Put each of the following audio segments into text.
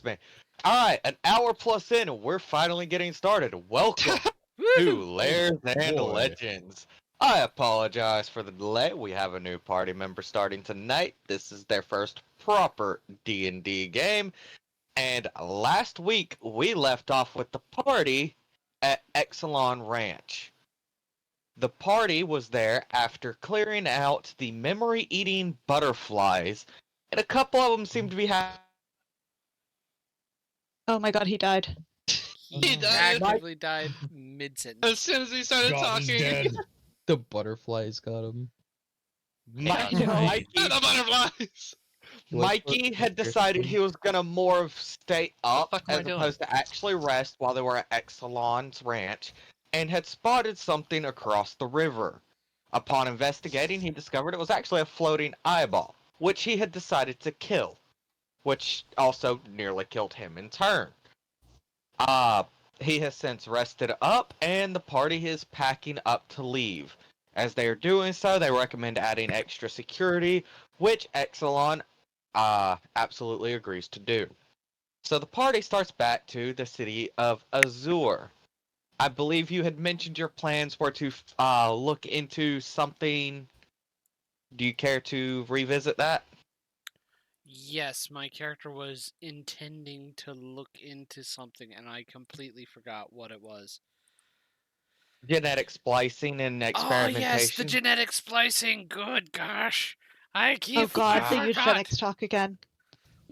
me. Alright, an hour plus in, and we're finally getting started. Welcome to Lairs and boy. Legends. I apologize for the delay. We have a new party member starting tonight. This is their first proper D&D game. And last week, we left off with the party at Exelon Ranch. The party was there after clearing out the memory-eating butterflies, and a couple of them seemed to be Oh my god, he died. He actively died mid-sentence. As soon as he started God's talking. dead. The butterflies got him. Mikey, The butterflies! Mikey had decided he was gonna more of stay up fuck am I as doing? opposed to actually rest while they were at Exelon's ranch, and had spotted something across the river. Upon investigating, he discovered it was actually a floating eyeball, which he had decided to kill, which also nearly killed him in turn. He has since rested up, and the party is packing up to leave. As they are doing so, they recommend adding extra security, which Exelon absolutely agrees to do. So the party starts back to the city of Azure. I believe you had mentioned your plans were to look into something. Do you care to revisit that? Yes, my character was intending to look into something, and I completely forgot what it was. Genetic splicing and Oh experimentation. yes, the genetic splicing. Good gosh, I keep. Oh god, I the forgot. eugenics talk again.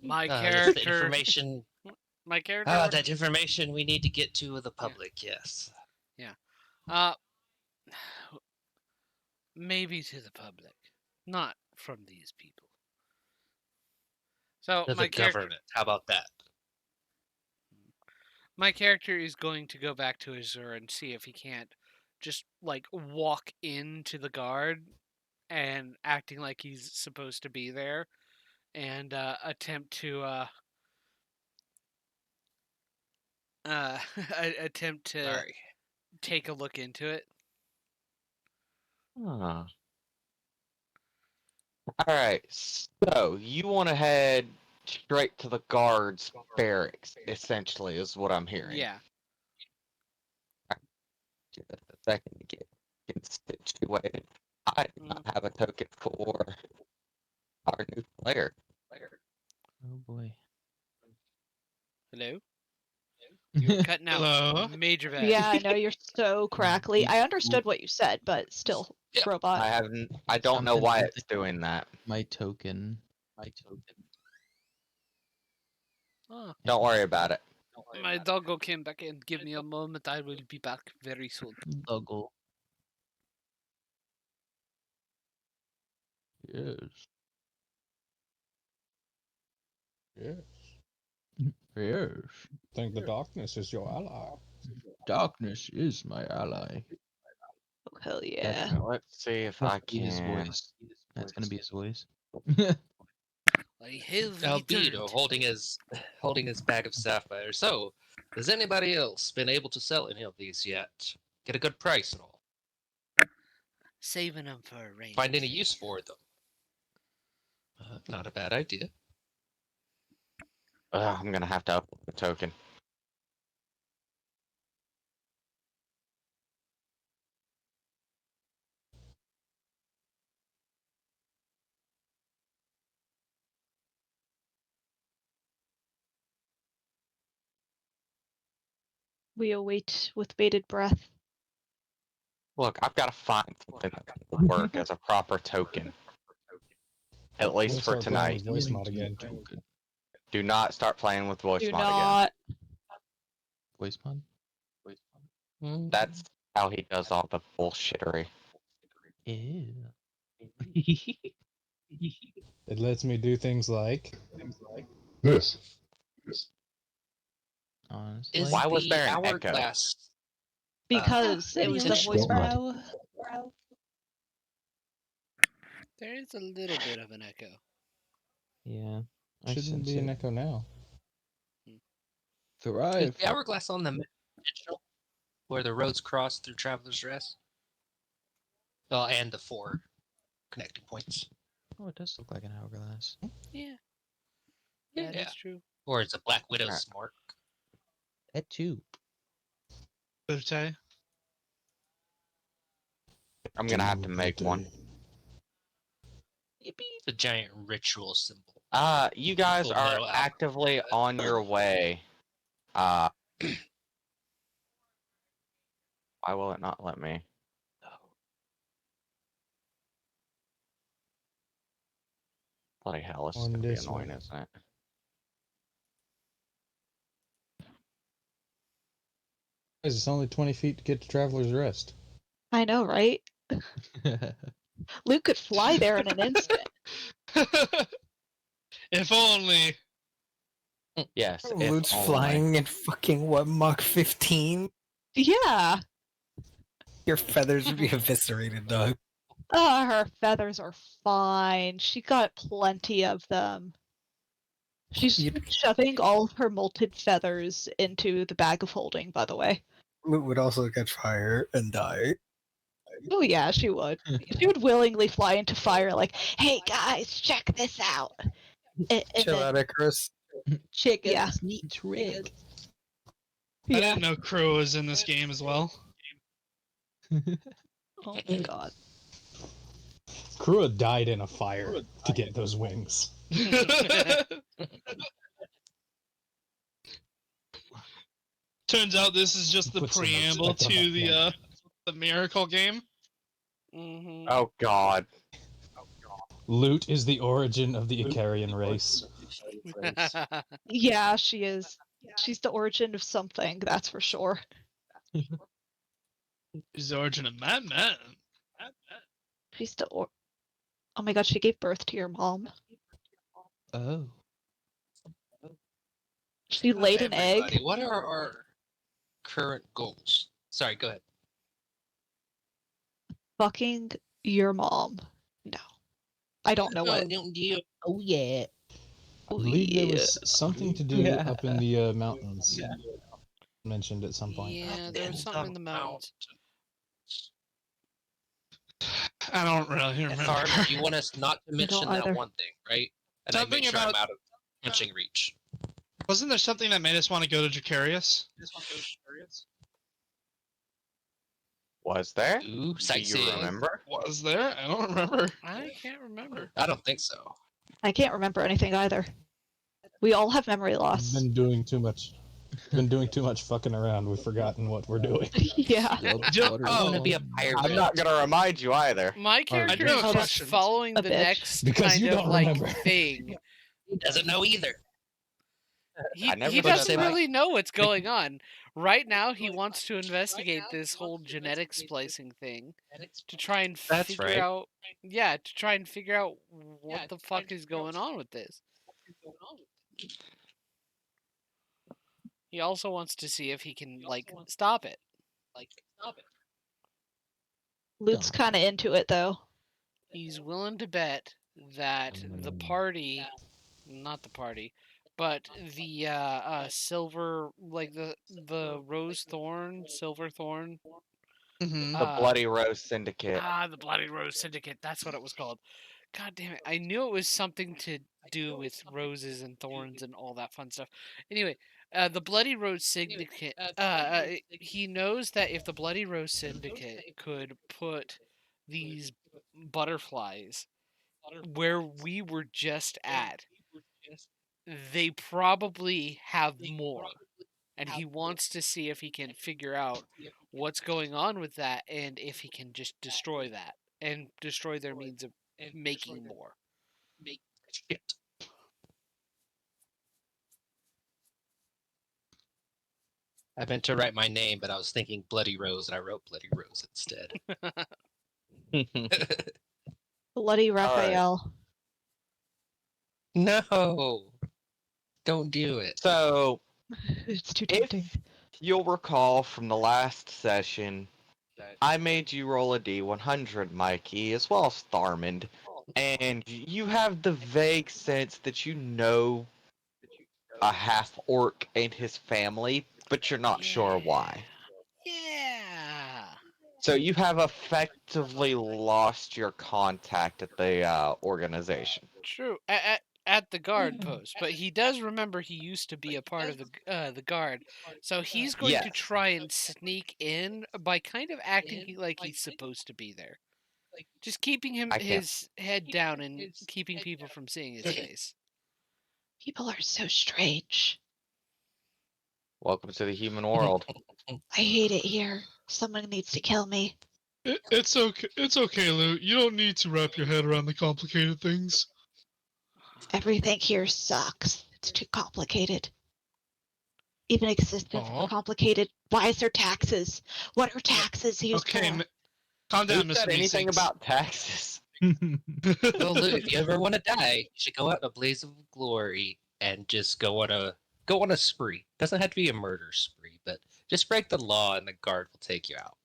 My Yes, character. the information. My character. That information we need to get to the public. Yes. Maybe to the public, not from these people. So To my the government. How about that? My character is going to go back to Azure and see if he can't just like walk into the guard and acting like he's supposed to be there, and attempt to attempt to Sorry. take a look into it. Huh. Alright, so you want to head straight to the guards' barracks, essentially, is what I'm hearing. Yeah. Give it a second to get situated. I do not have a token for our new player. Oh boy. Hello. You're cutting out Hello? major bad. Yeah, I know you're so crackly. I understood what you said, but still, Yeah. robot. I don't know Something why with it's doing that. My token. Oh, Don't worry about it. my doggo came back in. Give me a moment. I will be back very soon. Doggle. Yes. Yes. Yes. Think the darkness is your ally. Darkness is my ally. Oh, hell yeah. Let's see if That's I gonna be his can. voice. That's gonna be his voice. I have Albedo returned. holding his bag of sapphires. So, has anybody else been able to sell any of these yet? Get a good price and all. Saving them for a rainy Find any day. use for them? Not a bad idea. I'm gonna have to upload the token. We await with bated breath. Look, I've got to find something that can work as a proper token. At least Let's for start playing tonight. with voice mod again. Do not start playing with voice Do mod again. not. Voice mod? That's how he does all the bullshittery. Ew. It lets me do things like This. Honestly. Is Why was the there an echo? hourglass? Because it was the voice Don't. bro. There is a little bit of an echo. Yeah. I shouldn't sense be an it. echo now. Is Thrive. the hourglass on the dimensional where the roads cross through Traveler's Rest? Oh, and the 4 connecting points. Oh, it does look like an hourglass. Yeah. Yeah. That is true. Or is a Black Widow Alright. smart? That too. Birthday. I'm gonna have to make one. It's a giant ritual symbol. You guys Full are Metal Alchemist. actively on your way. Why will it not let me? Bloody hell, this is On gonna be this annoying, one. isn't it? Guys, it's only 20 feet to get to Traveler's Rest. I know, right? Luke could fly there in an instant. If only. Yes. if Lute's only. flying in fucking what, Mach 15? Yeah. Your feathers would be eviscerated, dog. Her feathers are fine. She got plenty of them. She's You'd- shoving all of her molted feathers into the bag of holding, by the way. Lute would also catch fire and die. Oh yeah, she would. She would willingly fly into fire like, hey guys, check this out. And Chill then- out, Icarus. Check Yeah. this neat trick. I Yeah. didn't know Crow was in this game as well. Oh my god. Krua died in a fire to get those wings. Turns out this is just the Put some preamble respect on to that the Miracle game. Mm-hmm. Oh God. Loot is the origin of the Icarian race. Yeah, she is. She's the origin of something, that's for sure. Is the origin of Madman. She's the Oh my god, she gave birth to your mom. Oh. She laid an Everybody, egg. What are our current goals? Sorry, go ahead. Fucking your mom. No. I don't know what. Don't you? Oh yeah. I believe there was something to do Yeah. up in the mountains. Mentioned at some point. Yeah, there was something in the mountains. I don't really remember. Tharm, you want us not to mention that either. one thing, right? And Something I make sure I'm about- out of punching reach. Wasn't there something that made us want to go to Dracarius? Was there? Ooh, Do you sightseeing. remember? Was there? I don't remember. I can't remember. I don't think so. I can't remember anything either. We all have memory loss. Been doing too much. Been doing too much fucking around. We've forgotten what we're doing. Yeah. I want to be a pirate. I'm not gonna remind you either. My character do is have just questions. following A the bitch. next Because kind you of don't like remember. thing. He doesn't know either. I never He put doesn't that- really know what's going on. Right now, he wants to investigate this whole genetic splicing thing to try and That's figure right. out. Yeah, to try and figure out what the fuck is going on with this. He also wants to see if he can like stop it. Lute's kind of into it though. He's willing to bet that the party, not the party, but the silver, like the rose thorn, silver thorn. The Bloody Rose Syndicate. The Bloody Rose Syndicate. That's what it was called. God damn it! I knew it was something to do with roses and thorns and all that fun stuff. Anyway, the Bloody Rose Syndicate. He knows that if the Bloody Rose Syndicate could put these butterflies where we were just at, they probably have more. And he wants to see if he can figure out what's going on with that and if he can just destroy that and destroy their means of making more. Shit. I meant to write my name, but I was thinking Bloody Rose, and I wrote Bloody Rose instead. Bloody Raphael. No! Don't do it. So, It's too If- tempting. you'll recall from the last session, I made you roll a D100, Mikey, as well as Tharmand, and you have the vague sense that you know a half-orc and his family, but you're not sure why. Yeah. So you have effectively lost your contact at the organization. True. at the guard post, but he does remember he used to be a part of the guard, so he's going to Yes. try and sneak in by kind of acting like he's supposed to be there, just keeping I can't. his head down and keeping people from seeing his face. People are so strange. Welcome to the human world. I hate it here. Someone needs to kill me. It's okay. It's okay, Lou. You don't need to wrap your head around the complicated things. Everything here sucks. It's too complicated. Even existence Aw. is complicated. Why is there taxes? What are taxes used Okay, for? calm down, Who said Mr. anything Meeseeks. about taxes? Well, Lou, if you ever want to die, you should go out in a blaze of glory and just go on a spree. Doesn't have to be a murder spree, but just break the law and the guard will take you out.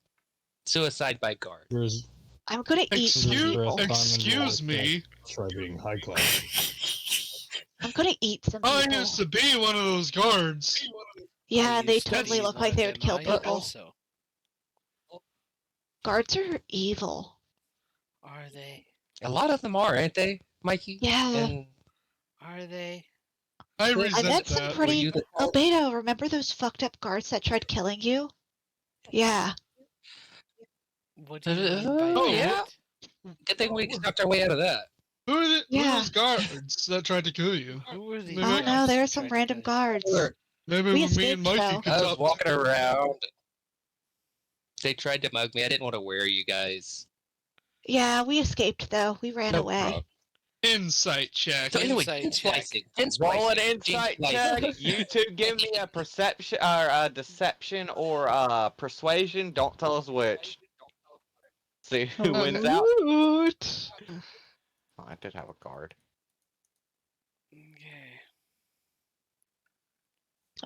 Suicide by guard. Whereas, I'm gonna eat some people. Excuse me. try being high class. I'm gonna eat some I people. used to be one of those guards. Yeah, and they used to totally be look one like of they would them. kill I people. Also, Guards are evil. are they? A lot of them are, aren't they, Mikey? Yeah. And Are they? I I resent met some that. were pretty. you the Albedo, remember those fucked up guards that tried killing you? Yeah. What do you mean by Oh, that? yeah? Good thing we knocked our way out of that. Who are Yeah. those guards that tried to kill you? Who were these? Maybe Oh I- no, there are guys some that tried to random kill you? guards. Maybe We when me and escaped, Mikey though. could I was talk. walking around. They tried to mug me. I didn't want to wear you guys. Yeah, we escaped though. We ran No away. problem. Insight check. So anyway, Insight gene check. splicing. Gene Roll an splicing, gene insight splicing. check. You two give me a perception or a deception or persuasion. Don't tell us which. See who wins out. Loot. Oh, I did have a guard. Okay.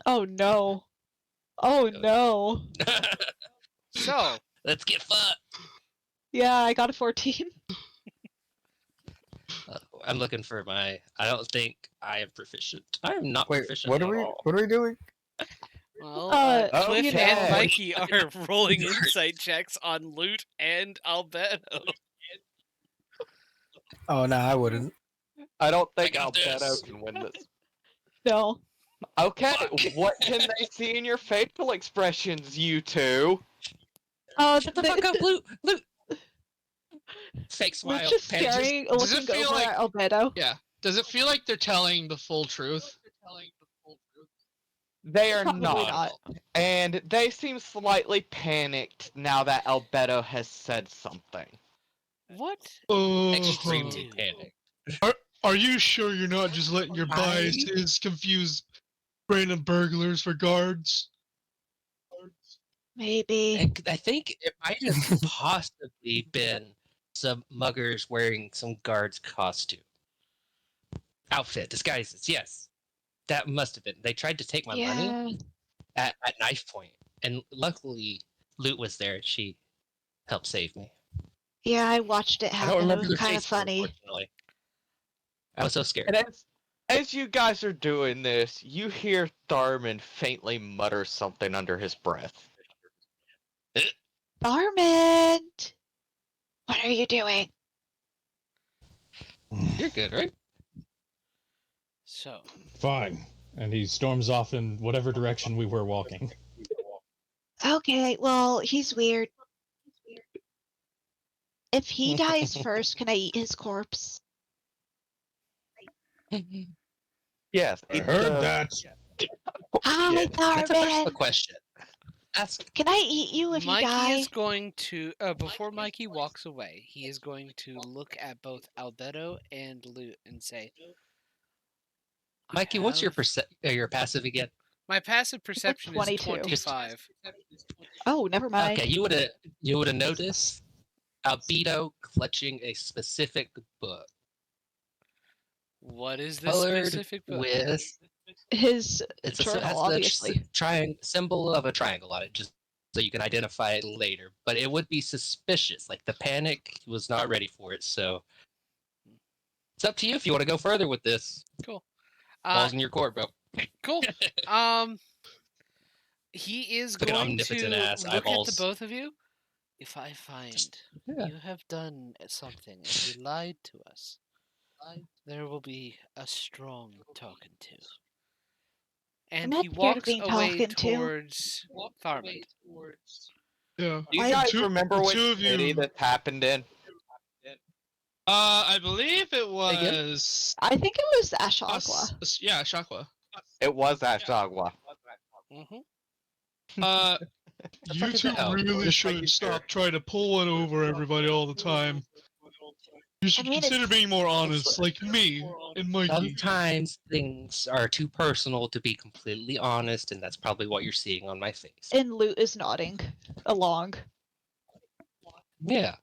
Oh no. Oh no. So, Let's get fucked. Yeah, I got a 14. I'm looking for my. I don't think I am proficient. I am not Wait, proficient what at are we? all. What are we doing? well, okay. Twin and Mikey are rolling insight checks on Loot and Albedo. Oh no, I wouldn't. I don't think I got Albedo this. can win this. No. Okay, Fuck. what can they see in your facial expressions, you two? Oh, Shut the fuck up, Loot. Loot. Fake We're smile. just Panic. staring, does it looking feel over like- at Albedo. Yeah. Does it feel like they're telling the full truth? They are Probably not. not. And they seem slightly panicked now that Albedo has said something. What? Extremely Dude. panicked. Are you sure you're not just letting your biases confuse random burglars for guards? Maybe. I think it might have possibly been some muggers wearing some guard's costume. Outfit, disguises, yes. That must have been. They tried to take my money Yeah. at knife point. And luckily, Loot was there and she helped save me. Yeah, I watched it I don't happen. It remember was the kind of face, funny. unfortunately. I was so scared. And as you guys are doing this, you hear Tharman faintly mutter something under his breath. Armand! What are you doing? You're good, right? So, Fine. And he storms off in whatever direction we were walking. Okay, well, he's weird. If he dies first, can I eat his corpse? Yes, I heard that. Hi, Yeah, That's a personal Armand! question. Ask. Can I eat you if you Mikey die? is going to, before Mikey walks away, he is going to look at both Albedo and Loot and say, "I Mikey, what's your have- your passive again? My passive perception is 22. 25. Oh, never mind. Okay, you would have noticed Albedo clutching a specific book. What is this Colored specific book? with His it's journal, has obviously. the symbol of a triangle on it, just so you can identify it later. But it would be suspicious. Like the panic was not ready for it, so it's up to you if you want to go further with this. Cool. Balls in your court, bro. Cool. He is Look at going omnipotent to ass look at eyeballs. the both of you. If I find Yeah. you have done something and you lied to us, there will be a strong talking to. And not he scared of walks being away talking to. towards Tharmand. Yeah. Do you I- guys Two- remember the which two of city you- this happened in? I believe it Again? was. I think it was Ashagwa. Yeah, Shakwa. It was Ashagwa. Mm-hmm. You fuck is two that? Oh, really just making should sure. stop trying to pull one over everybody all the time. You should mean, consider it's- being more honest, like me and Mikey. Sometimes things are too personal to be completely honest, and that's probably what you're seeing on my face. And Loot is nodding along. Yeah.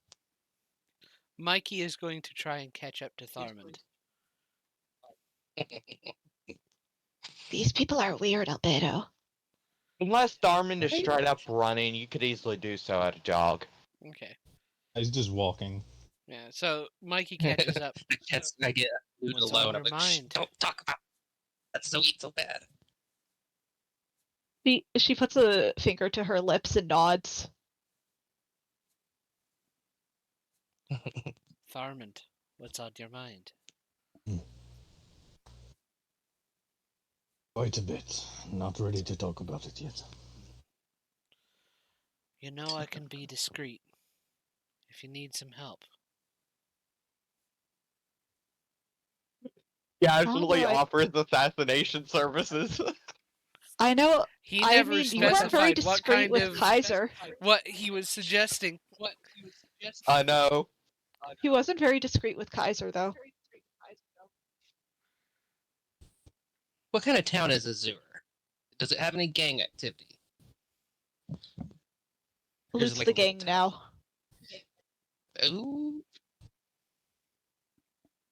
Mikey is going to try and catch up to Tharmand. These people are weird, Albedo. Unless Darman is straight up running, you could easily do so at a jog. Okay. He's just walking. Yeah, so Mikey catches up. I get food What's on alone. your I'm like, "Shh, mind?" don't talk about that's so eat so bad. She puts a finger to her lips and nods. Tharmand, what's on your mind? Quite a bit. Not ready to talk about it yet. You know I can be discreet. If you need some help. Casually Alright. offers assassination services. I know. He I never mean, you weren't very specified what discreet kind with of Kaiser. what he was suggesting. I know. He wasn't very discreet with Kaiser, though. What kind of town is Azure? Does it have any gang activity? Or is Loot's it like the a little gang now. Ooh.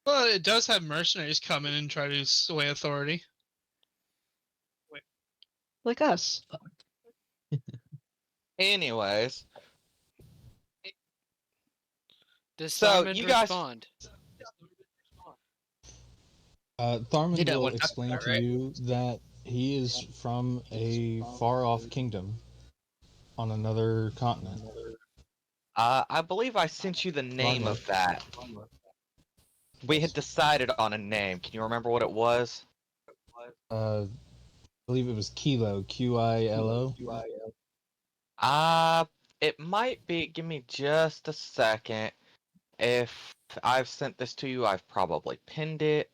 Well, it does have mercenaries come in and try to sway authority. Like us. Anyways, Does So, Tharmand you guys- respond? Tharman You know will what I'm talking explain about, to right? you that he is from a far-off kingdom on another continent. I believe I sent you the name of that. We had decided on a name. Can you remember what it was? I believe it was Kilo, Qilo. It might be. Give me just a second. If I've sent this to you, I've probably pinned it.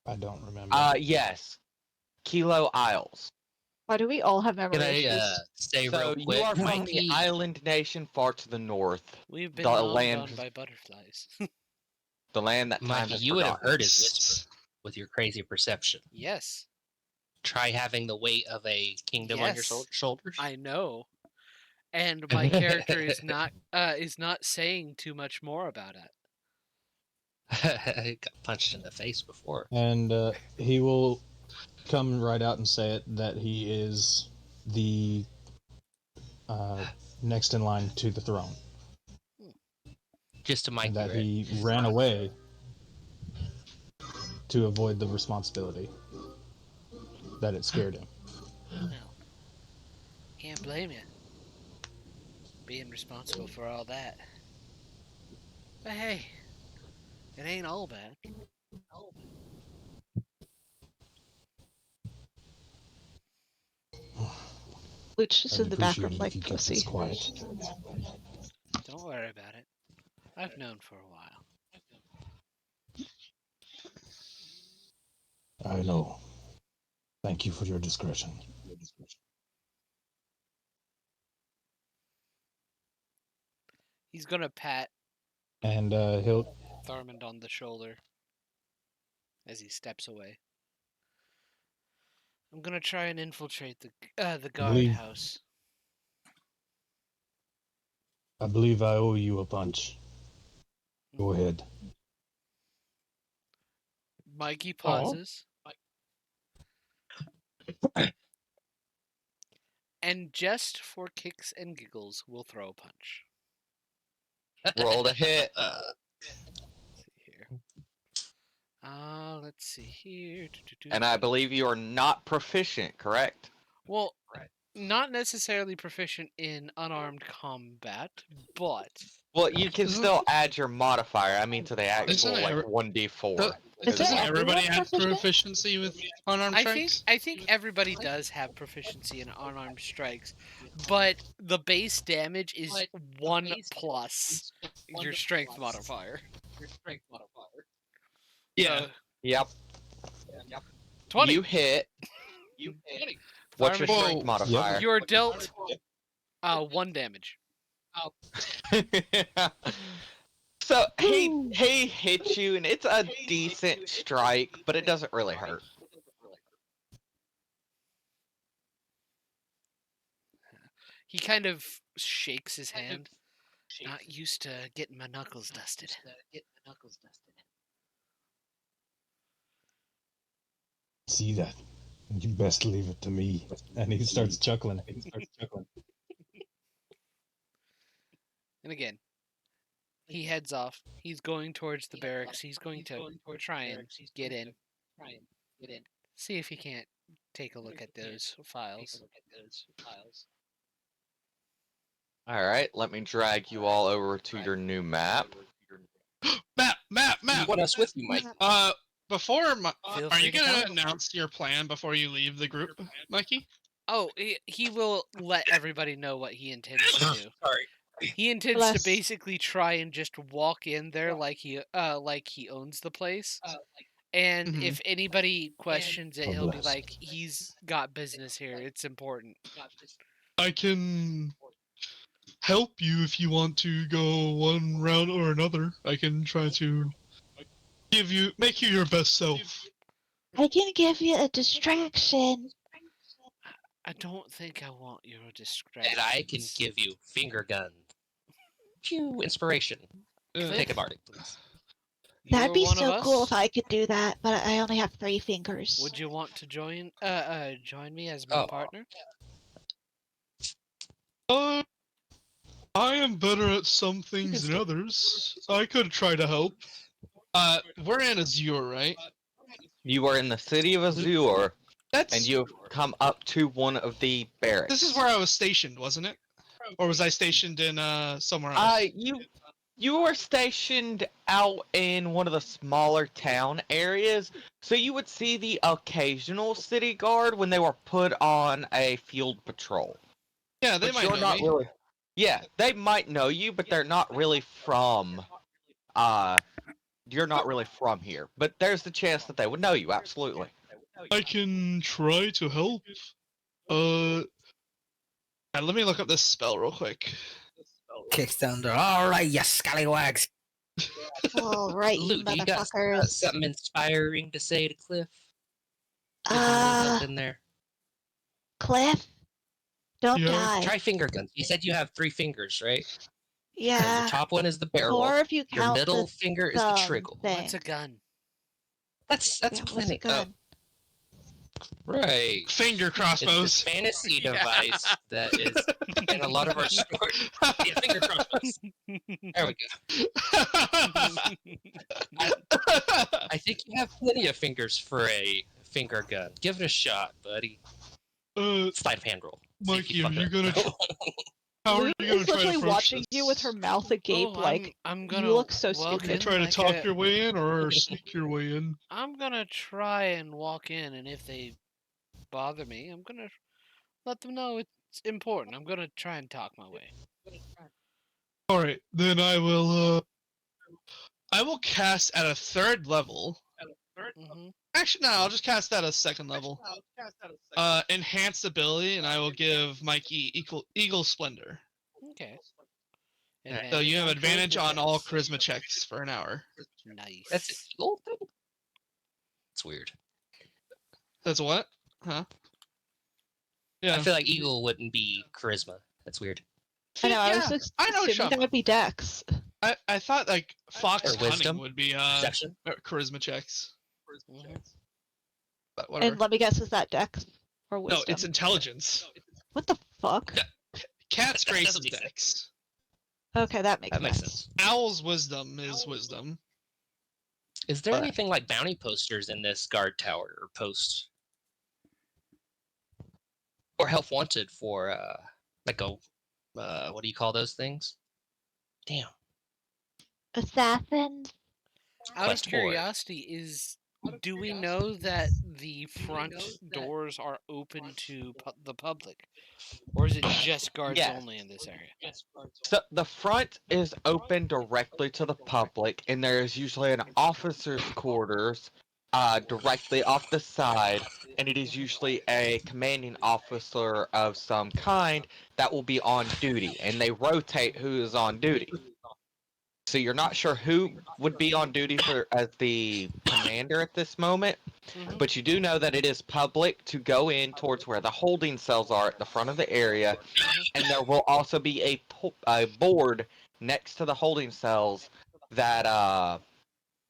I don't remember. Yes. Kilo Isles. Why do we all have memory Can I issues? say So real quick? you are from Mikey, the island nation far to the north. We've been The nommed land- on by butterflies. The land that time Mikey, has you would have forgotten. heard his whisper with your crazy perception. Yes, Try having the weight of a kingdom on your Yes. shoulders. I know. And my character is not saying too much more about it. Got punched in the face before. And he will come right out and say it that he is the next in line to the throne. Just to Mikey, And that right? he ran away to avoid the responsibility. That it scared him. No. Can't blame you. Being responsible for all that. But hey, it ain't all bad. Loot's just I'd in the appreciate background it like if you kept this pussy. quiet. Don't worry about it. I've known for a while. I know. Thank you for your discretion. He's gonna pat And he'll Tharmand on the shoulder as he steps away. I'm gonna try and infiltrate the believe- guardhouse. I believe I owe you a punch. Go ahead. Mikey pauses. And just for kicks and giggles, we'll throw a punch. Roll to hit. Let's see here. Let's see here. And I believe you are not proficient, correct? Well, not necessarily proficient in unarmed combat, but Well, you can Isn't- still add your modifier. I mean, to the Isn't actual it like every- 1d4. Is Doesn't it everybody everyone have proficient? proficiency with unarmed strikes? I think everybody does have proficiency in unarmed strikes, but the base damage is 1 plus your strength modifier. Yeah. So, Yep. 20. You hit. What's your Fireman- strength Whoa. modifier? You're dealt 1 damage. So he hits you, and it's a decent strike, but it doesn't really hurt. He kind of shakes his hand. Not used to getting my knuckles dusted. See that? You best leave it to me. And he starts chuckling. And again, he heads off. He's going towards the barracks. He's going to try and get in. See if he can't take a look at those files. All right, let me drag you all over to your new map. Map. You want us with you, Mike? Before, Feel are free you to gonna come. announce your plan before you leave the group, Mikey? Oh, he will let everybody know what he intends to do. Sorry. He intends to Bless. basically try and just walk in there like he owns the place. And Mhm. if anybody questions it, Oh, he'll be bless. like, "He's got business here. It's important." I can help you if you want to go one route or another. I can try to make you your best self. I can give you a distraction. I don't think I want your distraction. And I can give you finger gun. Phew, inspiration. Take a bardic, please. That'd be so cool if I could do that, but I only have 3 fingers. Would you want to join me as my partner? I am better at some things than others. I could try to help. We're in Azure, right? You are in the city of Azure, That's and you've come up to one of the barracks. This is where I was stationed, wasn't it? Or was I stationed in somewhere else? You were stationed out in one of the smaller town areas, so you would see the occasional city guard when they were put on a field patrol. Yeah, they But might you're know not me. really. Yeah, they might know you, but they're not really from. You're not really from here. But there's the chance that they would know you. Absolutely. I can try to help. Let me look up this spell real quick. Kicks down the door. All right, you scallywags. All right, you Luke, you got motherfuckers. something inspiring to say to Cliff? Get him moved up in there. Cliff, don't Yeah. die. Try finger guns. You said you have 3 fingers, right? Yeah, Your top one is the barrel. 4 if you Your count middle the finger is the thumb trigger. thing. What's a gun? That's Yeah, what's a plenty. Oh, gun? Finger right. It's this crossbows. fantasy Yeah. device that is in a lot of our stories. Yeah, finger crossbows. There we go. I think you have plenty of fingers for a finger gun. Give it a shot, buddy. Sleight of hand roll. See if Mikey, are fuck you up. gonna? How are Luke you gonna is try to literally approach watching you with this? her mouth agape, Oh, like I'm you gonna look so walk stupid. You in try to like talk a- your way in or sneak your way in? I'm gonna try and walk in, and if they bother me, I'm gonna let them know it's important. I'm gonna try and talk my way. All right, then I will cast at a 3rd level. Hmm. Actually, no, I'll just cast at a 2nd level. Enhanced ability, and I will give Mikey Eagle Splendor. Okay. Alright. So you have advantage on all charisma charisma checks for an hour. checks. Nice. That's an eagle thing? It's weird. That's what? Huh? I Yeah. feel like eagle wouldn't be charisma. That's weird. I know. I Yeah, was I know, assuming Shama. that would be Dex. I thought like Fox Or wisdom. Cunning would be Perception. charisma checks. Mhm. But whatever. And let me guess, is that Dex or No, Wisdom? it's intelligence. What the fuck? Yeah. Cat's That grace is doesn't make dex. Okay, that makes That makes sense. sense. Owl's wisdom is wisdom. Is there But- anything like bounty posters in this guard tower or post? Or help wanted for like a what do you call those things? Damn. assassins. Out of Quest board. curiosity, do we know that the front doors are open to the public, or is it just guards Yes. only in this area? So the front is open directly to the public, and there is usually an officer's quarters directly off the side, and it is usually a commanding officer of some kind that will be on duty, and they rotate who is on duty. So you're not sure who would be on duty for as the commander at this moment, Mhm. but you do know that it is public to go in towards where the holding cells are at the front of the area, and there will also be a board next to the holding cells that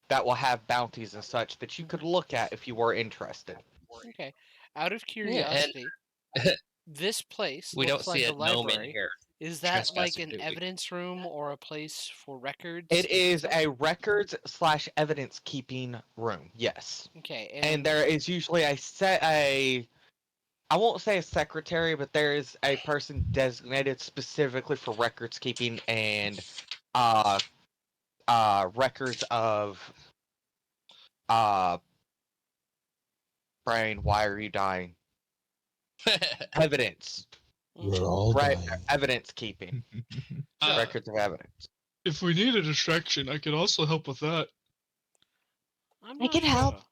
that will have bounties and such that you could look at if you were interested. Okay. Out of Yeah, and curiosity, this place we don't looks like see a a gnome in library. here. Is that like Trespassing, an do we? evidence room or a place for records? It is a records/evidence keeping room, yes. Okay, And there is usually I won't say a secretary, but there is a person designated specifically for records keeping and records of brain, why are you dying? Evidence. We're all Right, dying. evidence keeping. Records of evidence. If we need a distraction, I could also help with that. I'm I not can help. sure.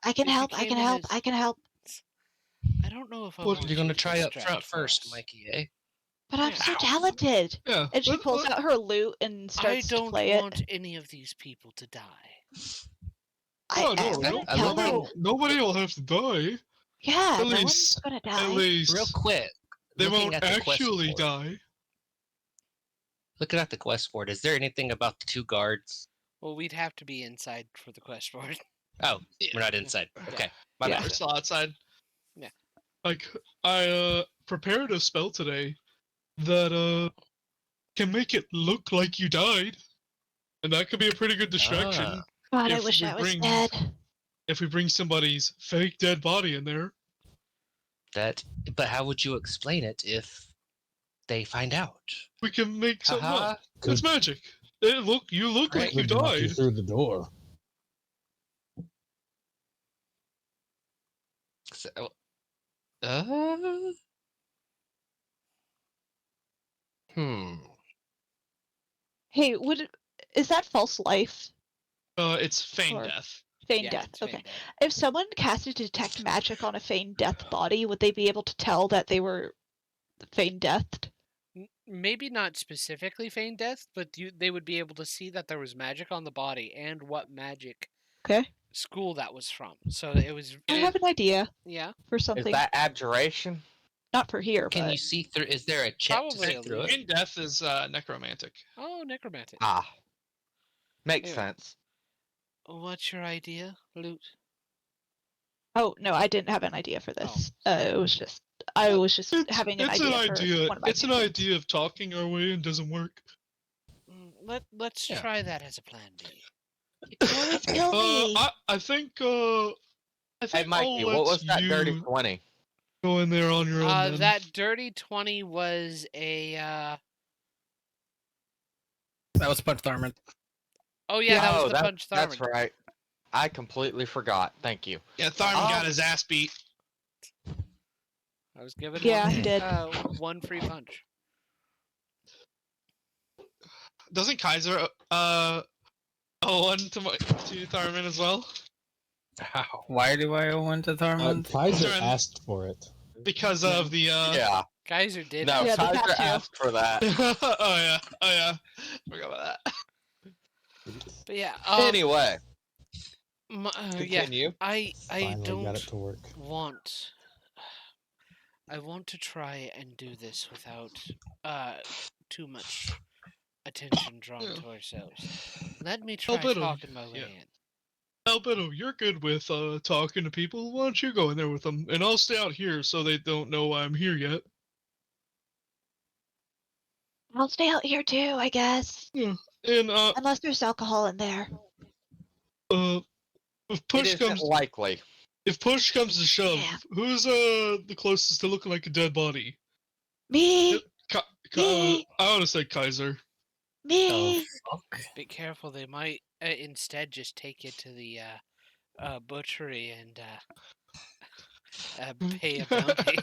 I can If you help. I came can in help. as- I can help. I don't know if I What- want You're going to you try up distract front for first, us. Mikey, eh? But I'm Yeah. so talented. Yeah. And she let- pulls let- out her lute and I starts to don't play want it. any of these people to die. No, I no, wouldn't I kill love them. it. nobody will have to die. Yeah, At no one's least- gonna At die. least Real quick. they looking won't at the quest actually board- die. Looking at the quest board, is there anything about the two guards? Well, we'd have to be inside for the quest board. Oh, we're not inside. Okay, my Yeah. bad. We're still outside. Yeah. Like I prepared a spell today that can make it look like you died, and that could be a pretty good distraction Ah. God, I if wish we I was bring- dead. if we bring somebody's fake dead body in there. But how would you explain it if they find out? We can make something Haha. up. It's magic. You look like you Could knock you died. through the door. So, uh, hmm. Hey, is that false life? It's feign Or- death. Feigned Yeah, death. it's Okay. feigned death. If someone casted detect magic on a feigned death body, would they be able to tell that they were feigned deathed? Maybe not specifically feigned death, but they would be able to see that there was magic on the body and what magic Okay. school that was from. So it was. I have an idea Yeah. for Is something. that abjuration? Not for here, Can but you see through? Is there a check to Probably see through it? Feign death is necromantic. Oh, necromantic. Ah. Makes Anyway. sense. What's your idea, Loot? oh no, I didn't have an idea for this. I was just having an It's idea. an for idea. one of my It's an patrons. idea of talking our way and doesn't work. Let's Yeah. try that as a plan B. You can always kill me. I think Hey, Mikey, I'll what let was that dirty you 20? go in there on your own. then. That dirty 20 was a. That was Punch Tharman. Oh yeah, that was Oh, the punch Tharman. that's right. I completely forgot. Thank you. Yeah, Tharman got Oh. his ass beat. I was given Yeah, one, he did. one free punch. Doesn't Kaiser owe one to Tharman as well? How? Why do I owe one to Tharman? Kaiser Turn. asked for it. Because of the Yeah. Kaiser did. No, Yeah, the Kaiser tattoo. asked for that. oh yeah. Forgot about that. But yeah. Anyway, Yeah. continue. I Finally don't got it to work. want. I want to try and do this without too much attention drawn Yeah. to ourselves. Let me try Albedo, talking my way yeah. in. Albedo, you're good with talking to people. Why don't you go in there with them, and I'll stay out here so they don't know I'm here yet. I'll stay out here too, I guess. And Unless there's alcohol in there. if It push isn't comes likely. if push comes to shove, Yeah. who's the closest to looking like a dead body? Me! I Me. want to say Kaiser. Me. fuck? Be careful, they might instead just take you to the butchery and pay a bounty.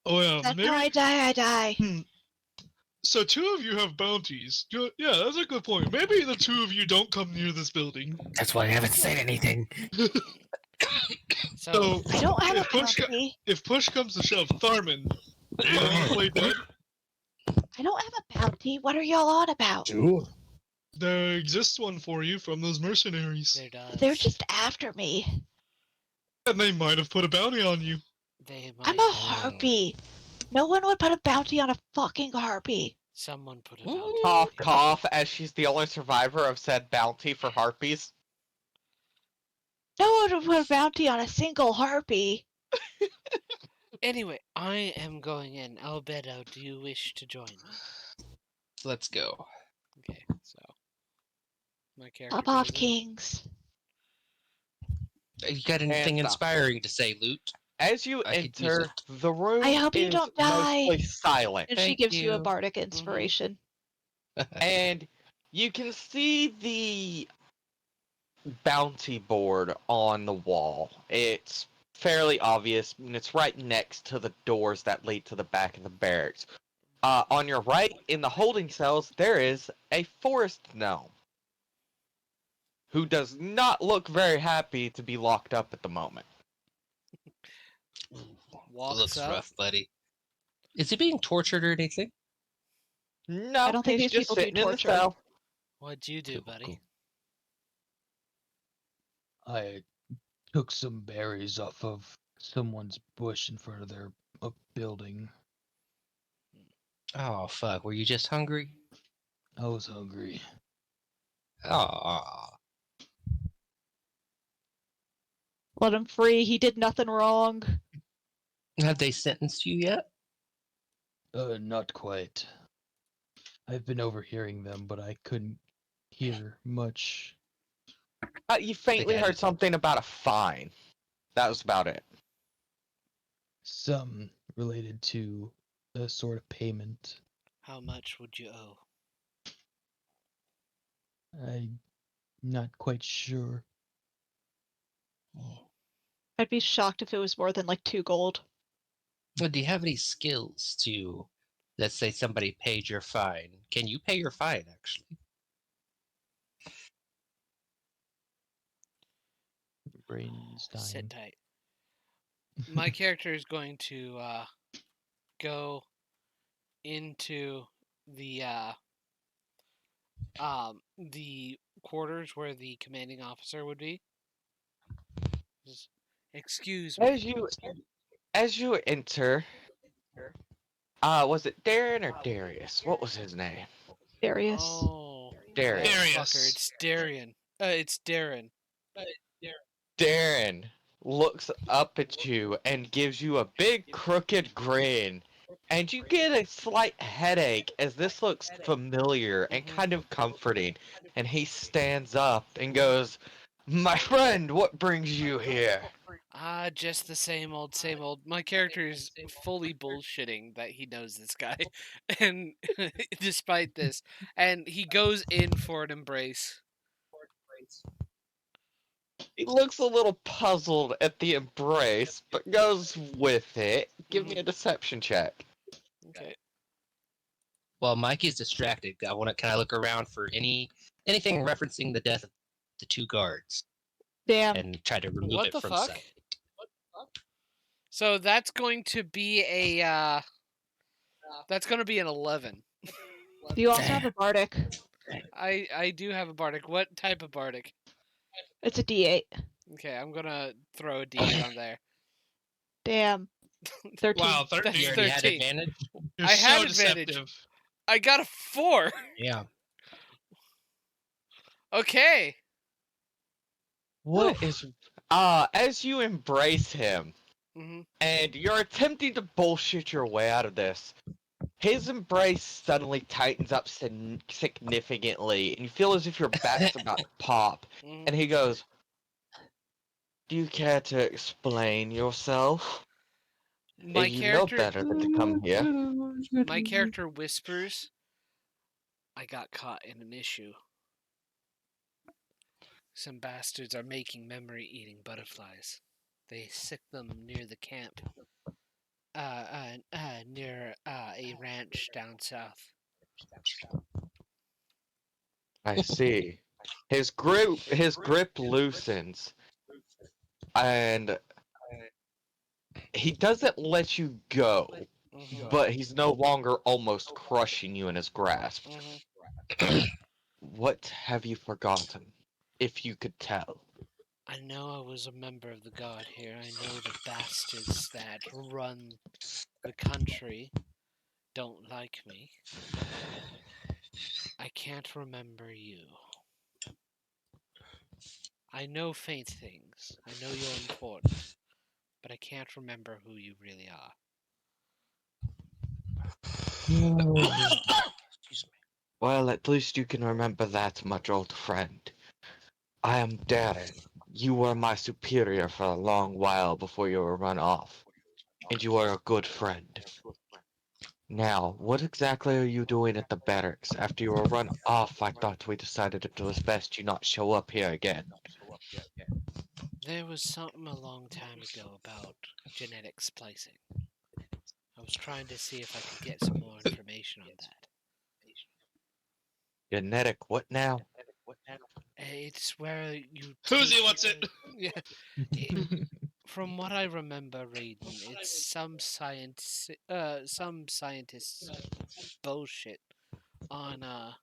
Oh yeah, That's maybe. how I die. I die. So 2 of you have bounties. Yeah, that's a good point. Maybe the 2 of you don't come near this building. That's why I haven't said anything. So, I don't have a if push, bounty. if push comes to shove, Tharman, do you want to play dead? I don't have a bounty. What are y'all on about? Sure. There exists one for you from those mercenaries. there does. They're just after me. And they might have put a bounty on you. They might I'm a have. harpy. No one would put a bounty on a fucking harpy. Someone put a bounty. Cough, cough, as she's the only survivor of said bounty for harpies. No one would put a bounty on a single harpy. Anyway, I am going in. Albedo, do you wish to join me? Let's go. Okay, so my character. Pop off, goes in. kings. You got anything And, inspiring to say, Loot? As you I could use enter, the room I hope you is don't die. mostly silent. And she Thank gives you a you. bardic inspiration. And you can see the bounty board on the wall. It's fairly obvious, and it's right next to the doors that lead to the back of the barracks. On your right, in the holding cells, there is a forest gnome who does not look very happy to be locked up at the moment. Walks Looks up. rough, buddy. Is he being tortured or anything? No, I don't think he's these just people do sitting in the torture. cell. What'd you do, Cool, buddy? cool. I took some berries off of someone's bush in front of their building. Oh, fuck. Were you just hungry? I was hungry. Aw. Let him free. He did nothing wrong. Have they sentenced you yet? Not quite. I've been overhearing them, but I couldn't hear much. You faintly got heard it. something about a fine. That was about it. Some related to a sort of payment. How much would you owe? I'm not quite sure. I'd be shocked if it was more than like 2 gold. Well, do you have any skills to, let's say somebody paid your fine? Can you pay your fine, actually? Brain's dying. Sit tight. My character is going to go into the quarters where the commanding officer would be. Just, excuse me. As you enter, was it Darren or Darius? What was his name? Darius. Oh, Darius. that Darius. fucker. It's Darian. It's Darren. Darren looks up at you and gives you a big crooked grin, and you get a slight headache as this looks familiar and kind of comforting. And he stands up and goes, "My friend, what brings you here?" Just the same old, same old. My character is fully bullshitting that he knows this guy, and despite this, and he goes in for an embrace. He looks a little puzzled at the embrace, but goes with it. Give me a deception check. Okay. While Mikey's distracted, can I look around for anything referencing the death of the 2 guards Damn. and try to remove What it the from fuck? sight? So that's going to be a that's going to be an 11. Do you also have a bardic? I do have a bardic. What type of bardic? It's a D8. Okay, I'm gonna throw a D8 on there. Damn. 13. Wow, 13. That's You already had 13. advantage? You're I had so advantage. deceptive. I got a 4. Yeah. Okay. What is as you embrace him hmm and you're attempting to bullshit your way out of this, his embrace suddenly tightens up significantly, and you feel as if your back's about to pop. hmm And he goes, "Do you care to explain yourself?" My you character, know better than to come here. my character whispers, "I got caught in an issue. Some bastards are making memory-eating butterflies. They sick them near the camp, near a ranch down south." I see. His grip loosens, and he doesn't let you go, Mhm, but he's no longer almost crushing you in his grasp. mhm. What have you forgotten, if you could tell? I know I was a member of the guard here. I know the bastards that run the country don't like me. I can't remember you. I know faint things. I know you're important, but I can't remember who you really are. Excuse me. Well, at least you can remember that much, old friend. I am Darren. You were my superior for a long while before you were run off, and you are a good friend. Now, what exactly are you doing at the barracks? After you were run off, I thought we decided it was best you not show up here again. There was something a long time ago about genetic splicing. I was trying to see if I could get some more information on that. Genetic what now? It's where you Who's he take- wants it? Yeah. it- from what I remember reading, it's some scientists bullshit on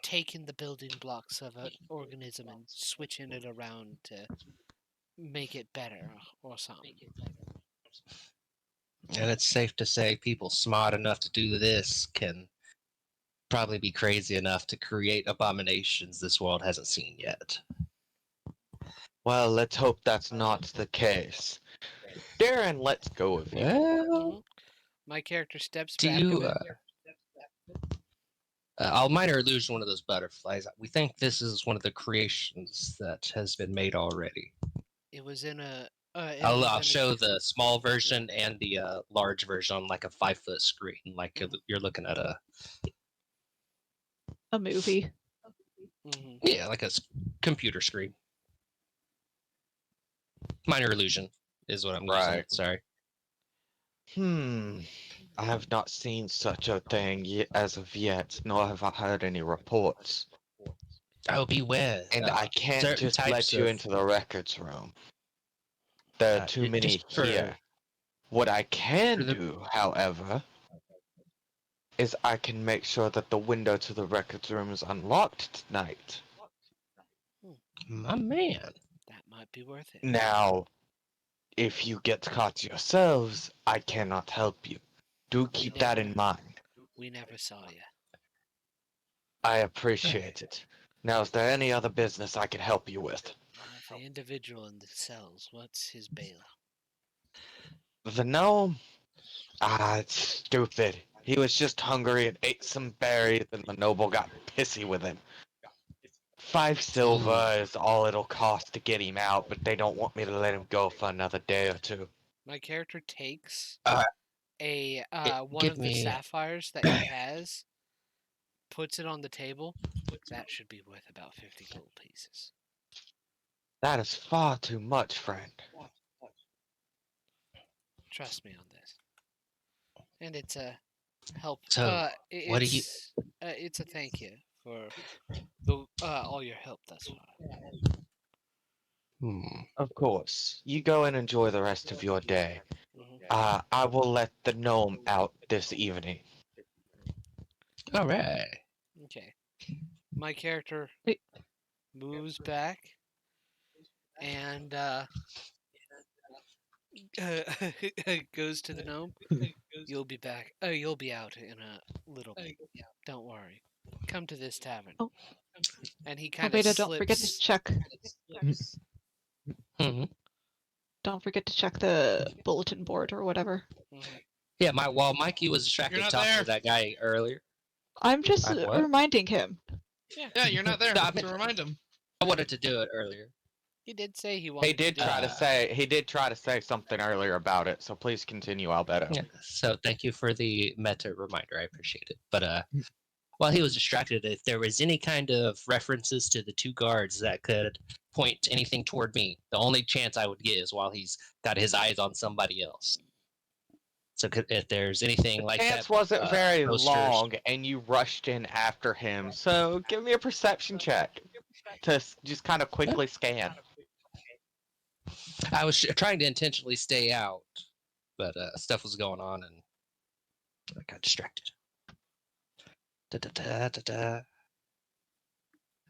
taking the building blocks of an organism and switching it around to make it better or something. And it's safe to say people smart enough to do this can probably be crazy enough to create abominations this world hasn't seen yet. Well, let's hope that's not the case. Darren, let's go of you. Well, My character steps do back you? a bit. I'll minor illusion one of those butterflies. We think this is one of the creations that has been made already. It was in a. I'll show the small version and the large version on like a 5-foot screen, like you're looking at a movie. like a computer screen. Minor illusion is what I'm using. Right. Sorry. I have not seen such a thing as of yet, nor have I heard any reports. Oh, beware. And I can't certain just let types you of- into the records room. There are too many just for- here. What I can for the- do, however, is I can make sure that the window to the records room is unlocked tonight. My man. That might be worth it. Now, if you get caught yourselves, I cannot help you. Do keep that in mind. We never saw you. I appreciate it. Now, is there any other business I can help you with? The individual in the cells, what's his bail? The gnome? It's stupid. He was just hungry and ate some berries, and the noble got pissy with him. 5 silver is all it'll cost to get him out, but they don't want me to let him go for another day or two. My character takes Uh, one give of the me- sapphires that he has, puts it on the table. That should be worth about 50 gold pieces. That is far too much, friend. Trust me on this. And it's a help. So, what do you- It's a thank you for all your help thus far. Of course. You go and enjoy the rest of your day. Mhm. I will let the gnome out this evening. All right. Okay. My character Wait. moves back and goes to the gnome. You'll be back. You'll be out in a little bit. Don't worry. Come to this tavern. Oh. And he Oh, kind of Beta, slips. don't forget to check. Mhm. Don't forget to check the bulletin board or whatever. Mhm. Yeah, while Mikey was distracted You're not talking there. to that guy earlier, I'm just What? reminding him. Yeah, you're not there No, I to meant- remind him. I wanted to do it earlier. He did say he wanted He did to do try to that. say something earlier about it, so please continue, Albedo. Yeah, so thank you for the meta reminder. I appreciate it. But while he was distracted, if there was any kind of references to the two guards that could point anything toward me, the only chance I would get is while he's got his eyes on somebody else. So if there's anything like Chance that, wasn't very posters, long, and you rushed in after him, so give me a perception check to just kind of quickly scan. I was trying to intentionally stay out, but stuff was going on and I got distracted. Da, da, da, da, da.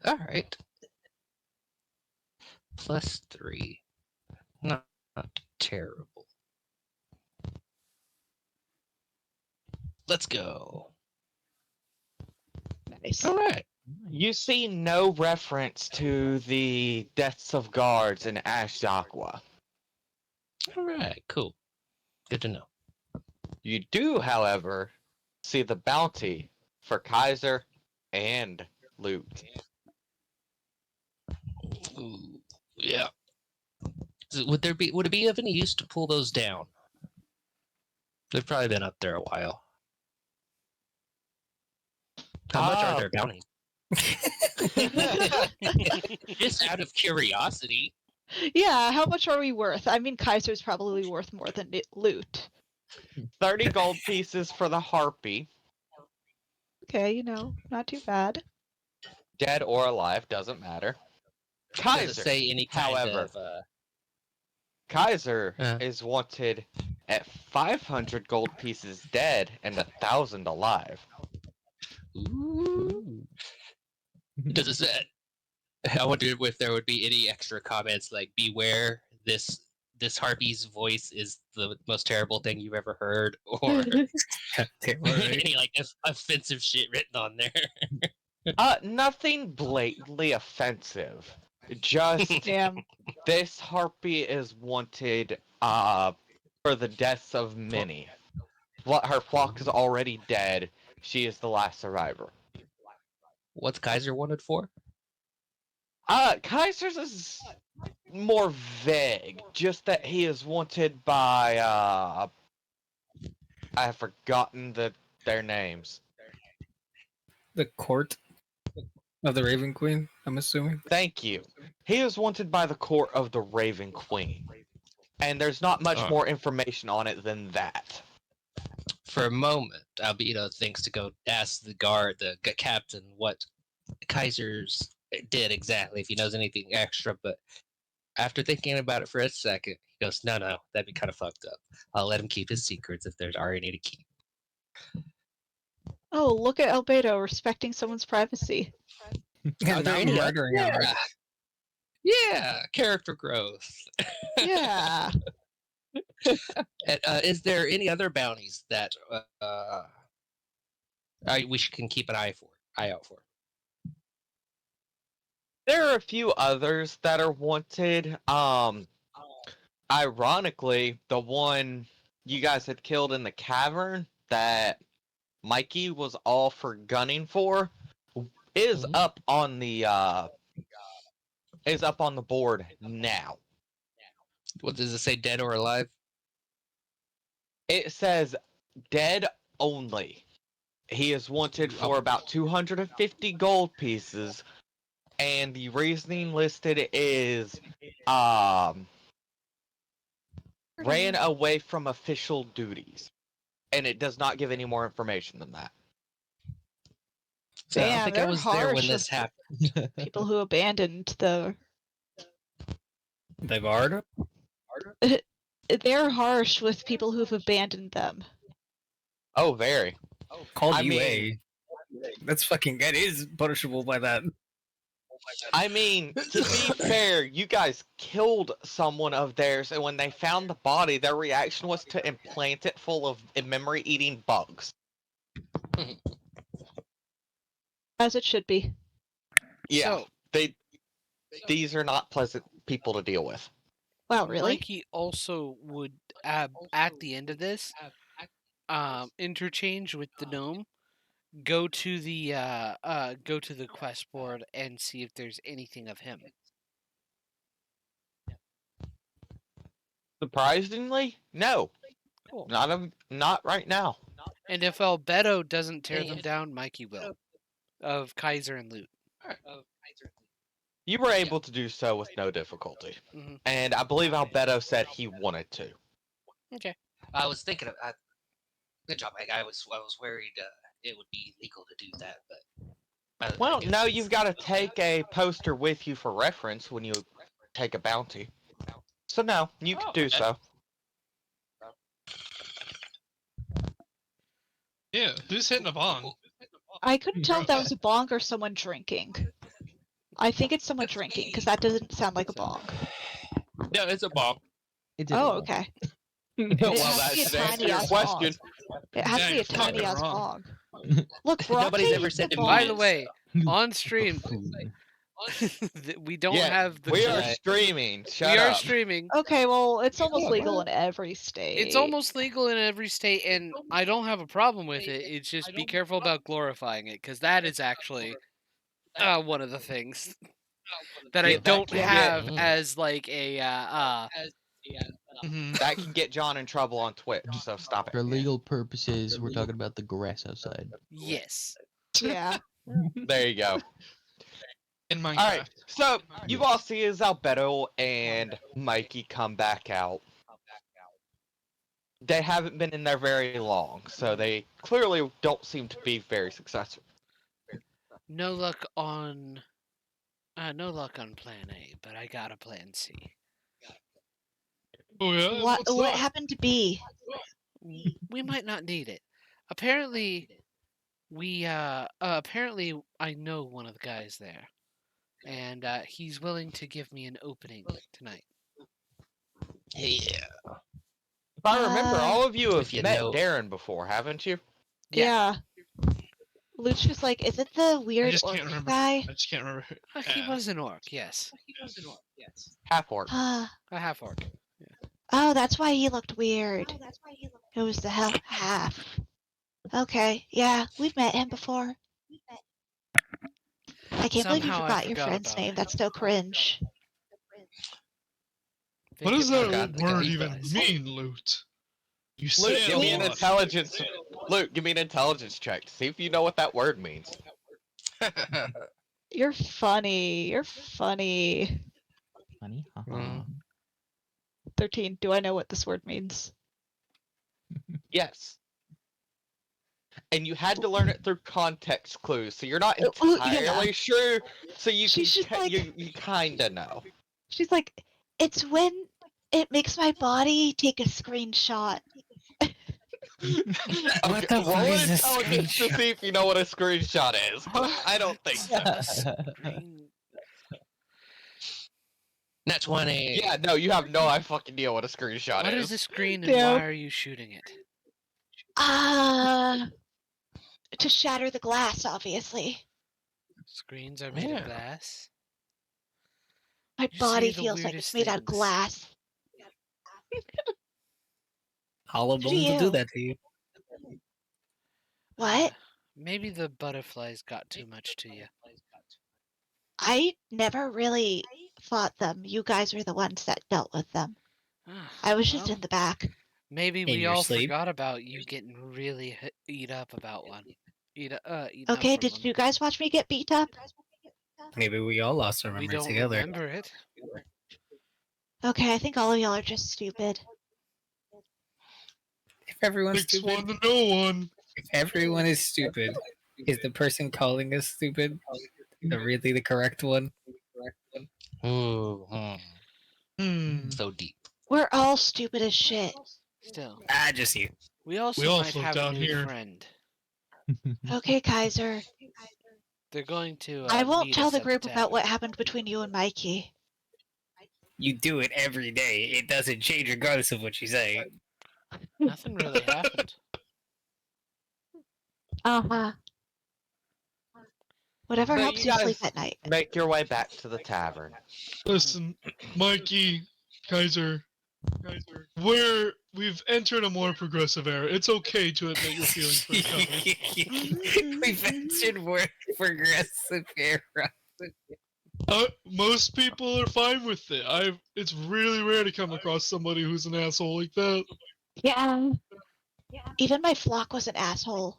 All right. +3. Not terrible. Let's go. Nice. All right. You see no reference to the deaths of guards in Sagawa. All right. Cool. Good to know. You do, however, see the bounty for Kaiser and loot. Ooh, yeah. Would it be of any use to pull those down? They've probably been up there a while. How much are their bounties? Just out of curiosity. Yeah, how much are we worth? I mean, Kaiser's probably worth more than loot. 30 gold pieces for the harpy. Okay, not too bad. Dead or alive, doesn't matter. Does Kaiser, it say any kind however, of Kaiser is wanted at 500 gold pieces dead and 1,000 alive. Ooh. Does it say? I wonder if there would be any extra comments like "Beware, this harpy's voice is the most terrible thing you've ever heard," or any like offensive shit written on there. Nothing blatantly offensive. Just Damn. this harpy is wanted for the deaths of many. Her flock is already dead. She is the last survivor. What's Kaiser wanted for? Kaiser's is more vague. Just that he is wanted by I have forgotten their names. The court of the Raven Queen, I'm assuming. Thank you. He is wanted by the court of the Raven Queen. And there's not much more information on it than that. For a moment, Albedo thinks to go ask the guard, the captain, what Kaiser's did exactly, if he knows anything extra, but after thinking about it for a second, he goes, no, that'd be kind of fucked up. I'll let him keep his secrets if there's already any to keep. Oh, look at Albedo respecting someone's privacy. Yeah, now I'm murdering him. Yeah, character growth. Yeah. And, is there any other bounties that we can keep an eye out for? There are a few others that are wanted. Ironically, the one you guys had killed in the cavern that Mikey was all for gunning for is up on the board now. What does it say, dead or alive? It says dead only. He is wanted for about 250 gold pieces, and the reasoning listed is ran away from official duties, and it does not give any more information than that. So I don't Damn, think I they're was there when harsh this with happened. people who abandoned the. They've already? They're harsh with people who've abandoned them. Oh, very. Called I UA. mean- That is punishable by that. I mean, to be fair, you guys killed someone of theirs, and when they found the body, their reaction was to implant it full of memory-eating bugs. As it should be. Yeah, So, these are not pleasant people to deal with. Wow, really? Mikey also would, at the end of this, interchange with the gnome. Go to the quest board and see if there's anything of him. Surprisingly, no. Cool. Not right now. And if Albedo doesn't tear them down, Mikey will. Of Kaiser and Loot. You were able to do so with no difficulty. Mhm. And I believe Albedo said he wanted to. Okay. I was thinking of. Good job, Mike. I was worried it would be legal to do that, but. Well, no, you've got to take a poster with you for reference when you take a bounty. So no, you can do so. Yeah, who's hitting a bong? I couldn't tell if that was a bong or someone drinking. I think it's someone drinking, because that doesn't sound like a bong. No, it's a bomb. Oh, okay. It Well, has to be a that's the answer tiny to your ass question. bong. It has Yeah, to be you're a tiny fucking ass wrong. bong. Look, Nobody's Bronte ever used said the it bong. By the way, on stream, we don't Yeah, have the. We are Right. streaming. Shut we are up. streaming. Okay, well, it's almost legal in every state. It's almost legal in every state, and I don't have a problem with it. It's just be careful about glorifying it, because that is actually one of the things that I Yeah, that don't can have get- as like a Mhm. That can get John in trouble on Twitch, so stop For it. legal purposes, we're talking about the grass outside. yes. Yeah. There you go. In Minecraft. Alright, so you've all seen as Albedo and Mikey come back out. They haven't been in there very long, so they clearly don't seem to be very successful. No luck on plan A, but I got a plan C. Oh yeah. What What's that? happened to B? We might not need it. Apparently, apparently I know one of the guys there, and he's willing to give me an opening tonight. Yeah. If I remember, all of you have If you met know- Darren before, haven't you? Yeah. Lucius like, is it the weird just orc can't remember. guy? I just can't remember. He Yeah. was an orc, yes, Half orc. Ah. a half orc. Oh, that's why he looked weird. It was the half. Okay, yeah, we've met him before. I can't believe you Somehow I forgot your forgot friend's about name. it. That's so cringe. What does Think that about the word guy even guys. mean, Loot? You Luke, say give me it an a lot. intelligence. Luke, give me an intelligence check to see if you know what that word means. You're funny. You're funny. Funny? Mm. 13. Do I know what this word means? Yes. And you had to learn it through context clues, so you're not Well, yeah. entirely sure. So you can, She's just like- you kinda know. She's like, it's when it makes my body take a screenshot. What the fuck roll an is a intelligence to screenshot? see if you know what a screenshot is. I don't think so. Green- Nat 20. Yeah, no, you have no fucking idea what a screenshot What is. is the screen and Yeah. why are you shooting it? To shatter the glass, obviously. Screens are made Yeah. of glass. My You body see the feels like weirdest it's made out of things. glass. Hollow Who bone do to do you? that to you. What? Maybe the butterflies got too much to you. I never really fought them. You guys were the ones that dealt with them. I was just Well, in the back. Maybe In we your all sleep? forgot about you getting really eat up about one. Eaten Okay, up from did one. you guys watch me get beat up? Maybe we all lost our We memory don't together. remember it. Okay, I think all of y'all are just stupid. If everyone's Six stupid, one to no one. if everyone is stupid, is the person calling us stupid really the correct one? Ooh, so deep. We're all stupid as shit. Still, Just you. we also We all might float have a down new here. friend. Okay, Kaiser. They're going to. I won't meet tell us the at group about what tavern. happened between you and Mikey. You do it every day. It doesn't change regardless of what you say. Nothing really happened. Uh-huh. Whatever So helps you you sleep guys at night. Make your way back to the tavern. Listen, Mikey, Kaiser, we've entered a more progressive era. It's okay to admit your feelings for each other. We've mentioned more progressive era. Most people are fine with it. It's really rare to come across somebody who's an asshole like that. Yeah. Even my flock was an asshole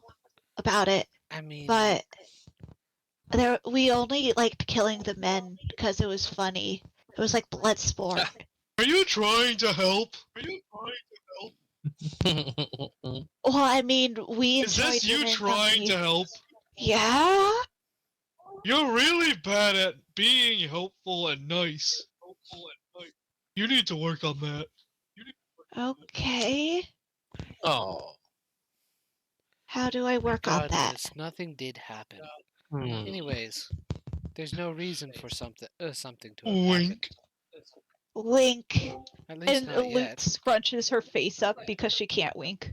about it, I mean, but we only liked killing the men because it was funny. It was like blood sport. Are you trying to help? Well, I mean, we Is enjoyed this you doing trying funny. to help? Yeah. You're really bad at being helpful and nice. You need to work on that. Okay. Oh. How do I work on that? regardless, nothing did happen. Hmm. Anyways, there's no reason for something to have happened. Wink. Wink. At least And not Luke yet. scrunches her face up because she can't wink.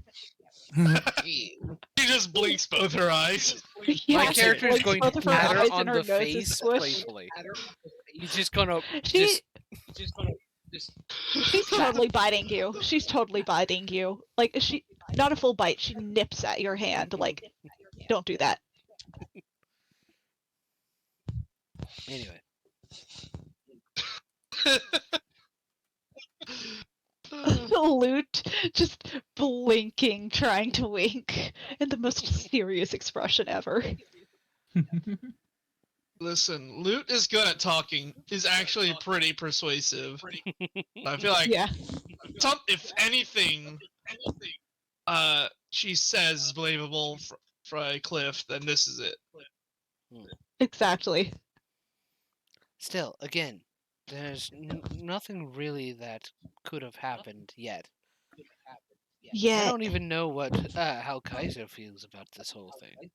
She just blinks both her eyes. Yeah, My she character is blinks going both to of her pat her eyes on and her the nose is face squished. playfully. He's just gonna She's just totally biting you. She's totally biting you. Like, not a full bite, she nips at your hand. Like, don't do that. anyway. Loot just blinking, trying to wink, and the most serious expression ever. Listen, Loot is good at talking. Is actually pretty persuasive. I feel like Yeah, if anything, she says is believable for a Cliff, then this is it. exactly. Still, again, there's nothing really that could have happened yet. I Yeah, don't even know how Kaiser feels about this whole thing.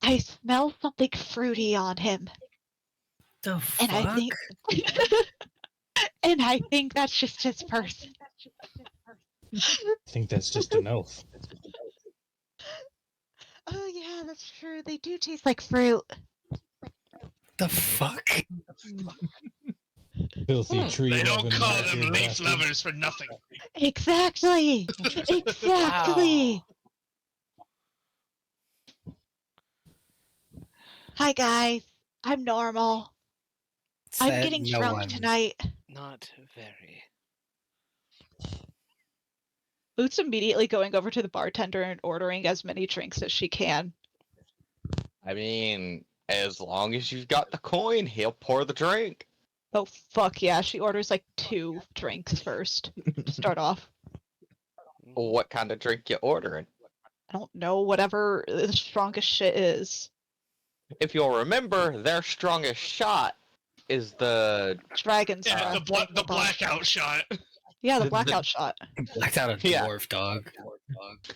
I smell something fruity on him, The and fuck? I think, and I think that's just his person. I think that's just an elf. Oh yeah, that's true. They do taste like fruit. The fuck? Filthy tree They don't loving call nappy them leaf bastard. lovers for nothing. Exactly. Exactly. Hi guys. I'm normal. I'm Said getting no drunk one. tonight. Not very. Luke's immediately going over to the bartender and ordering as many drinks as she can. I mean, as long as you've got the coin, he'll pour the drink. Oh fuck yeah, she orders like 2 drinks first to start off. What kind of drink you ordering? I don't know, whatever the strongest shit is. If you'll remember, their strongest shot is the Dragon's Yeah, breath. the blackout shot. Yeah, the the- blackout shot. Blacked out a Yeah. dwarf dog.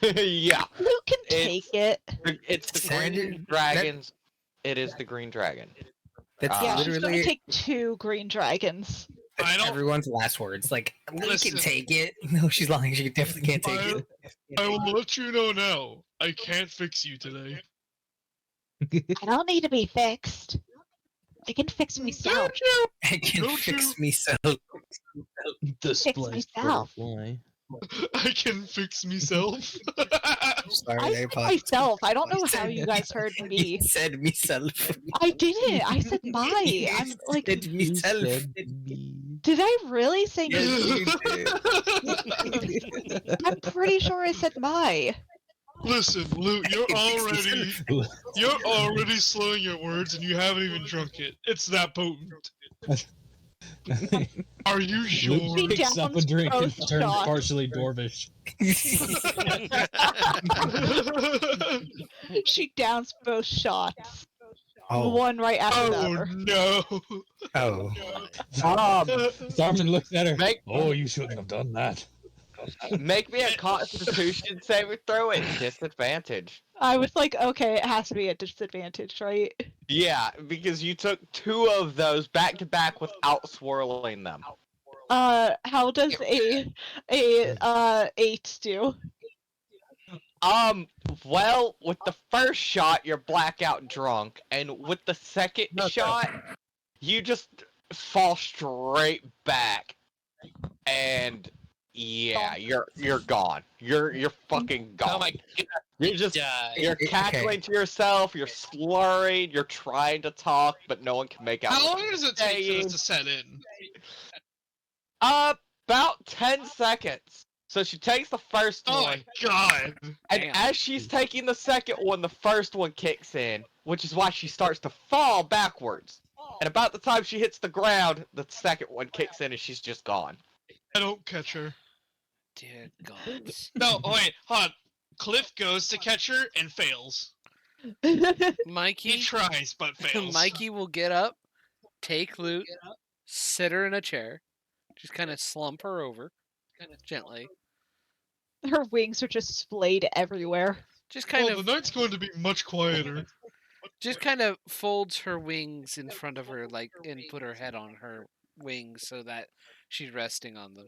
yeah. Luke can take it. It's the Said- green dragons. It is the green dragon. That's Yeah, she's literally gonna take 2 green dragons. I don't. everyone's last words. Like, Luke Listen. can take it. No, she's lying. She definitely can't take it. I will let you know now. I can't fix you today. I don't need to be fixed. I can fix myself. Don't you? I can Don't fix you- me so. The Fix spliced myself. butterfly. I can fix myself. Sorry, I I said apologize. myself. I don't know You how said- you guys heard You me. said myself. I didn't. I said my. You I'm like, said You myself. said me. did I really say Yes, me? you did. I'm pretty sure I said my. Listen, Luke, you're already slurring your words and you haven't even drunk it. It's that potent. Are you sure? Luke picks up a downs drink and both turns shots. partially dwarvish. She downs both shots. Oh, One right after the Oh other. no! oh. Sargent looks at her. Make- Oh, you shouldn't have done that. Make me a Constitution saving throw at disadvantage. I was like, okay, it has to be a disadvantage, right? Yeah, because you took 2 of those back to back without swirling them. How does a 8 do? Well, with the first shot, you're blackout drunk, and with the second shot, you just fall straight back, and Yeah, you're gone. You're fucking gone. Oh my god. You're just Die. you're Okay. cackling to yourself. You're slurring. You're trying to talk, but no one can make out. How what long you're does it take for saying. this to set in? About 10 seconds. So she takes the first Oh one, my god! and Damn. as she's taking the second one, the first one kicks in, which is why she starts to fall backwards. And about the time she hits the ground, the second one kicks in, and she's just gone. I don't catch her. Dear gods. No, wait, hold on. Cliff goes to catch her and fails. He Mikey, tries but fails. Mikey will get up, take Loot, sit her in a chair, just kind of slump her over, gently. Her wings are just splayed everywhere. Just kind Well, of, the night's going to be much quieter. just kind of folds her wings in front of her, like, and put her head on her wings so that she's resting on them.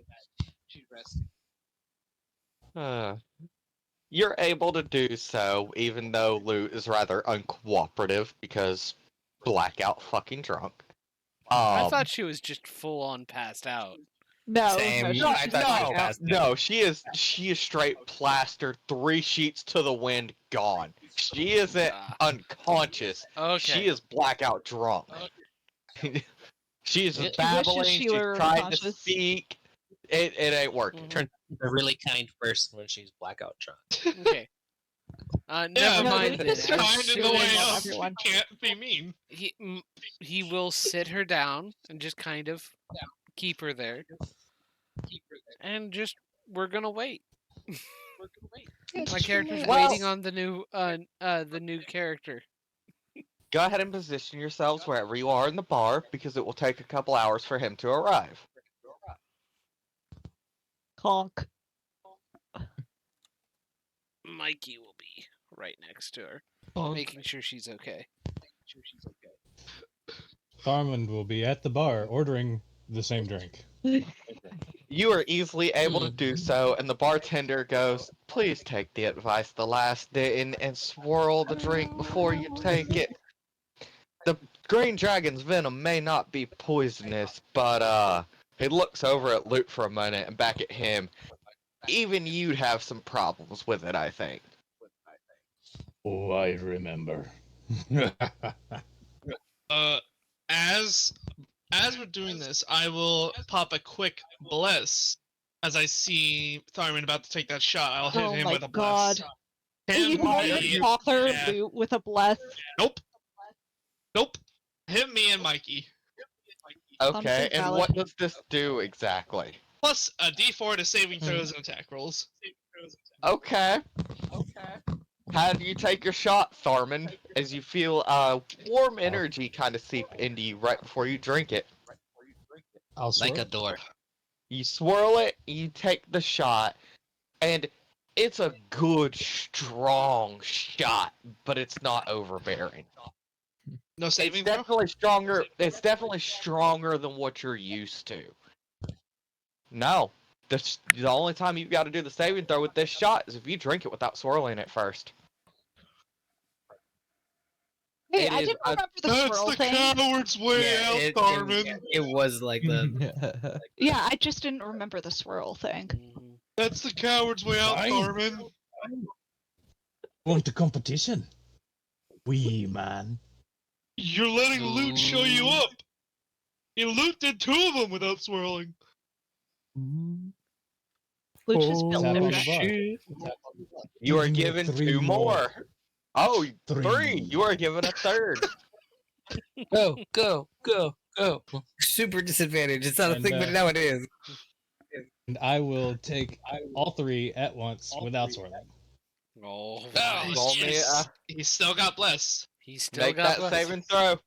You're able to do so, even though Lute is rather uncooperative because blackout fucking drunk. I thought she was just full on passed out. No, Same. no, I she's thought just she was blackout. passed out. No, she is straight plastered, 3 sheets to the wind, gone. She isn't unconscious. Okay. She is blackout drunk. She's She wishes babbling. she She's were trying to unconscious. speak. It ain't working. Mhm. Turns into a really kind person when she's blackout drunk. Okay. Never no, mind then. this is As Find soon the way as up. everyone. Can't be mean. he will sit her down and just kind of keep her there. And just we're gonna wait. My character's Well- waiting on the new character. Go ahead and position yourselves wherever you are in the bar, because it will take a couple hours for him to arrive. Honk. Mikey will be right next to her, Oh, making sure she's okay. Thormund will be at the bar ordering the same drink. You are easily able to do so, and the bartender goes, "Please take the advice the last did and swirl the drink before you take it. The green dragon's venom may not be poisonous, but he looks over at Luke for a minute and back at him. Even you'd have some problems with it, I think." Oh, I remember. As we're doing this, I will pop a quick bless. As I see Tharman about to take that shot, I'll hit Oh him my with a god. bless. You Him, want me, your father yeah. loot with a bless? Nope. Nope. Him, me, and Mikey. Okay, Sounds and valid. what does this do exactly? Plus a D4 to saving throws and attack rolls. Okay. How do you take your shot, Tharman, as you feel warm energy kind of seep into you right before you drink it? I'll Like swirl. a door. You swirl it, you take the shot, and it's a good, strong shot, but it's not overbearing. No It's saving throw? definitely stronger. It's definitely stronger than what you're used to. No, the only time you've got to do the saving throw with this shot is if you drink it without swirling it first. Hey, It I is didn't a- remember the That's swirl the thing. coward's way out, Tharman. it was like the Yeah, I just didn't remember the swirl thing. Mhm. That's the coward's way out, Fine. Tharman. Want the competition? We man. You're letting Loot show you up. You Loot did 2 of them without swirling. Luch is built Tap on the different. bar. You are Give me given 3 2 more. Oh, 3. You are given a third. Go, go, go, go. super disadvantage. It's not a And, thing, but now it is. And I will take all 3 at once without swirling. Oh, Oh, my. roll me a- He's still got bless. He's still Make got that bless. saving throw.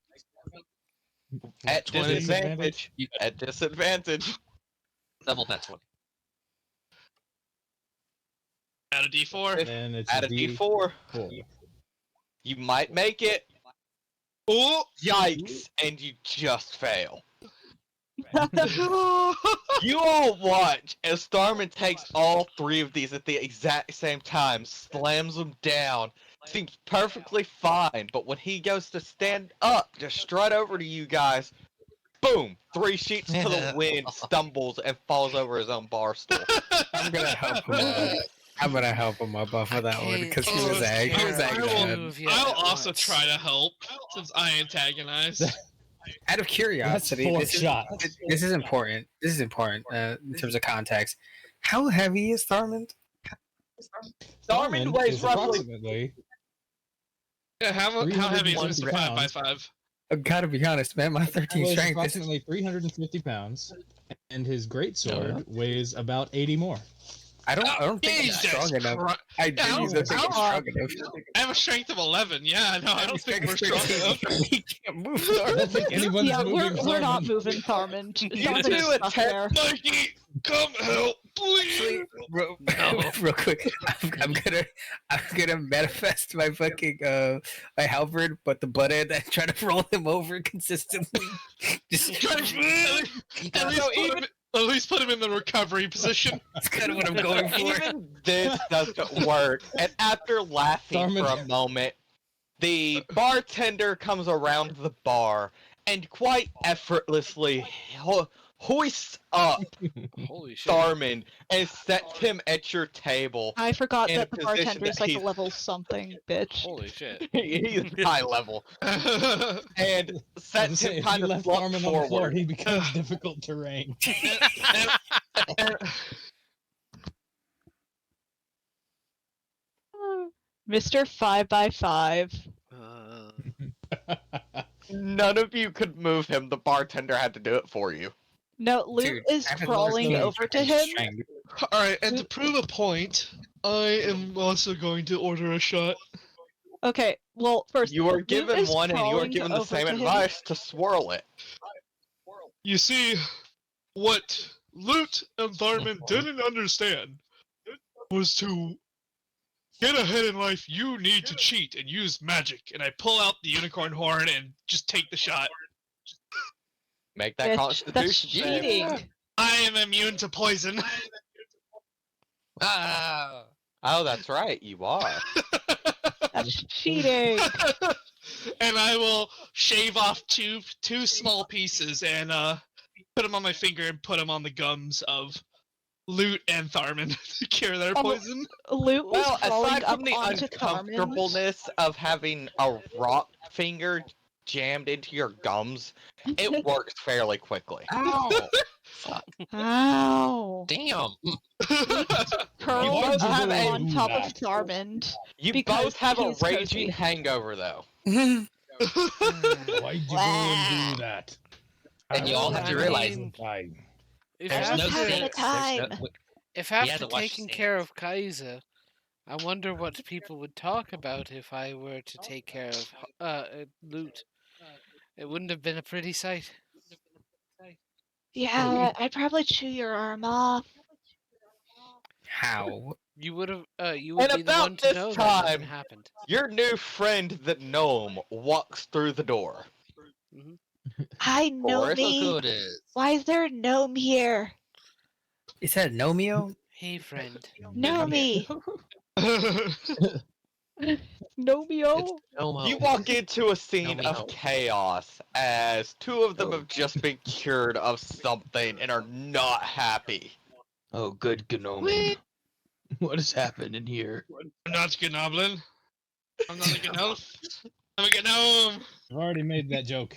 At 20. disadvantage. At disadvantage. Double that 20. Add a D4. Then it's Add a D4. You might make it. Oh! Yikes. And you just fail. You all watch as Starman takes all 3 of these at the exact same time, slams them down, seems perfectly fine, but when he goes to stand up to strut over to you guys, boom, 3 sheets to the wind, stumbles and falls over his own bar stool. I'm gonna help him up. I'm gonna help him up off of that one because he was Can't acting two bad. of you I'll at also once. try to help since I antagonize. Out of curiosity, That's 4 this shots. this is important. This is important in terms of context. How heavy is Tharmand? Tharmand weighs is roughly approximately Yeah, how heavy is 350 Mr. 5 by pounds. 5? I gotta be honest, man. My 13 weighs strength. This is, approximately 350 pounds, and his greatsword weighs about 80 more. I don't think I'm Jesus strong enough. Christ. I Yeah, genuinely don't think I'm strong enough. I have a strength of 11. Yeah, no, I don't think we're strong enough. We can't move I don't Tharmand. think anyone's Yeah, moving we're not Tharmand. moving Tharmand. You Tharmand two is stuck there. Mikey, come help, please. Actually, real quick, I'm gonna manifest my fucking my halberd, but the butt end and try to roll him over consistently. Just At least put him in the recovery position. that's kind of what I'm going for. even this doesn't work. And after laughing for Tharmand- a moment, the bartender comes around the bar and quite effortlessly hoists up Holy shit. Tharmand and sets him at your table. I forgot In a that the position bartender's that like a he's- level something bitch. Holy shit. He's high level. And I was sets gonna him say, if kind you of left slumped Tharmand on the floor, forward. he becomes difficult terrain. Mr. 5 by 5. None of you could move him. The bartender had to do it for you. No, Luke Dude, is I have a crawling lower over to him. strength. Alright, and to prove a point, I am also going to order a shot. Okay, well, first, You are Luke given is one and you are crawling given the over same to him. advice to swirl it. You see, what Loot and Tharman didn't understand was to get ahead in life, you need to cheat and use magic. And I pull out the unicorn horn and just take the shot. Make that That's constitution save. cheating. I am immune to poison. Ah, Oh, that's right, you are. That's cheating. And I will shave off two small pieces and put them on my finger and put them on the gums of Loot and Tharman to cure their Oh, poison. Luke was Well, crawling aside up from the onto Tharman. uncomfortableness of having a rock finger jammed into your gums, it works fairly quickly. ow, Ow. damn. Curled both up have a- on top of Tharmand. You Because both have a he's cozy. raging hangover, though. Why'd you go and do that? And you all have to I realize mean, If there's was no having a stakes. time. If had after to watch taking the care of Kaiser, I wonder what people would talk about if I were to take care of Loot. It wouldn't have been a pretty sight. Yeah, I'd probably chew your arm off. How? You would have. You would And be the about one to this know that time- nothing happened. Your new friend, the gnome, walks through the door. Hi, Boris, Look Nomi. who it is. Why is there a gnome here? Is that Nomeo? Hey, friend. Nomi. Nomeo? Elmo. You walk into a scene me of help. chaos as two of them have just been cured of something and are not happy. Oh, good Gnome. What has happened in here? I'm not a Gnoblin. I'm not a Gnome. I'm a Gnome. I've already made that joke.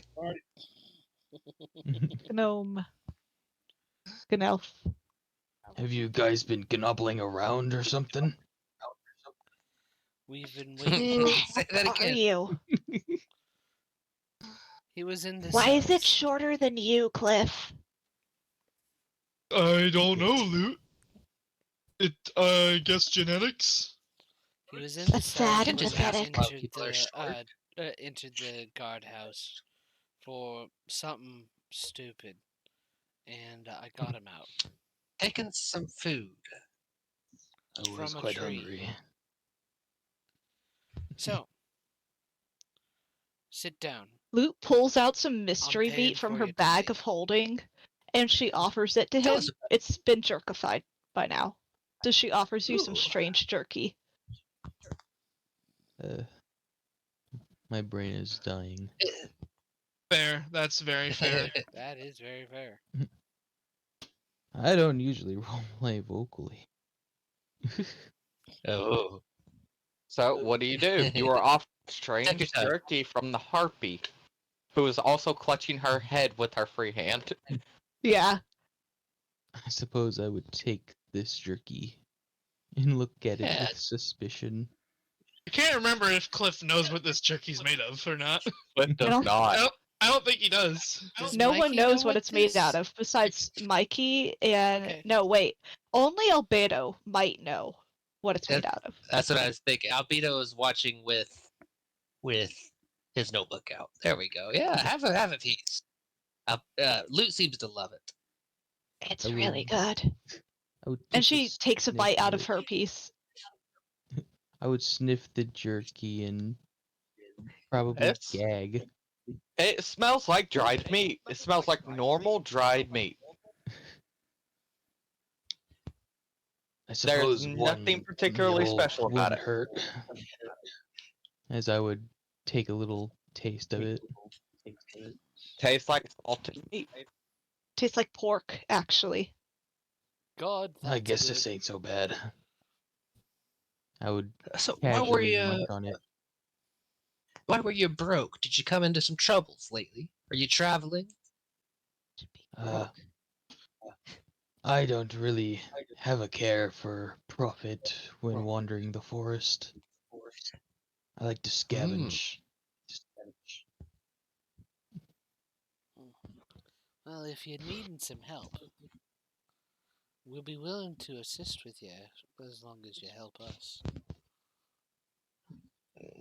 Gnome. Gnelf. Have you guys been gnobbling around or something? We've been waiting. Say that Are again. you? He was in the Why is it cells. shorter than you, Cliff? I don't know, Loot. I guess genetics? He was in the That's cells sad when and we pathetic. entered the guardhouse for something stupid, and I got him out. Taking some food. I was From a quite tree. hungry. So, sit down. Luke pulls out some mystery paying meat from for her you bag today. of holding, and she offers it to Tell him. us about It's been jerkified by now. So she offers you some Ooh. strange jerky. My brain is dying. Fair. That's very fair. That is very fair. I don't usually roleplay vocally. Oh. So what do? You are off Take strange your time. jerky from the harpy, who is also clutching her head with her free hand. Yeah. I suppose I would take this jerky and look at it Yeah. with suspicion. I can't remember if Cliff knows what this jerky's made of or not. Cliff does don't- not. I don't think he does. Does No one Mikey knows know what it's made out this- of besides Mikey and Okay. no, wait. Only Albedo might know what it's made out of. That's what I was thinking. Albedo is watching with his notebook out. There we go. Yeah, have a piece. Lute seems to love it. It's really good. I would And take she takes a sniff bite out of it. her piece. I would sniff the jerky and probably It's- gag. It smells like dried meat. It smells like normal dried meat. I There's suppose nothing one particularly meal special about wouldn't it. hurt. As I would take a little taste of it. Tastes like salted meat. Tastes like pork, actually. God, I that's guess good. this ain't so bad. I would So why were casually you munch on it. broke? Did you come into some troubles lately? Are you traveling? Uh, I don't really have a care for profit when wandering the forest. I like to scavenge. Well, if you're needing some help, we'll be willing to assist with you as long as you help us.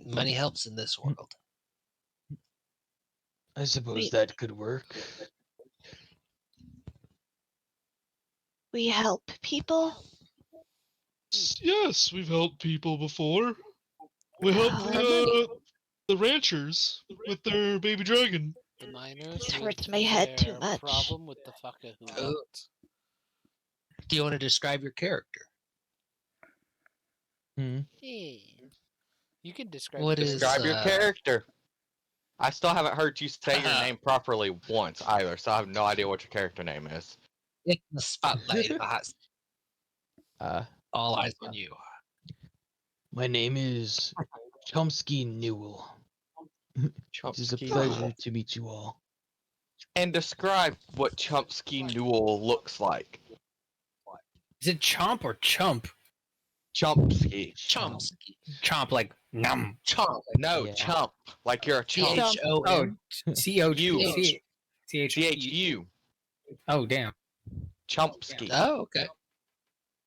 Money helps in this world. I suppose Wait. that could work. We help people. Yes, we've helped people before. We helped the ranchers with their baby dragon. The miners This with hurts my head too their much. problem with the fucker who Oh. helped. Do you want to describe your character? Hmm. Yeah. You can describe What it. is- Describe your character. I still haven't heard you say your Uh-huh. name properly once either, so I have no idea what your character name is. Take the spotlight. Hot. All eyes on you. My name is Chomsky Newell. It is a Chomsky pleasure Newell. to meet you all. And describe what Chomsky Newell looks like. Is it chomp or chump? Chomsky. Chomsky. Chomp like num. Chomp. No, Yeah. chump. Like you're a chump. Oh, You. C-H-U. Oh, damn. Chomsky. Oh, okay.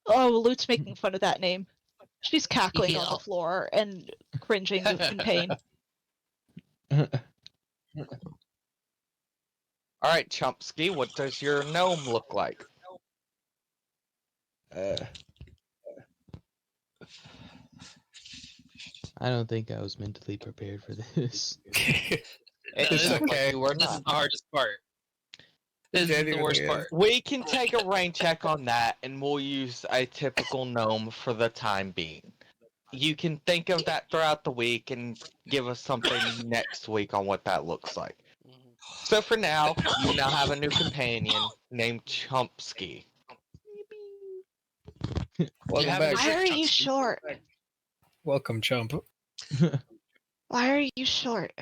Oh, Lute's making fun of that name. She's cackling on Yeah. the floor and cringing in pain. Alright, Chomsky, what does your gnome look like? I don't think I was mentally prepared for this. It's okay, we're This is not. the hardest part. This is the Genuinely worst is. part. We can take a rain check on that, and we'll use a typical gnome for the time being. You can think of that throughout the week and give us something next week on what that looks like. Mhm. So for now, you now have a new companion named Chomsky. Welcome have any back. Why are you Chomsky. short? Welcome, chump. Why are you short?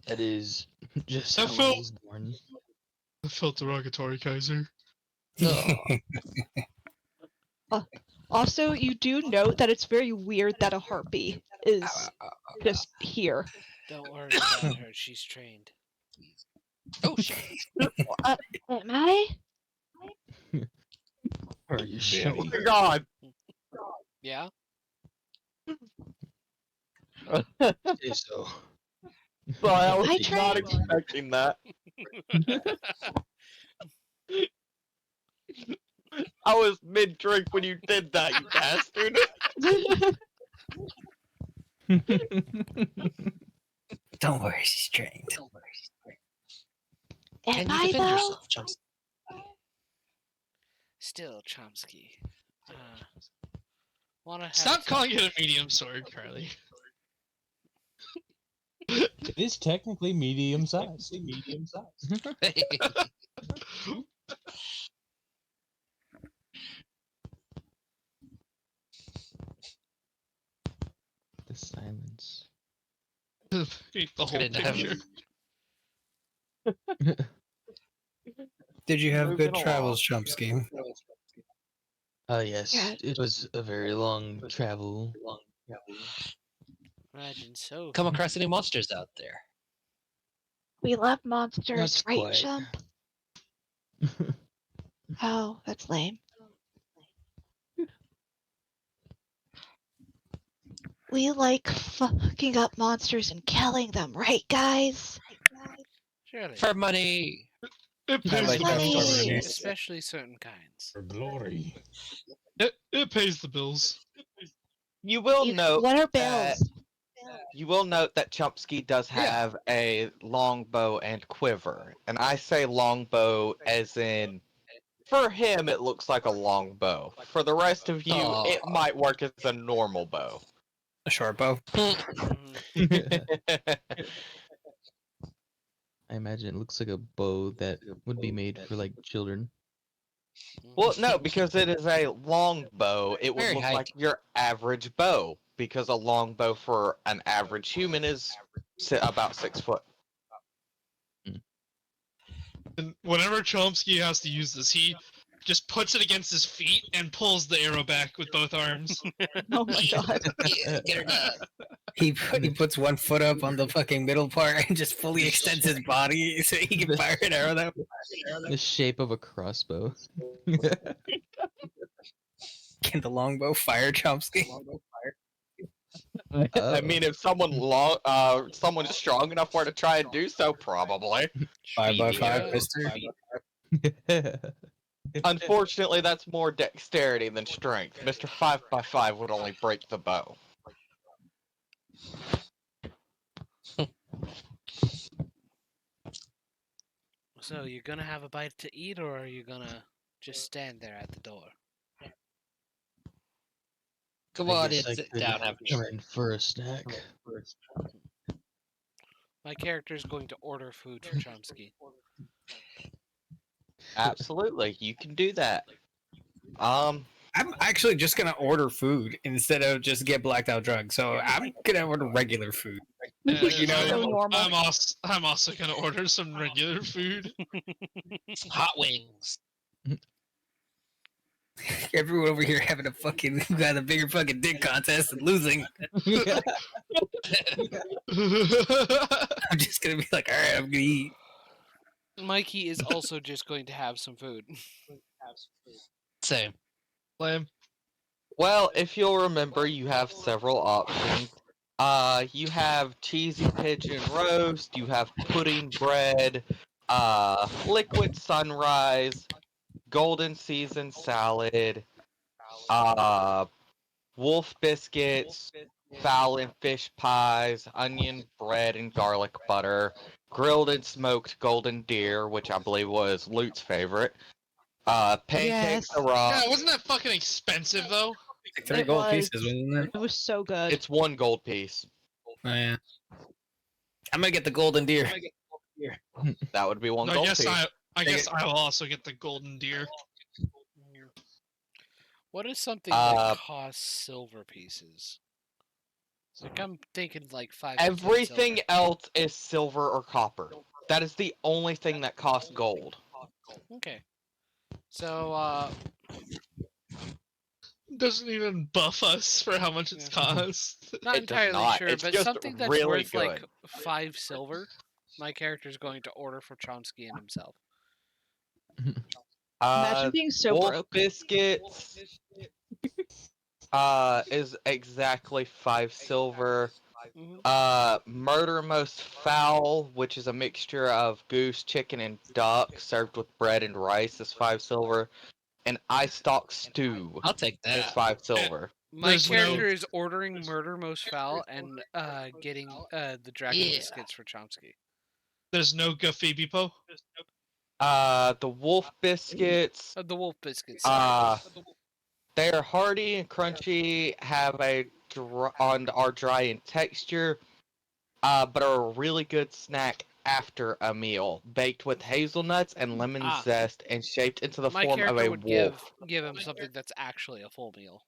That is just I how I felt- was born. I felt derogatory, Kaiser. Also, you do note that it's very weird that a harpy is just here. Don't worry about her. She's trained. Oh, shit. Am I? Are you sure? Oh my god! Yeah? Say so. Well, I was I not trained. expecting that. I was mid-drink when you did that, you bastard. Don't worry, she's trained. Am Can you I defend though? yourself, Chomsky? Still, Chomsky. Wanna have Stop some- calling it a medium sword, Carly. It is technically medium sized. The silence. Eat the whole Didn't have- picture. Did you have Moving good travels, Chomsky? Yes, Yeah. it was a very long travel. Imagine so. Come across any monsters out there? We love monsters, Not right, quite. Chump? Oh, that's lame. We like fucking up monsters and killing them, right, guys? Surely. For money. It I pays like the that bills. already. Especially certain kinds. For glory. It pays the bills. You will note What are that bills? you will note that Chomsky does have a longbow and quiver, and I say longbow as in, for him it looks like a longbow. For the rest of you, it Aw. might work as a normal bow. A short bow. Mhm. I imagine it looks like a bow that would be made for like children. Well, no, because it is a longbow, it would Very look high like your average bow, because a longbow for an average human is about 6 foot. And whenever Chomsky has to use this, he just puts it against his feet and pulls the arrow back with both arms. Oh my god. Get her done. He puts one foot up on the fucking middle part and just fully extends his body so he can fire an arrow that. The shape of a crossbow. Can the longbow fire Chomsky? I mean, if someone's strong enough for it to try and do so, probably. 5x5, Yeah. mister. Unfortunately, that's more dexterity than strength. Mr. 5x5 would only break the bow. So you're gonna have a bite to eat, or are you gonna just stand there at the door? Come I on guess in, I sit could down, have a come drink. in for a snack. My character is going to order food for Chomsky. Absolutely, you can do that. I'm actually just gonna order food instead of just get blacked out drunk. So I'm gonna order regular food. You know, so normal. I'm also gonna order some regular food. Hot wings. Everyone over here having a fucking got a bigger fucking dick contest and losing. I'm just gonna be like, all right, I'm gonna eat. Mikey is also just going to have some food. Same. Lamb. Well, if you'll remember, you have several options. You have cheesy pigeon roast, you have pudding bread, liquid sunrise, golden season salad, wolf biscuits, fowl and fish pies, onion bread and garlic butter, grilled and smoked golden deer, which I believe was Lute's favorite, pancakes Yes. rock. Yeah, wasn't that fucking expensive though? Like 3 It gold was. pieces, wasn't it? It was so good. It's 1 gold piece. Oh yeah. I'm gonna get the golden deer. That would be 1 I gold guess piece. I guess I will also get the golden deer. What is something Uh, that costs silver pieces? Like I'm thinking like 5. to 10 Everything silver. else is silver or copper. That is the only thing that costs gold. Okay. So Doesn't even buff us for how much it's cost. not It does entirely not. sure, It's but just something that's really worth like good. 5 silver. My character is going to order for Chomsky and himself. Imagine being so Wolf broke. biscuits is exactly 5 silver. Mhm. Murder most fowl, which is a mixture of goose, chicken, and duck, served with bread and rice, is 5 silver. And ice stock stew I'll take is that. 5 silver. My There's no- character is ordering murder most foul and getting the dragon Yeah. biscuits for Chomsky. There's no Gafibipo. The wolf biscuits, The wolf biscuits. they're hearty and crunchy, have are dry in texture. but are a really good snack after a meal, baked with hazelnuts and lemon Ah. zest and shaped into the My form of character a would wolf. give him something that's actually a full meal.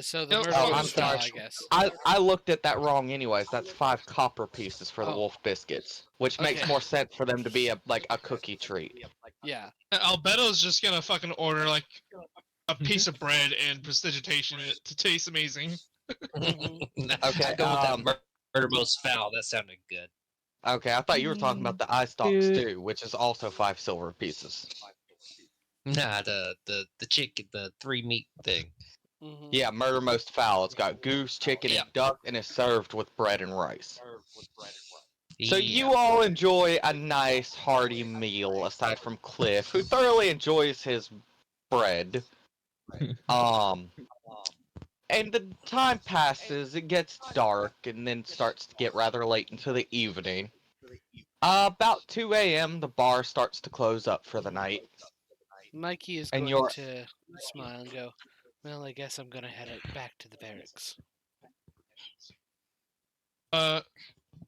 So the Nope. murder Oh, I'm most foul, sorry. I guess. I looked at that wrong anyways. That's 5 copper pieces for the Oh. wolf biscuits, which makes Okay. more sense for them to be a cookie treat. Yeah. Albedo's just gonna fucking order like a piece of bread and prestidigitation it to taste amazing. Mhm. Okay, Go with that murder most foul. That sounded good. Okay, I thought you were talking about the eye stalk Dude. stew, which is also 5 silver pieces. Nah, the chicken, the 3 meat thing. Mhm. Yeah, murder most foul. It's got goose, chicken, Yeah. and duck, and is served with bread and rice. So Yeah. you all enjoy a nice hearty meal, aside from Cliff, who thoroughly enjoys his bread. And the time passes, it gets dark, and then starts to get rather late into the evening. About 2 a.m., the bar starts to close up for the night. Mikey is And going you're- to smile and go, well, I guess I'm going to head back to the barracks.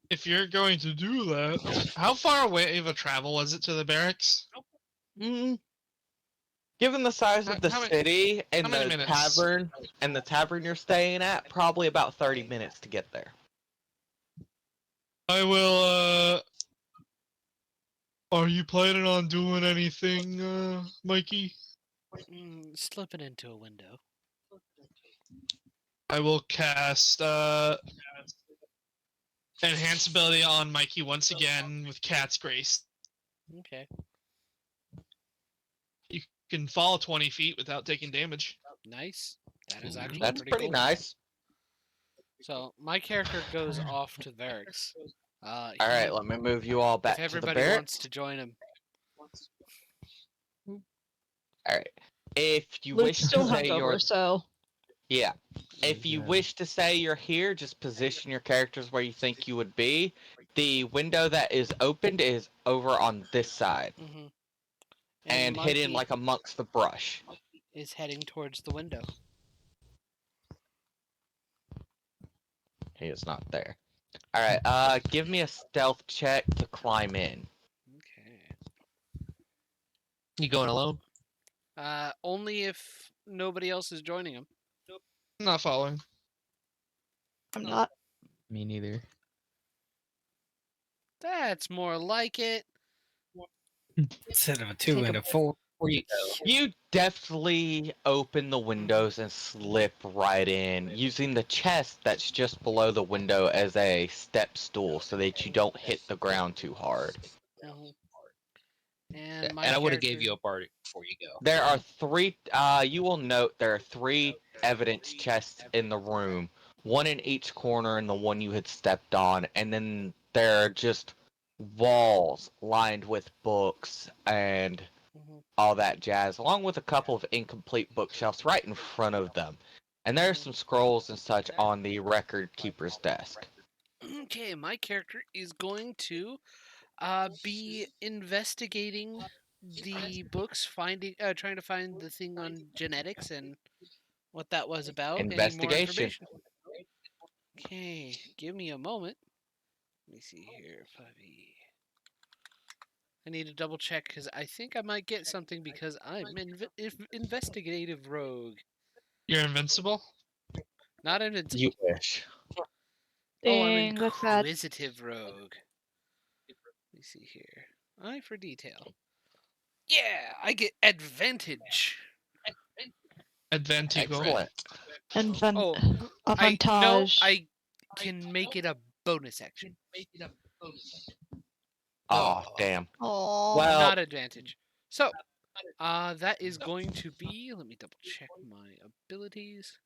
If you're going to do that, how far away of a travel was it to the barracks? Given the size of the How many- city and how many the minutes? tavern you're staying at, probably about 30 minutes to get there. I will. Are you planning on doing anything, Mikey? Slipping into a window. I will cast enhance ability on Mikey once again with Cat's Grace. Okay. You can fall 20 feet without taking damage. Nice. That is actually That's pretty pretty cool. nice. So my character goes off to the barracks. Alright, let me move you all back if to the everybody barracks. wants to join him. Alright. If you Luke's wish to still say hungover, you're... so Yeah. If you wish to say you're here, just position your characters where you think you would be. The window that is opened is over on this side. Mm-hmm. And hidden like amongst the brush. Is heading towards the window. He is not there. Alright, give me a stealth check to climb in. Okay. You going alone? Only if nobody else is joining him. I'm not following. I'm not. Me neither. That's more like it. Instead of a 2 Take and a- a 4. Where you go? You deftly open the windows and slip right in, using the chest that's just below the window as a step stool so that you don't hit the ground too hard. Mhm. And And my I would have character- gave you a party before you go. There are 3, you will note there are 3 evidence chests in the room, one in each corner and the one you had stepped on, and then there are just walls lined with books and Mhm. all that jazz, along with a couple of incomplete bookshelves right in front of them. And there are some scrolls and such on the record keeper's desk. Okay, my character is going to be investigating the books, trying to find the thing on genetics and what that was about. Any more Investigation. information? Okay, give me a moment. Let me see here, puppy. I need to double check because I think I might get something because I'm investigative rogue, You're invincible? not invincible. You wish. Oh, I'm Dang, that's sad. inquisitive rogue. Let me see here. Eye for detail. Yeah, I get advantage. Advantage. Excellent. And Oh, avantage. I can make it a bonus action. Oh, damn. Oh, Well, Not advantage. So, that is going to be. Let me double check my abilities.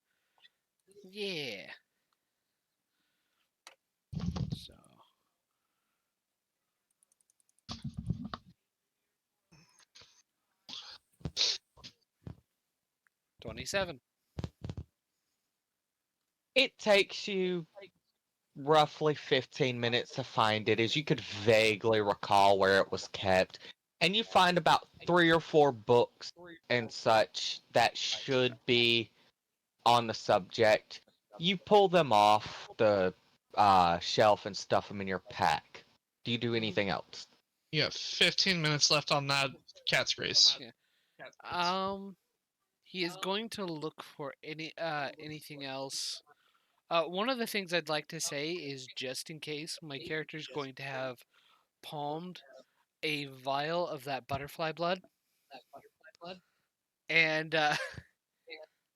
Yeah. So. $27. it takes you roughly 15 minutes to find it, as you could vaguely recall where it was kept. And you find about 3 or 4 books and such that should be on the subject. You pull them off the shelf and stuff them in your pack. Do you do anything else? You have 15 minutes left on that cat's grace. He is going to look for anything else. One of the things I'd like to say is, just in case, my character's going to have palmed a vial of that butterfly blood, and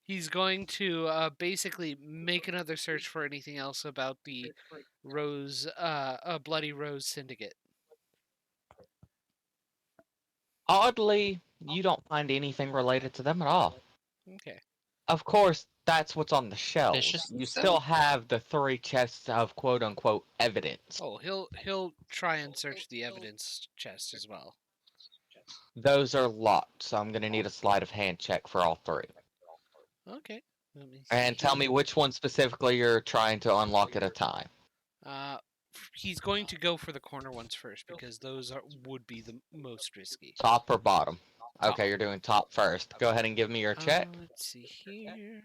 he's going to basically make another search for anything else about the Bloody Rose Syndicate. Oddly, you don't find anything related to them at all. Okay. Of course, that's what's on the shelves. Vicious You stuff? still have the 3 chests of quote-unquote evidence. Oh, he'll try and search the evidence chest as well. Those are locked, so I'm going to need a sleight of hand check for all 3. Okay. Let me see And tell here. me which one specifically you're trying to unlock at a time. He's going to go for the corner ones first because those would be the most risky. Top or bottom? Top. Okay, you're doing top first. Go ahead and give me your check. Let's see here.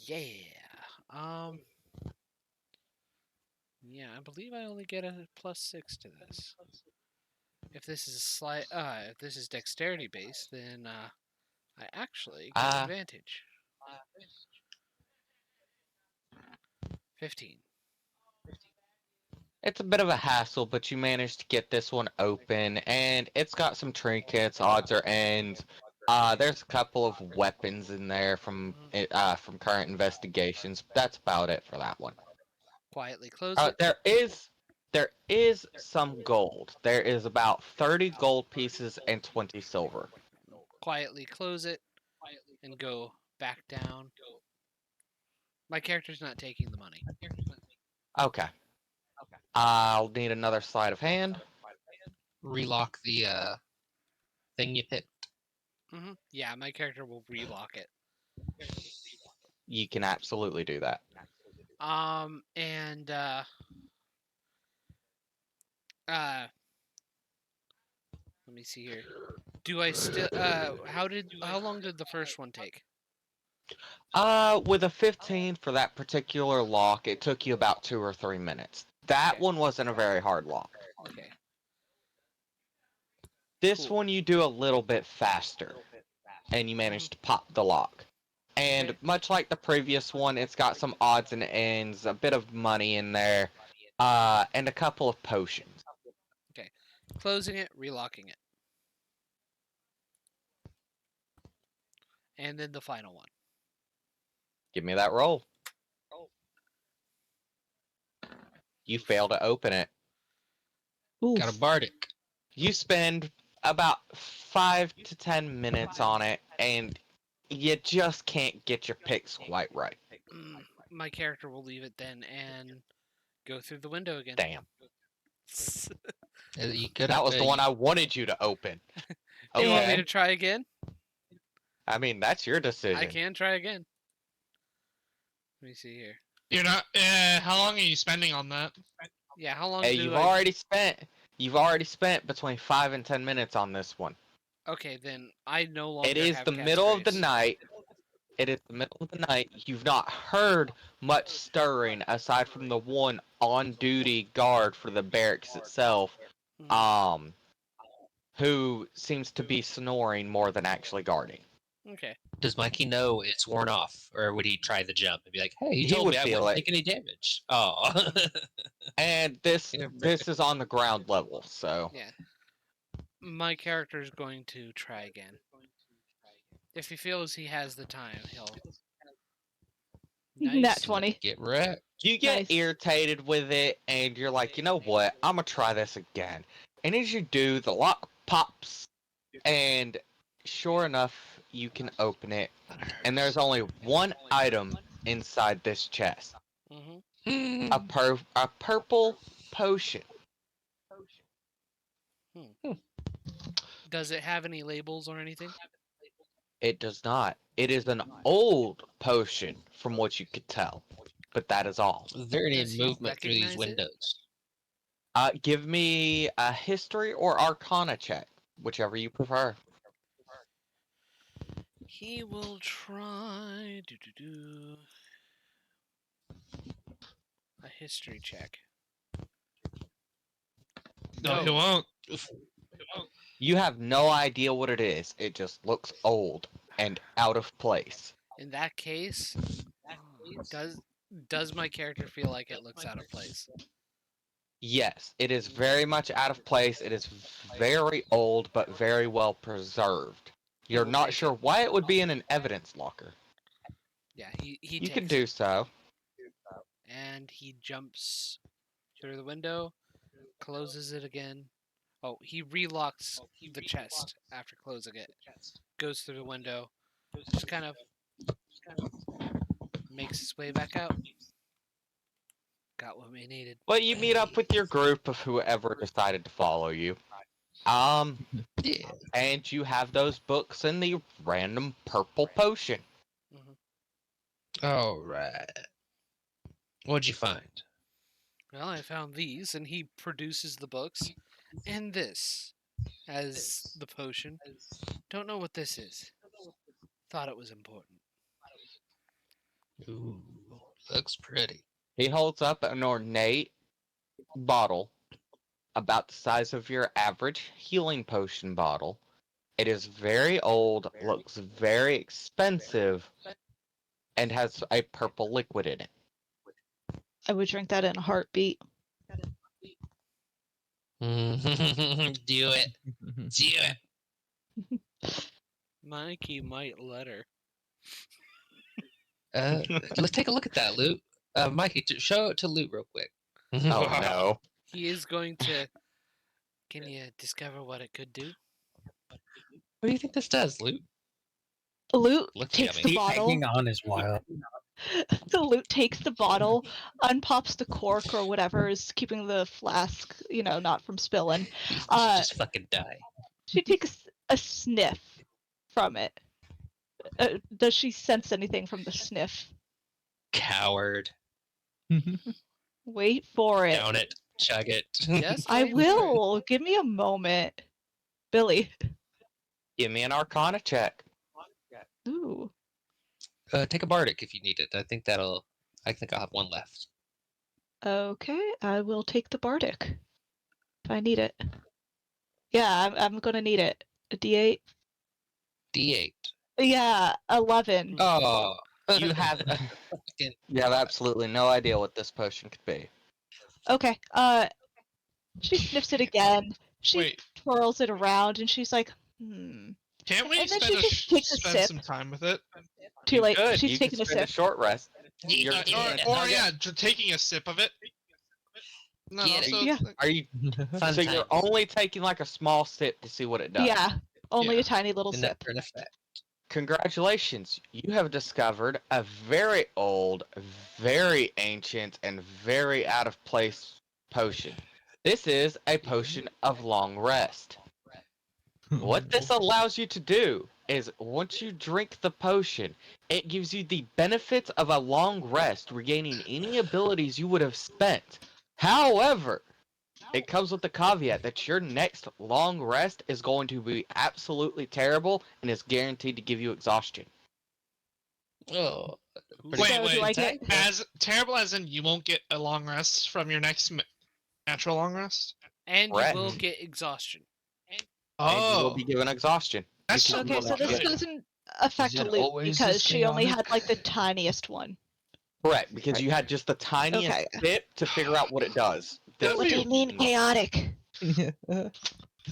Yeah. Yeah, I believe I only get a +6 to this. If this is if this is dexterity based, then I actually get advantage. 15. It's a bit of a hassle, but you managed to get this one open, and it's got some trinkets, odds or ends. There's a couple of weapons in there from current investigations. That's about it for that one. Quietly close it. There is some gold. There is about 30 gold pieces and 20 silver. Quietly close it and go back down. My character's not taking the money. Okay. I'll need another sleight of hand. Relock the thing you picked. Yeah, my character will relock it. You can absolutely do that. Let me see here. Do I still how long did the first one take? With a 15 for that particular lock, it took you about 2 or 3 minutes. That one wasn't a very hard lock. Okay. This one you do a little bit faster, and you manage to pop the lock. And much like the previous one, it's got some odds and ends, a bit of money in there, and a couple of potions. Okay. Closing it, relocking it. And then the final one. Give me that roll. You fail to open it. Got a bardic. You spend about 5 to 10 minutes on it, and you just can't get your picks quite right. My character will leave it then and go through the window again. Damn. That was the one I wanted you to open. Do you want me to try again? I mean, that's your decision. I can try again. Let me see here. You're not. How long are you spending on that? Yeah, how long? Hey, you've already spent between 5 and 10 minutes on this one. Okay, then I no longer. It is the middle of the night. It is the middle of the night. You've not heard much stirring aside from the one on-duty guard for the barracks itself, who seems to be snoring more than actually guarding. Okay. Does Mikey know it's worn off, or would he try the jump and be like, "Hey, He told would me I feel wouldn't it. take any damage"? Oh. And this is on the ground level, so Yeah. My character is going to try again. If he feels he has the time, he'll. Nat 20. Get wrecked. you get irritated with it, and you're like, you know what? I'm gonna try this again. And as you do, the lock pops, and sure enough, you can open it. And there's only one item inside this chest: a purple potion. Does it have any labels or anything? It does not. It is an old potion, from what you could tell. But that is all. Is there any Does he movement through these recognize it? windows? Give me a history or arcana check, whichever you prefer. He will try. A history check. No, he won't. You have no idea what it is. It just looks old and out of place. In that case, does my character feel like it looks out of place? Yes, it is very much out of place. It is very old, but very well preserved. You're will not take sure it. why it would be in an evidence locker. Yeah, he You takes can it, do so. and he jumps through the window, closes it again. Oh, he relocks the chest after closing it. Goes through the window, just kind of makes his way back out. Got what we needed. Well, you meet up with your group of whoever decided to follow you. Yeah. And you have those books and the random purple potion. All right. What'd you find? Well, I found these, and he produces the books, and this as the potion. Don't know what this is. Thought it was important. Ooh, looks pretty. He holds up an ornate bottle about the size of your average healing potion bottle. It is very old, looks very expensive, and has a purple liquid in it. I would drink that in a heartbeat. Do it. Do it. Mikey might let her. Let's take a look at that, Loot. Mikey, show it to Loot real quick. Oh no. He is going to. Can you discover what it could do? What do you think this does, Loot? Loot Look takes yummy. the bottle. Hanging on is wild. The Loot takes the bottle, unpops the cork or whatever is keeping the flask, not from spilling. You should Uh, just fucking die. She takes a sniff from it. Does she sense anything from the sniff? Coward. Wait for it. Down it. Chug it. Yes, I wait for it. will. Give me a moment. Billy. Give me an Arcana check. Ooh. Take a Bardic if you need it. I think I'll have one left. Okay, I will take the Bardic. If I need it. Yeah, I'm gonna need it. A D8? D8. Yeah, 11. Oh. You have absolutely no idea what this potion could be. Okay, she sniffs it again. She Wait. twirls it around and she's like, Can't we And then spend, she just takes a spend sip. some time with it? Too late. Good. She's You taking can a spend sip. a short rest. You're- Taking a sip of it. No, Get it. so Yeah. Are you? Fun So time. you're only taking like a small sip to see what it does. Yeah, only Yeah. a tiny little And sip. that for an effect. Congratulations, you have discovered a very old, very ancient, and very out of place potion. This is a potion of long rest. What this allows you to do is once you drink the potion, it gives you the benefits of a long rest, regaining any abilities you would have spent. However, it comes with the caveat that your next long rest is going to be absolutely terrible and is guaranteed to give you exhaustion. Oh. Wait, So do I get- as terrible as in you won't get a long rest from your next natural long rest? And Correct. you will get exhaustion. And you will Oh, be given exhaustion. that's You can- Okay, so this good. doesn't affect Is it Luke always this because she only chaotic? had like the tiniest one. Correct, because you had just the tiniest Okay. bit to figure out what it does. That'd What be do you mean chaotic?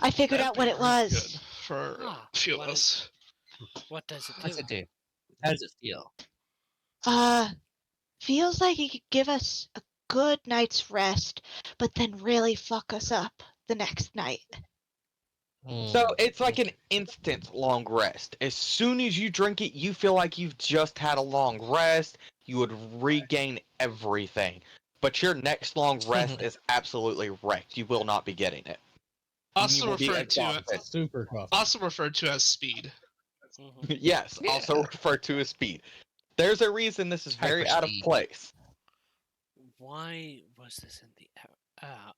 I figured out what it was. Good for Ah, a few of us. What does it do? What's it do? How does it feel? Feels like it could give us a good night's rest, but then really fuck us up the next night. So it's like an instant long rest. As soon as you drink it, you feel like you've just had a long rest. You would regain everything. But your next long rest is absolutely wrecked. You will not be getting it. Also You will be referred to exhausted. Super coffee. also referred to as speed. Mhm. Yes, Yeah. also referred to as speed. There's a reason this is very out of Hyperspeed. place. Why was this in the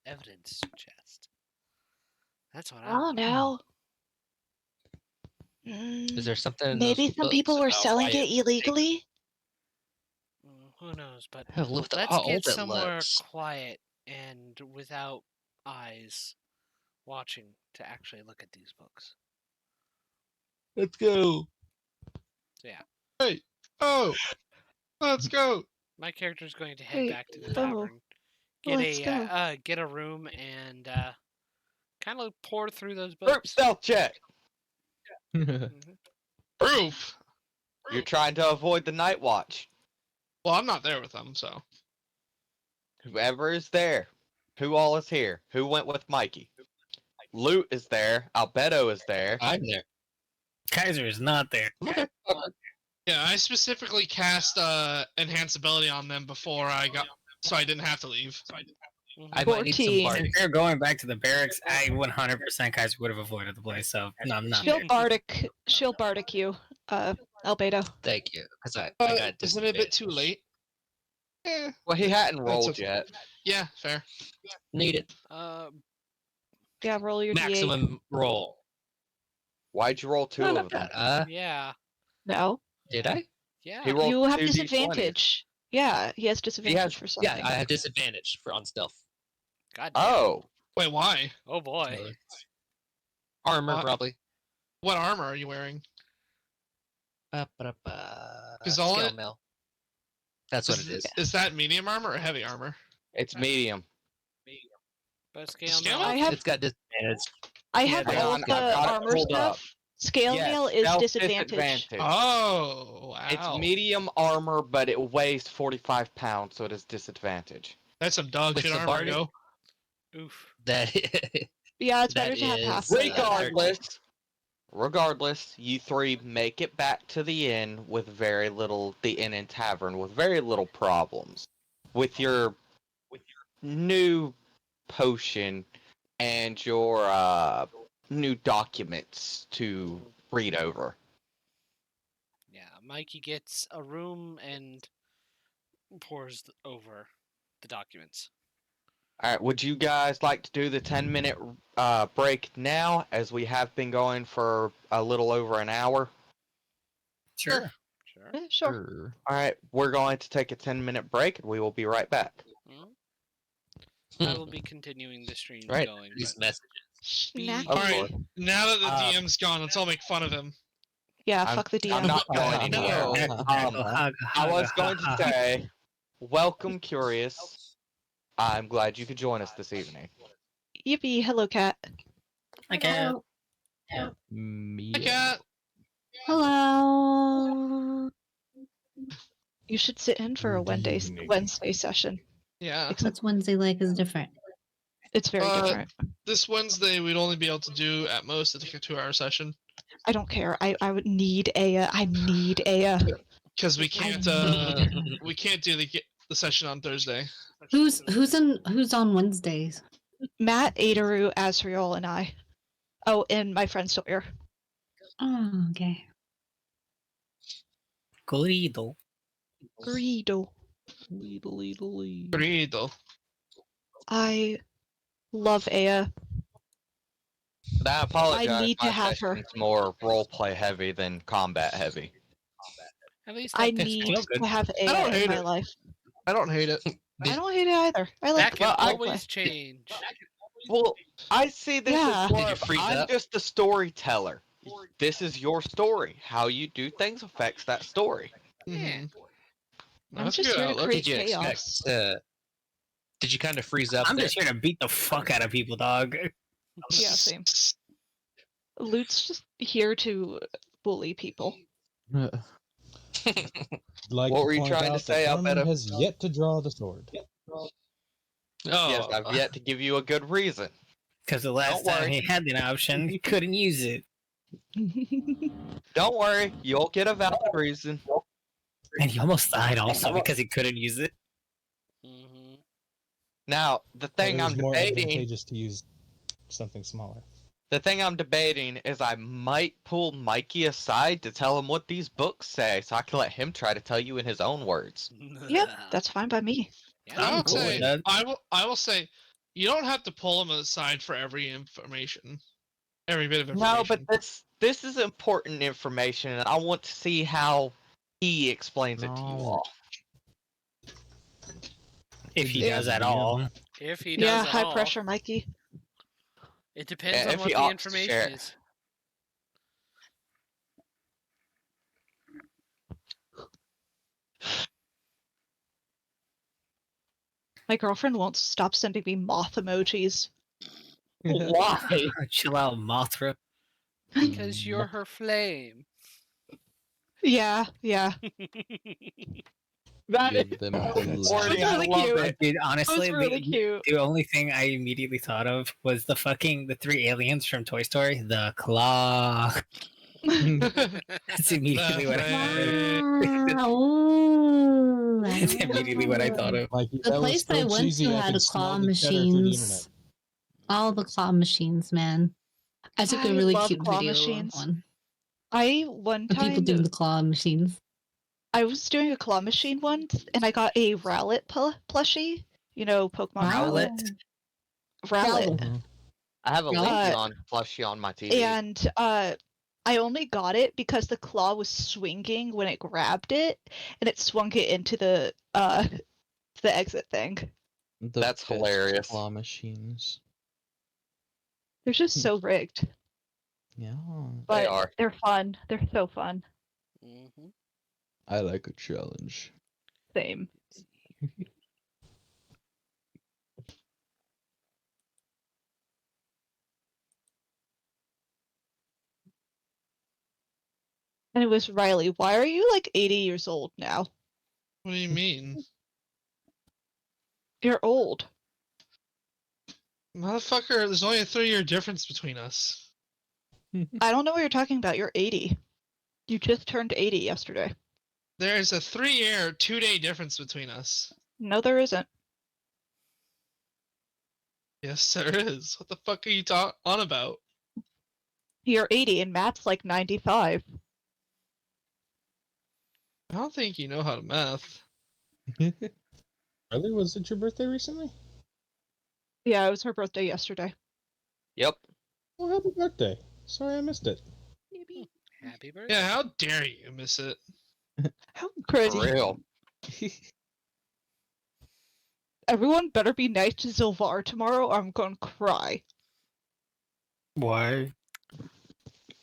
evidence chest? That's what I don't know. Is there something in Maybe those some books people were about selling why it illegally? Who knows? But Hell, look at let's how get old it somewhere looks. quiet and without eyes watching to actually look at these books. Let's go. So yeah, Hey, oh, let's go. my character's going to head Hey, back to the oh, tavern, get let's go. a room, and kind of pour through those Group books. stealth check. Mhm. Proof. You're trying to avoid the night watch. Well, I'm not there with them, so. Whoever is there, who all is here, who went with Mikey. Loot is there. Albedo is there. I'm there. Kaiser is not there. Yeah, I specifically cast enhance ability on them before I got, so I didn't have to leave. I might need some 14. bardic. If they're going back to the barracks, I 100% Kaiser would have avoided the place. So no, I'm not. She'll bardic you, Albedo. Thank you, because I got Isn't it a bit disadvantage. too late? Eh, Well, he hadn't rolled okay. yet. yeah, fair. Need it. Yeah, roll your d8. Maximum roll. Why'd you roll two No, no, of them? Yeah, No, Did I? yeah. He rolled you have 2d20s. disadvantage. Yeah, he has disadvantage for something. Yeah, I have disadvantage on stealth. God damn. Oh, Wait, why? Oh boy. Armor, What? probably. What armor are you wearing? Is all scale it- mail. That's what it is. Is that medium armor or heavy armor? it's medium. But scale Scale mail. I have It's got disadvantage. I have Hang all on, of I've the got it armor pulled up. stuff. Scale Yes, mail is stealth disadvantage. Oh, wow. It's medium armor, but it weighs 45 pounds, so it is disadvantage. That's some dog With shit the armor, bardic- yo. Oof. That Yeah, it's That better to have is, half. Regardless, you three make it back to the inn with the inn and tavern with very little problems. With your new potion and your new documents to read over. Yeah, Mikey gets a room and pours over the documents. Alright, would you guys like to do the 10-minute break now, as we have been going for a little over an hour? Sure. Sure. Yeah, sure. Alright, we're going to take a 10-minute break, and we will be right back. I will be continuing the stream right. going. These But messages. Snacky. Of Alright, course. now that the Uh, DM's gone, let's all make fun of him. Yeah, I'm- fuck the DM. I'm not going No. anywhere. I was going to say, welcome, Curious. I'm glad you could join us this evening. Yippee, hello, cat. Okay. Me. Hey, cat. Hello. You should sit in for a Good evening. Wednesday session. Yeah. Except What's Wednesday like is different. it's very different. This Wednesday, we'd only be able to do, at most, I think, a 2-hour session. I don't care. I would need Aya. I need Aya. Because we can't, we can't do the session on Thursday. Who's on Wednesdays? Matt, Adaru, Azriel, and I. Oh, and my friend Sawyer. Oh, okay. Corrido. Greedo. Burrito. I love Aya. But I apologize. I need to my have her. session's more roleplay heavy than combat heavy. at least I that need feel good. to have I don't Aya in hate my it. life. I don't hate it. I don't hate it either. I that like can Well, always change. Well, I see this Yeah. as more Did you of, freeze I'm up? just a storyteller. This is your story. How you do things affects that story. Mm-hmm. I'm That's just good here to outlook. create Did you chaos. expect? Did you kind of freeze up? I'm there? just here to beat the fuck out of people, dog. Yeah, same. Loot's just here to bully people. Like What to were you point trying to out say, that Armin Albedo? has yet to draw the sword. Oh, Yes, I've yet to give you a good reason. Because the last Don't time worry. he had an option, he couldn't use it. Don't worry, you'll get a valid reason. And he almost died also because he couldn't use it. Hmm. Now, the thing It was I'm more debating, advantageous to use something smaller. is I might pull Mikey aside to tell him what these books say, so I can let him try to tell you in his own words. Yep, that's fine by me. Yeah, I I'm would cool with say, that. I will say, you don't have to pull him aside for every information, every bit of No, information. but this is important information, and I want to see how he explains it to you No. all. If he Yeah, does at yeah. all. If he Yeah, does at high all. pressure, Mikey. It depends Yeah, on if what he the opts to share information it. is. My girlfriend won't stop sending me moth emojis. Why? Chill out, Mothra. Because you're her flame. Yeah, yeah. That Give them Morty, I really love cute. it. Dude, honestly, really cute. the only thing I immediately thought of was the 3 aliens from Toy Story. The claw. That's immediately what I thought of. Wow. That's immediately what I thought of. Mikey, The that was place so I went cheesy, to I had could smell claw the cheddar through the internet. machines. All the claw machines, man. I took a I really love cute claw video machines. of one. One The people time doing the claw machines. I was doing a claw machine once, and I got a Rowlet plushie. You know, Pokemon Rowlet? Rowlet. Rowlet. I have a Uh, Leafeon plushie on my TV. And I only got it because the claw was swinging when it grabbed it, and it swung it into the exit thing. The That's best hilarious. Claw machines. They're just so rigged, Yeah. but are. they're fun. They're so fun. Mm-hmm. I like a challenge. Same. And it was Riley. Why are you like 80 years old now? What do you mean? You're old. Motherfucker, there's only a 3-year difference between us. I don't know what you're talking about. You're 80. You just turned 80 yesterday. There's a 3-year, 2-day difference between us. No, there isn't. Yes, there is. What the fuck are you on about? You're 80 and Matt's like 95. I don't think you know how to math. Really? Was it your birthday recently? Yeah, it was her birthday yesterday. Yep. Oh, happy birthday. Sorry I missed it. Happy birthday. Yeah, how dare you miss it? How For crazy. real. Everyone better be nice to Zilvar tomorrow or I'm going to cry. Why?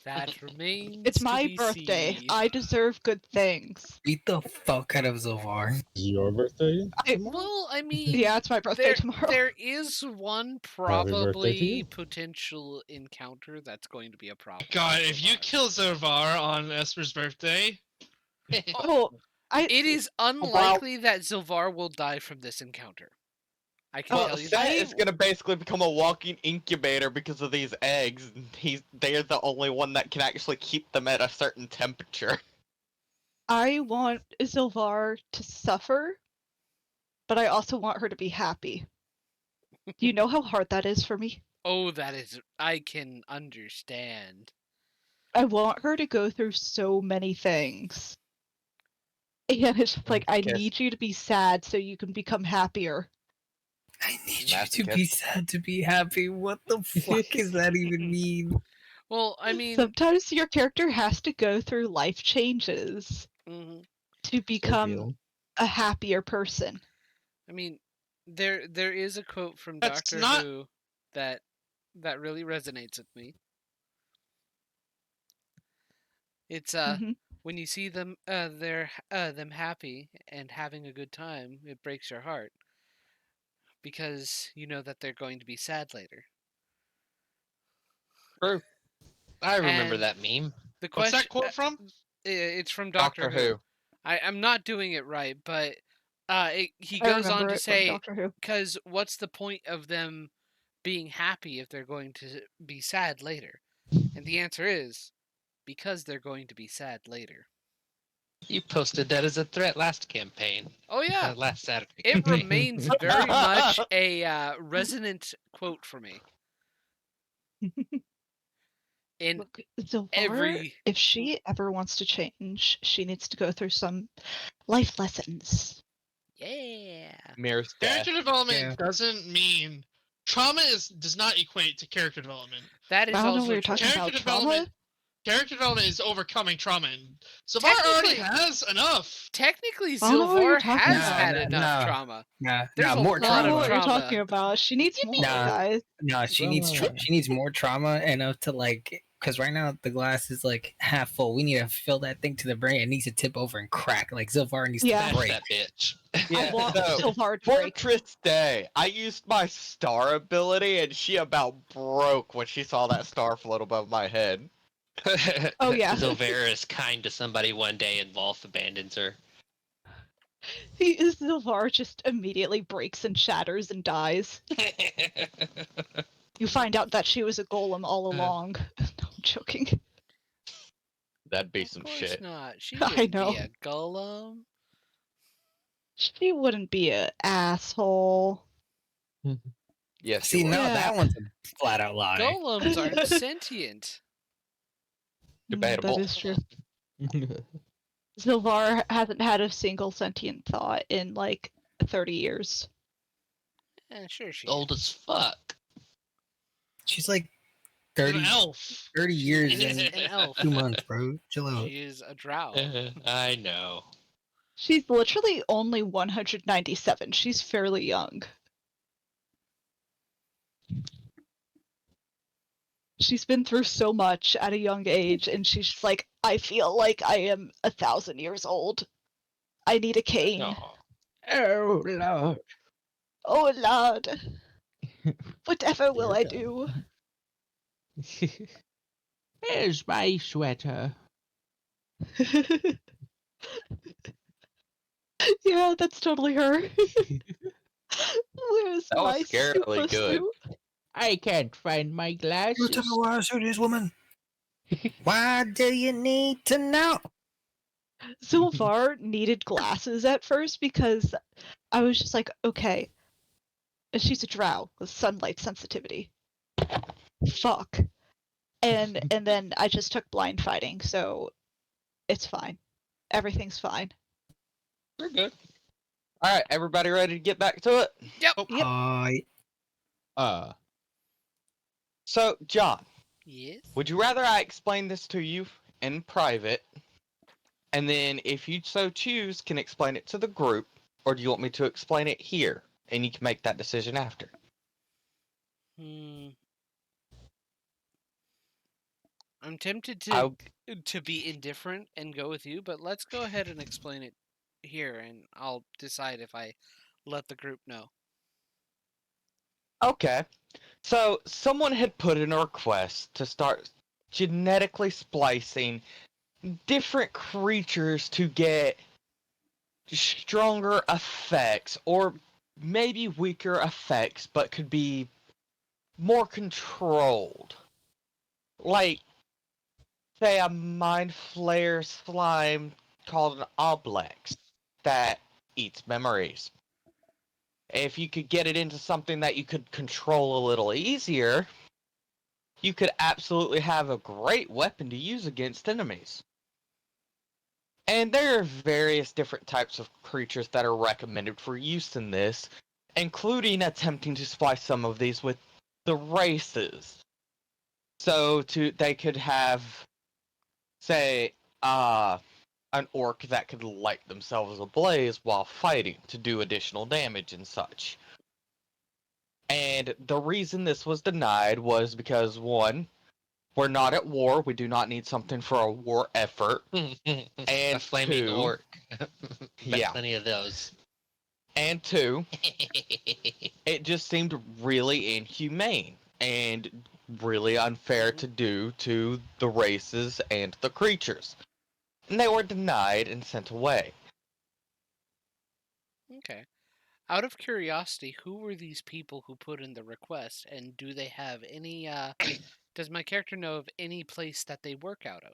That remains. It's to my be birthday. seen. I deserve good things. Beat the fuck out of Zilvar. Is your birthday? Well, I mean, Yeah, it's my birthday there, tomorrow. there is one birthday to probably you. potential encounter that's going to be a problem. God, if you kill Zervar on Esper's birthday, Oh, It is unlikely that Zilvar will die from this encounter. I can Well, tell you Set that. is gonna basically become a walking incubator because of these eggs. They're the only one that can actually keep them at a certain temperature. I want Zilvar to suffer, but I also want her to be happy. Do you know how hard that is for me? Oh, that is. I can understand. I want her to go through so many things. And it's just like, I Guess- need you to be sad so you can become happier. I need you Masochist. to be sad to be happy. What the fuck does that even mean? Well, I mean, Sometimes your character has to go through life changes mhm. to become Deal. a happier person. I mean, there is a quote from That's Doctor not- Who that really resonates with me. It's Mhm. when you see them them happy and having a good time, it breaks your heart because you know that they're going to be sad later. True. I remember And that meme. The what's question that quote from? it's from Doctor Who. I'm not doing it right, but he I goes on remember to it from say, Doctor Who. because what's the point of them being happy if they're going to be sad later? And the answer is because they're going to be sad later. You posted that as a threat last campaign. Oh yeah, Last Saturday. it campaign. remains very much a resonant quote for me. In Look, Zilvar, every if she ever wants to change, she needs to go through some life lessons. yeah, Mirror's death. Character development Yeah. doesn't mean trauma does not equate to character development. that is I don't know also what you're true. talking Character about. Trauma? development- character development is overcoming trauma, and Savar already has enough. Technically, I don't know what you're Zilvar talking has about. had No, enough no. trauma. Nah, There's a more lot I don't of know trauma. what you're trauma. talking about. She needs more, Nah. guys. No, she needs she needs more trauma enough to like, because right now the glass is like half full. We need to fill that thing to the brain. It needs to tip over and crack. Like Zilvar needs Yeah. to Smash break. that bitch. I want so, Sylvar to break. Fortress Day. I used my star ability, and she about broke when she saw that star float above my head. Oh, yeah. Zilvera is kind to somebody one day and Volf abandons her. Sylvar just immediately breaks and shatters and dies. You find out that she was a golem all along. No, I'm joking. That'd be Of some course shit. not. She I wouldn't know. be a golem. She wouldn't be an asshole. Yes, See, you would. no, Yeah. that one's a flat out lie. Golems aren't sentient. Debatable. That is true. Sylvar hasn't had a single sentient thought in like 30 years. Sure she Old is. as fuck. She's like She's 30, an elf. 30 years She is in an elf. 2 months, bro. Chill out. She is a drow. I know. She's literally only 197. She's fairly young. She's been through so much at a young age, and she's just like, I feel like I am 1,000 years old. I need a cane. Aw. Oh Lord. Oh Lord. Whatever will I Dear do? Here's my sweater. Yeah, that's totally her. Where's That was my scarily super good. suit? I can't find my glasses. why it is, woman. Why do you need to know? Sylvar needed glasses at first because I was just like, okay, she's a drow with sunlight sensitivity. Fuck. And then I just took blind fighting, so it's fine. Everything's fine. We're good. All right, everybody ready to get back to it? Yep. Yep. So, John, Yes. would you rather I explain this to you in private, and then if you so choose, can explain it to the group, or do you want me to explain it here, and you can make that decision after? I'm tempted to be indifferent and go with you, but let's go ahead and explain it here, and I'll decide if I let the group know. Okay. So, someone had put in a request to start genetically splicing different creatures to get stronger effects, or maybe weaker effects, but could be more controlled. Like, say, a mind flare slime called an Oblex that eats memories. If you could get it into something that you could control a little easier, you could absolutely have a great weapon to use against enemies. And there are various different types of creatures that are recommended for use in this, including attempting to splice some of these with the races. So they could have, say, an orc that could light themselves ablaze while fighting to do additional damage and such. And the reason this was denied was because, one, we're not at war. We do not need something for a war effort. A And flaming two, orc. yeah. Plenty of those. And two, it just seemed really inhumane and really unfair to do to the races and the creatures. And they were denied and sent away. Okay. Out of curiosity, who were these people who put in the request, and do they have any, does my character know of any place that they work out of?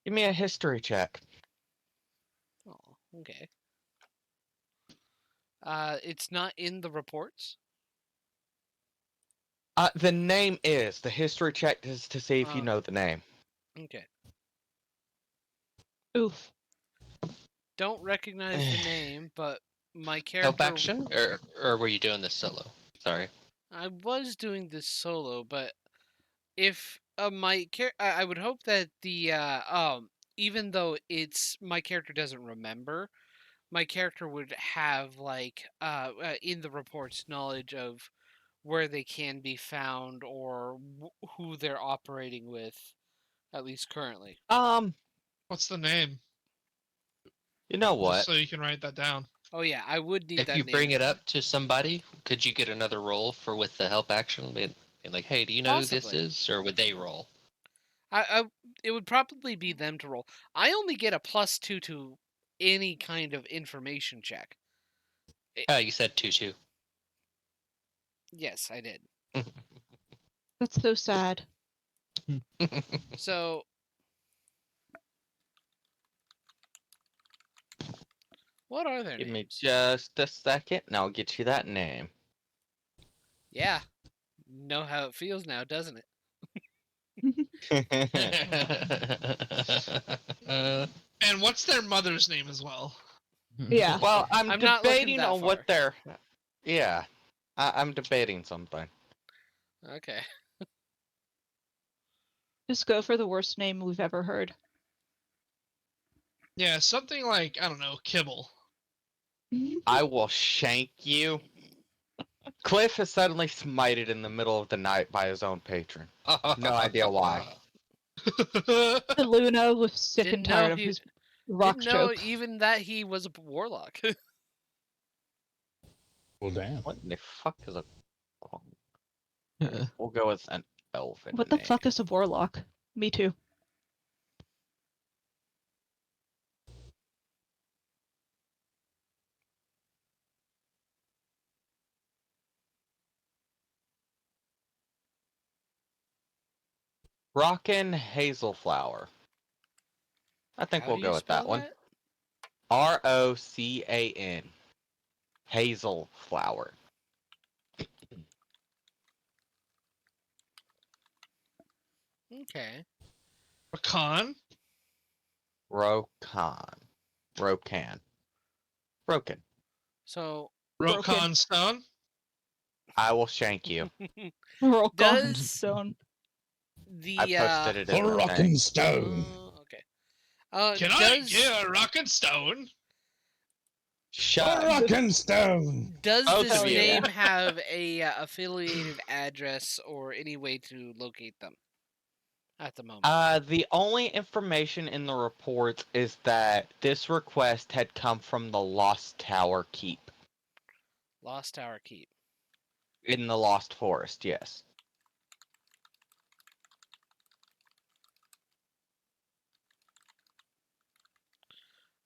Give me a history check. Oh, okay. It's not in the reports? The name is. The history check is to see if you know the name. Okay. Oof. Don't recognize the name, but my character... Help action? Or were you doing this solo? Sorry. I was doing this solo, but if I would hope that even though it's my character doesn't remember, my character would have in the reports knowledge of where they can be found or who they're operating with, at least currently. What's the name? You know Just what? so you can write that down. Oh yeah, I would need If that you name. bring it up to somebody, could you get another roll for with the help action? Being like, hey, do you know who this Possibly. is? Or would they roll? It would probably be them to roll. I only get a +2 to any kind of information check. Oh, you said 2-2. Yes, I did. That's so sad. So what are their Give me names? just a second, and I'll get you that name. Yeah. Know how it feels now, doesn't it? And what's their mother's name as well? Yeah. Well, I'm I'm not looking debating that on what far. they're. Yeah, I'm debating something. Okay. Just go for the worst name we've ever heard. Yeah, something like, I don't know, Kibble. I will shank you. Cliff is suddenly smited in the middle of the night by his own patron. No idea why. Luna was sick Didn't and know tired of he- his rock Didn't know jokes. even that he was a warlock. Well, damn. What in the fuck is a? We'll go with an elfin. What the name. fuck is a warlock? Me too. Rockin' Hazelflower. I think How we'll do go you with that spell one. Rocan. Hazelflower. Okay. Rakan? Rocan. Broken. So Rokan Stone? I will shank you. Rock on Does stone. the I posted it in the Rock thing. and stone. okay. Can I get a Rocket Stone? Shut up. Rock and stone. Does Both this of you. name have a affiliated address or any way to locate them at the moment? The only information in the reports is that this request had come from the Lost Tower Keep Lost Tower Keep. in the Lost Forest, yes.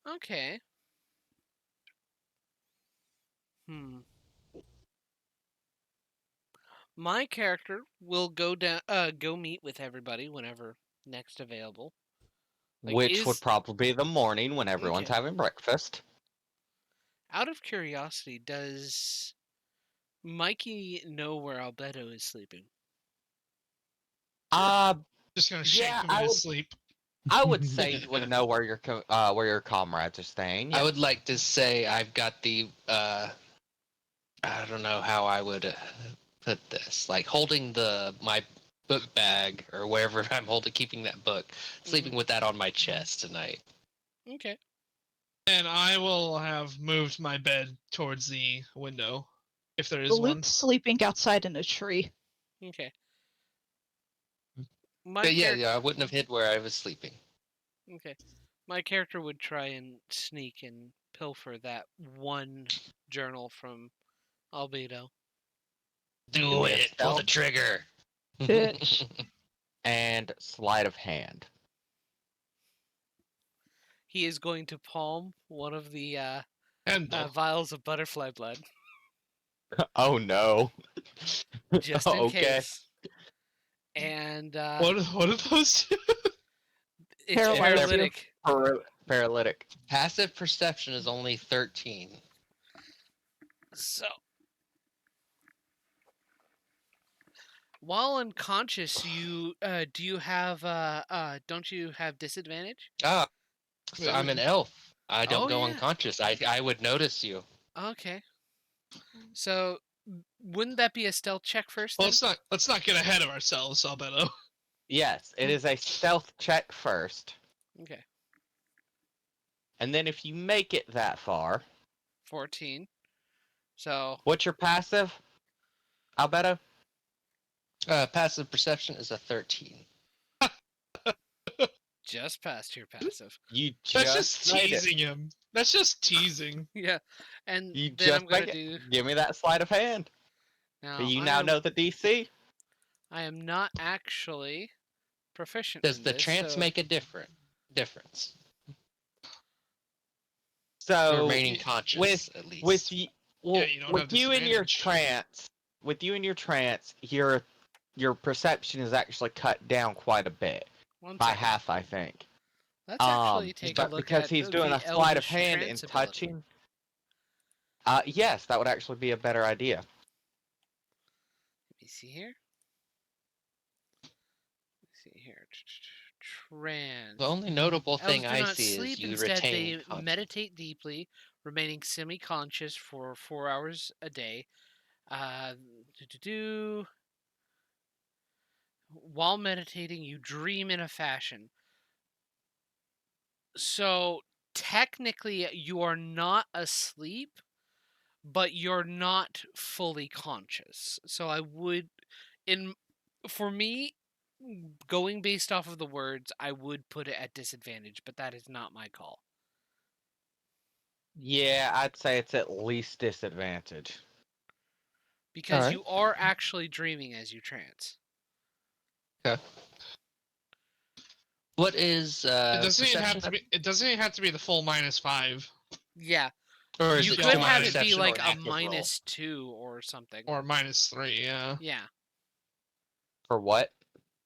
Okay. My character will go meet with everybody whenever next available. Which would probably be the morning when everyone's Okay. having breakfast. Out of curiosity, does Mikey know where Albedo is sleeping? Just gonna shake yeah, him in his sleep. I would say you would know where your comrades are staying. I Yeah. would like to say I've got the I don't know how I would put this. Like holding my book bag or wherever I'm keeping that book, sleeping with that on my chest tonight. Okay. And I will have moved my bed towards the window, if there is one. Luke's sleeping outside in a tree. Okay. But yeah, I wouldn't have hid where I was sleeping. Okay. My character would try and sneak and pilfer that one journal from Albedo. Do it. Pull the trigger. Bitch. And sleight of hand. He is going to palm one of the vials of butterfly blood. Oh no. Just in Okay. case. And What are those? it's Paralyze paralytic. Passive perception is only 13. So while unconscious, you do you have don't you have disadvantage? So I'm an elf. I don't Oh, go yeah. unconscious. I would notice you. Okay. So wouldn't that be a stealth check first? Well, Then? let's not get ahead of ourselves, Albedo. Yes, it is a stealth check first. Okay. And then if you make it that far, 14. So what's your passive, Alberto? Passive perception is a 13. just past your passive. You That's just made it. teasing him. That's just teasing. Yeah. And You then I'm just gonna make do it. Give me that sleight of hand. now. Do you I now am, know the DC? I am not actually proficient Does in the this, trance so make a difference? So Remaining conscious, at least. with you, well, you don't have with you in your disadvantage. trance, your perception is actually cut down quite a bit, one by second. half, I think. Let's actually take a But look because at he's doing the a sleight of elvish hand trance and ability. touching, yes, that would actually be a better idea. Let me see here. Trance. The only notable Elves thing do I not see sleep. is you Instead, retain they consciousness. meditate deeply, remaining semi-conscious for 4 hours a day. While meditating, you dream in a fashion. So technically, you are not asleep, but you're not fully conscious. So I would, for me, going based off of the words, I would put it at disadvantage, but that is not my call. Yeah, I'd say it's at least disadvantage. Because Alright. you are actually dreaming as you trance. Okay. What is It doesn't even perception? have to be. It doesn't even have to be the full -5 Yeah. Or is You it could just have it be perception or like an a active roll? -2 or something. or -3. Yeah. Yeah. For what?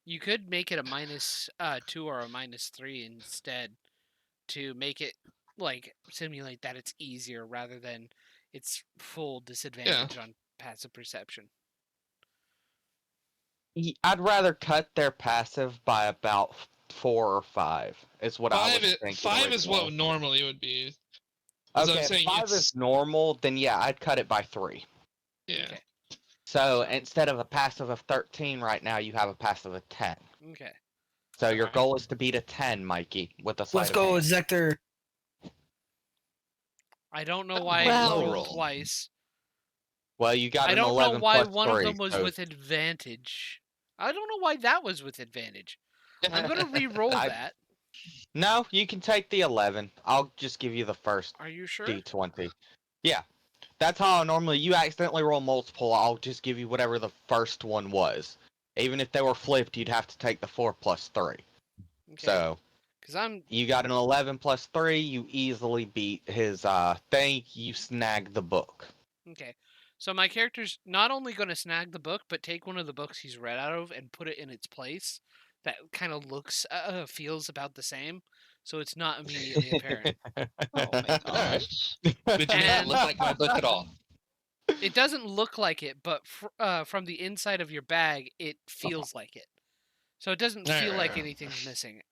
You could make it a -2 or a -3 instead to make it like simulate that it's easier rather than it's full disadvantage on passive perception. I'd rather cut their passive by about 4 or 5. Is what I was thinking. 5 is what originally. normally would be. As I'm Okay, if saying, 5 it's is normal, then yeah, I'd cut it by 3. yeah. Okay. So instead of a passive of 13 right now, you have a passive of 10. Okay. So your Alright. goal is to beat a 10, Mikey, with a sleight Let's of go, hand. Zector. I don't know why Well- it Low rolled roll. twice. Well, you got I an don't know 11 why plus one 3, of them was so with advantage. I don't know why that was with advantage. I'm gonna re-roll I- that. No, you can take the 11. I'll just give you the first Are you sure? D20. Yeah. That's how I normally, you accidentally roll multiple, I'll just give you whatever the first one was. Even if they were flipped, you'd have to take the 4 plus 3. Okay. So, Because I'm you got an 11 plus 3, you easily beat his thing, you snag the book. okay. So my character's not only going to snag the book, but take one of the books he's read out of and put it in its place. That kind of looks, feels about the same, so it's not immediately apparent. Oh my gosh. Which may not And- look like my book at all. It doesn't look like it, but from the inside of your bag, it feels like it. So it doesn't feel like anything's missing.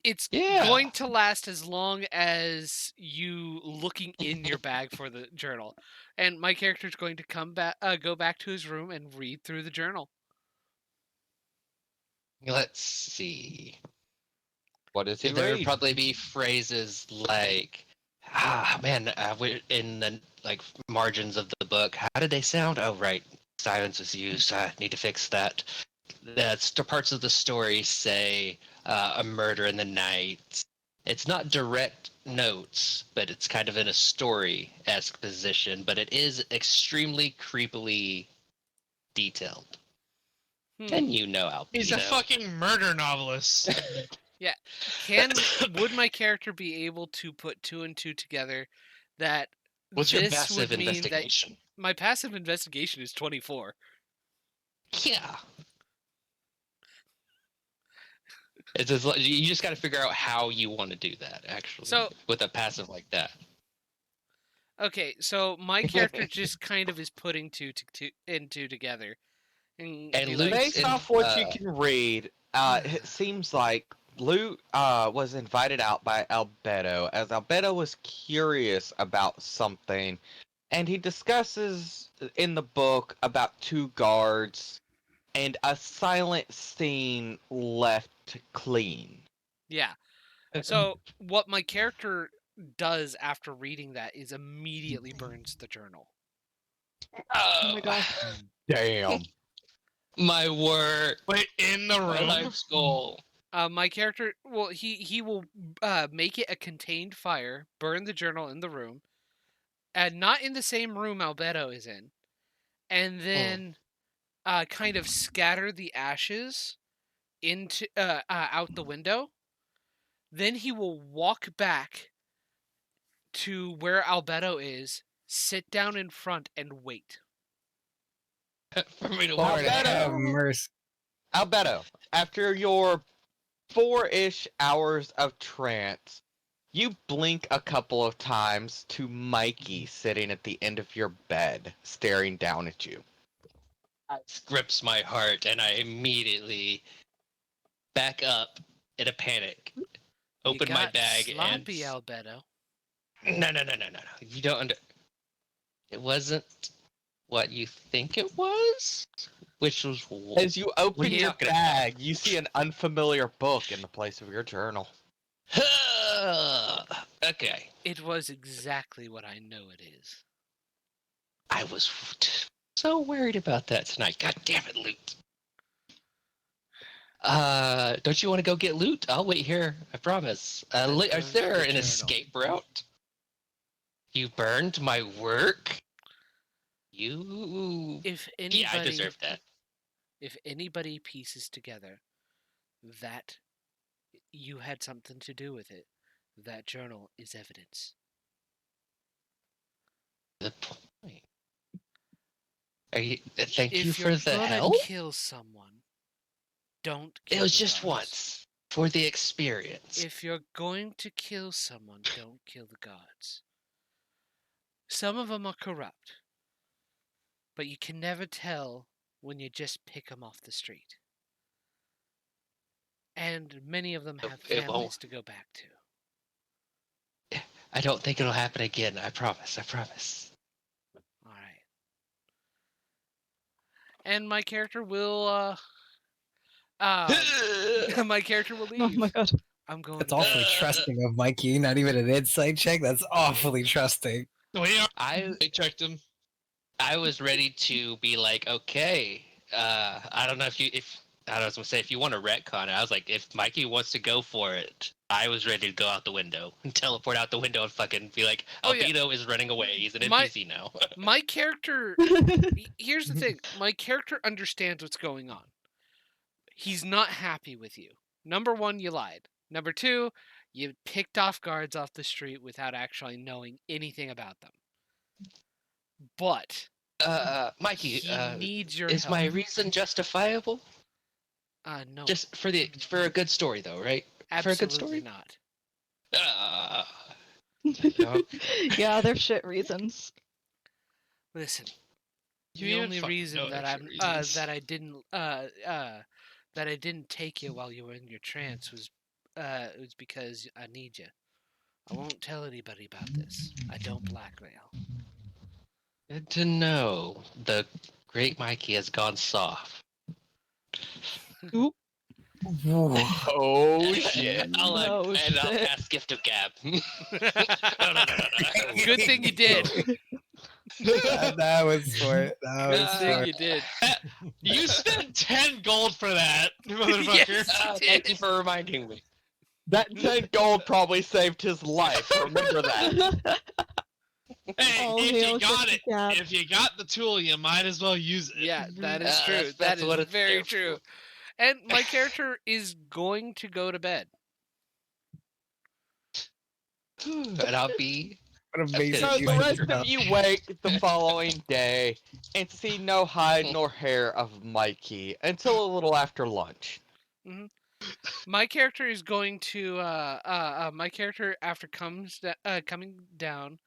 It's Yeah. going to last as long as you looking in your bag for the journal. And my character's going to go back to his room and read through the journal. Let's see. What is he There would read? probably be phrases like, man, in the margins of the book. How did they sound? Oh, right. Silence was used. I need to fix that. That's the parts of the story say a murder in the night. It's not direct notes, but it's kind of in a story-esque position, but it is extremely creepily detailed. And you know, Al. He's you a know. fucking murder novelist. Would my character be able to put 2 and 2 together that What's your this passive would mean that investigation? my passive investigation is 24? Yeah. It's just, you just got to figure out how you want to do that, actually. So- with a passive like that. Okay, so my character just kind of is putting 2 and 2 together. And And be Luke- like, Based and, off what you can read, it seems like Luke was invited out by Albedo, as Albedo was curious about something, and he discusses in the book about 2 guards and a silent scene left clean. Yeah. So what my character does after reading that is immediately burns the journal. Oh my god. Damn. My work. Wait, in the My room? life's goal. My character, well, he will make it a contained fire, burn the journal in the room, and not in the same room Albedo is in, and then kind of scatter the ashes into out the window. Then he will walk back to where Albedo is, sit down in front, and wait. For me to Lord work. have mercy. Albedo, after your 4-ish hours of trance, you blink a couple of times to Mikey sitting at the end of your bed, staring down at you. It grips my heart, and I immediately back up in a panic. Open You my got bag sloppy, and Albedo. no. You don't under. It wasn't what you think it was, which was As you open What are you your talking bag, you see an unfamiliar book in the place of your journal. okay. It was exactly what I know it is. I was so worried about that tonight. God damn it, Loot. Don't you want to go get Loot? I'll wait here. I promise. Is burned there the an journal. escape route? You burned my work? You... If Yeah, I anybody, deserve that. if anybody pieces together that you had something to do with it, that journal is evidence. The point. Are you? Thank you If for you're the gonna help. kill someone, don't It kill was the just gods. once for the experience. If you're going to kill someone, don't kill the gods. Some of them are corrupt, but you can never tell when you just pick them off the street. And many of them have It won't. families to go back to. I don't think it'll happen again. I promise. I promise. All right. And my character will my character will leave. Oh my god. I'm going That's to awfully bed. trusting of Mikey. Not even an insight check. That's awfully trusting. We I checked him. I was ready to be like, okay. I don't know if I was gonna say if you want to retcon it. I was like, if Mikey wants to go for it, I was ready to go out the window and teleport out the window and fucking be like, Oh, yeah. Albedo is running away. He's an My- NPC now. My character here's the thing. My character understands what's going on. He's not happy with you. Number 1, you lied. Number 2, you picked off guards off the street without actually knowing anything about them. But Mikey, he needs your is help. my reason justifiable? No. Just for a good story though, right? For a good story? Absolutely not. No. Yeah, they're shit reasons. Listen. You The even only fucking reason know that their I'm shit reasons. that I didn't take you while you were in your trance was because I need you. I won't tell anybody about this. I don't blackmail. Good to know. The great Mikey has gone soft. Oh shit. I'll shit. cast Gift of Gab. No. Good thing you did. That was smart. That was Good thing smart. you did. You spent 10 gold for that, motherfucker. Yes, you Thank did. you for reminding me. That 10 gold probably saved his life. Remember that. Hey, All if hail you got it, Gab. if you got the tool, you might as well use it. Yeah, that is true. That's That what is it's very there true. for. And my character is going to go to bed. And I'll be. What amazing. So the human rest you're. of you wake the following day and see no hide nor hair of Mikey until a little after lunch. My character is going to my character after coming down,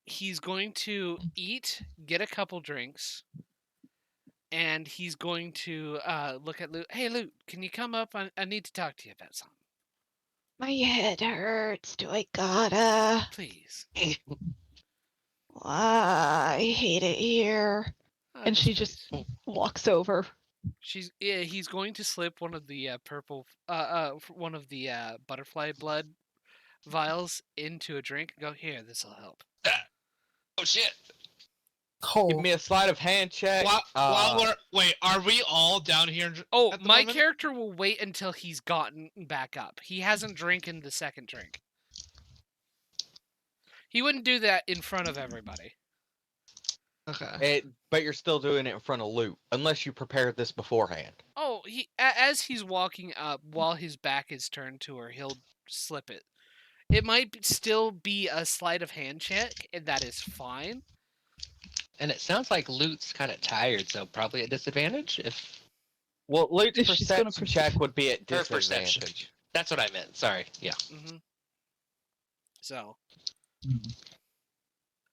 he's going to eat, get a couple drinks, and he's going to look at Luke. Hey, Luke, can you come up? I need to talk to you about something. My head hurts. Do I gotta? Please. I hate it here. And she just walks over. He's going to slip one of the one of the butterfly blood vials into a drink and go, here, this'll help. Oh shit! Give me a sleight of hand check. Wait, are we all down here? Oh, at the my moment? character will wait until he's gotten back up. He hasn't drinking the second drink. He wouldn't do that in front of everybody. Okay. But you're still doing it in front of Loot, unless you prepared this beforehand. Oh, as he's walking up, while his back is turned to her, he'll slip it. It might still be a sleight of hand check, and that is fine. And it sounds like Loot's kind of tired, so probably a disadvantage if. Well, Loot's If she's gonna perception check would be at Her disadvantage. perception. That's what I meant. Sorry. Yeah. So.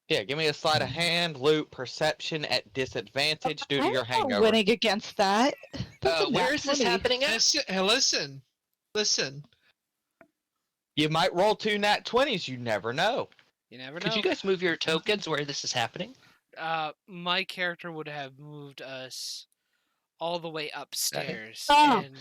Yeah, give me a sleight of hand, Loot, perception at disadvantage due to your I'm not hangover. winning against that. That's a Where nat is this 20. happening at? Listen. You might roll 2 nat 20s, you never know. You never know. Could you guys move your tokens where this is happening? My character would have moved us all the way upstairs. Oh. And...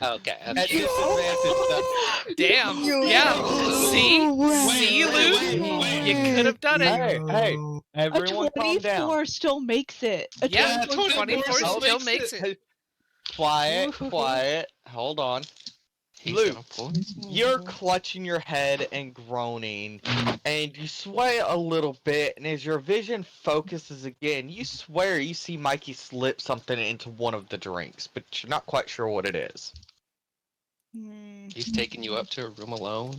Okay. At disadvantage, though. Damn. Yeah. See, Luke? You could have done it. Hey, A everyone calm down. 24 still makes it. A Yeah, 24 24 still makes it. Quiet. Hold on. Luke, you're clutching your head and groaning, and you sway a little bit, and as your vision focuses again, you swear you see Mikey slip something into one of the drinks, but you're not quite sure what it is. He's taking you up to a room alone.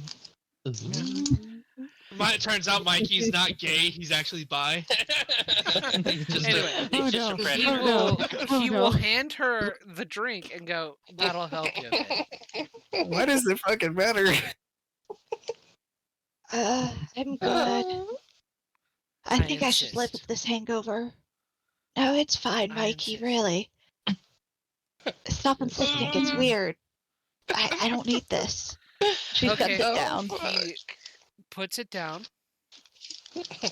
It turns out Mikey's not gay, he's actually bi. He will hand her the drink and go, that'll help you a bit. Why does it fucking matter? I'm good. I think I should live with this hangover. No, it's fine, Mikey, really. Stop insisting, it's weird. I don't need this. She sets it down. He puts it down.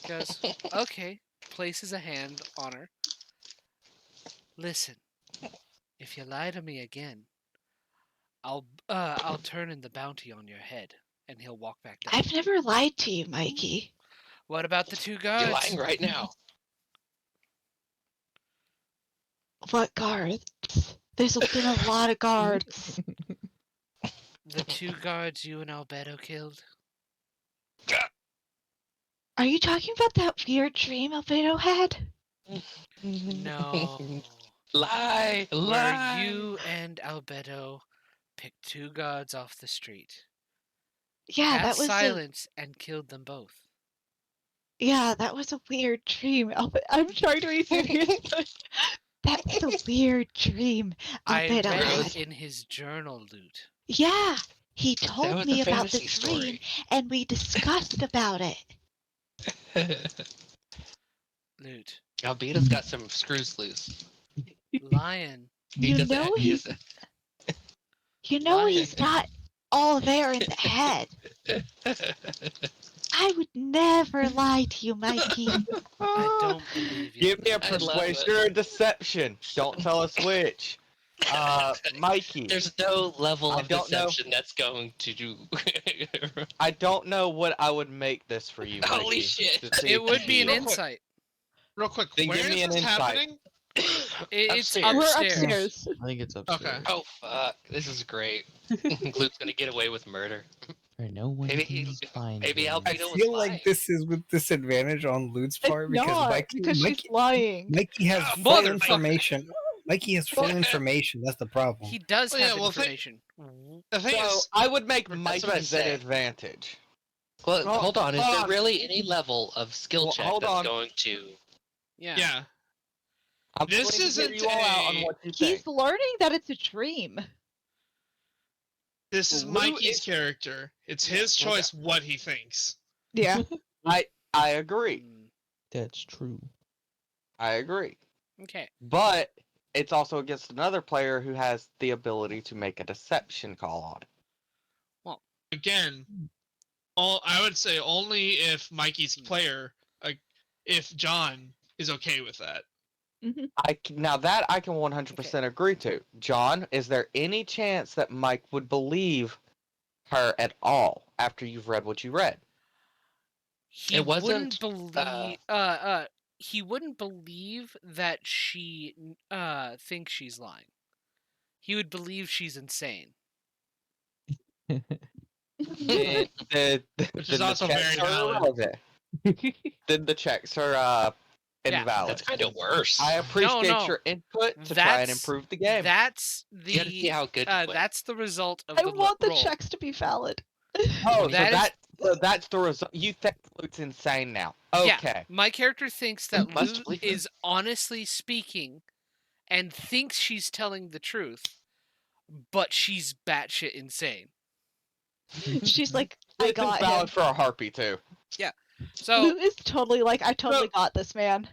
Goes, okay. Places a hand on her. Listen, if you lie to me again, I'll turn in the bounty on your head, and he'll walk back down. I've never lied to you, Mikey. What about the 2 guards? You're lying right now. What guards? There's been a lot of guards. The 2 guards you and Albedo killed? Are you talking about that weird dream Albedo had? No. Lie! Where you and Albedo picked 2 guards off the street. Yeah, Had that was silence and killed them both. Yeah, that was a weird dream. I'm trying to be serious, but that was a weird dream I Albedo read had. it in his journal, Loot. Yeah, he That told was me a about the fantasy dream, story. and we discussed about it. Loot. Albedo's got some screws loose. Lion. You know he's not all there in the head. I would never lie to you, Mikey. I don't believe you. Give me a persuasion or a deception. Don't tell us which. Mikey. There's no level I of don't know. deception that's going to do. I don't know what I would make this for you, Mikey. Holy shit. to see It if would you be an feel- insight. Real quick, Then where give me is an this insight. happening? It's Upstairs. We're upstairs. upstairs. I think it's upstairs. Okay. Oh fuck! This is great. Luke's gonna get away with murder. Right, no one Maybe can find maybe him. I Albedo was feel lying. like this is with disadvantage on Lude's part It's because not, Mikey, because she's Mikey, lying. Mikey has Ah, full motherfucker. information. Mikey has full information. That's the problem. He does Well, have yeah, well, information. The thing So is, I would make That's what I Mikey's at say. advantage. Well, Well, hold on. Is hold there on. really any level of skill Well, check hold that's on. going to? Yeah. yeah, I'm This willing to hear isn't you all out on a- what you He's think. learning that it's a dream. this is Lou Mikey's is- character. It's his choice what he thinks. Yeah. I agree. That's true. I agree. Okay. But it's also against another player who has the ability to make a deception call on it. Again, I would say only if Mikey's player, if John is okay with that. Now that I can 100% agree to. John, is there any chance that Mike would believe her at all after you've read what you read? He It wasn't, wouldn't believe. He wouldn't believe that she thinks she's lying. He would believe she's insane. Which is also very valid. Irrelevant. Then the checks are invalid. That's kind of worse. I appreciate No. your input to try and improve the game. That's You gotta see how good you play. that's the result of I the want the roll. checks to be valid. Oh, That so that's the result. You think Luke's insane now? Okay. Yeah, my character thinks that Must Luke believe is honestly speaking and thinks she's telling the truth, but she's batshit insane. She's like, I This is got him. valid for a harpy too. So Lou is totally like, I totally got this, man.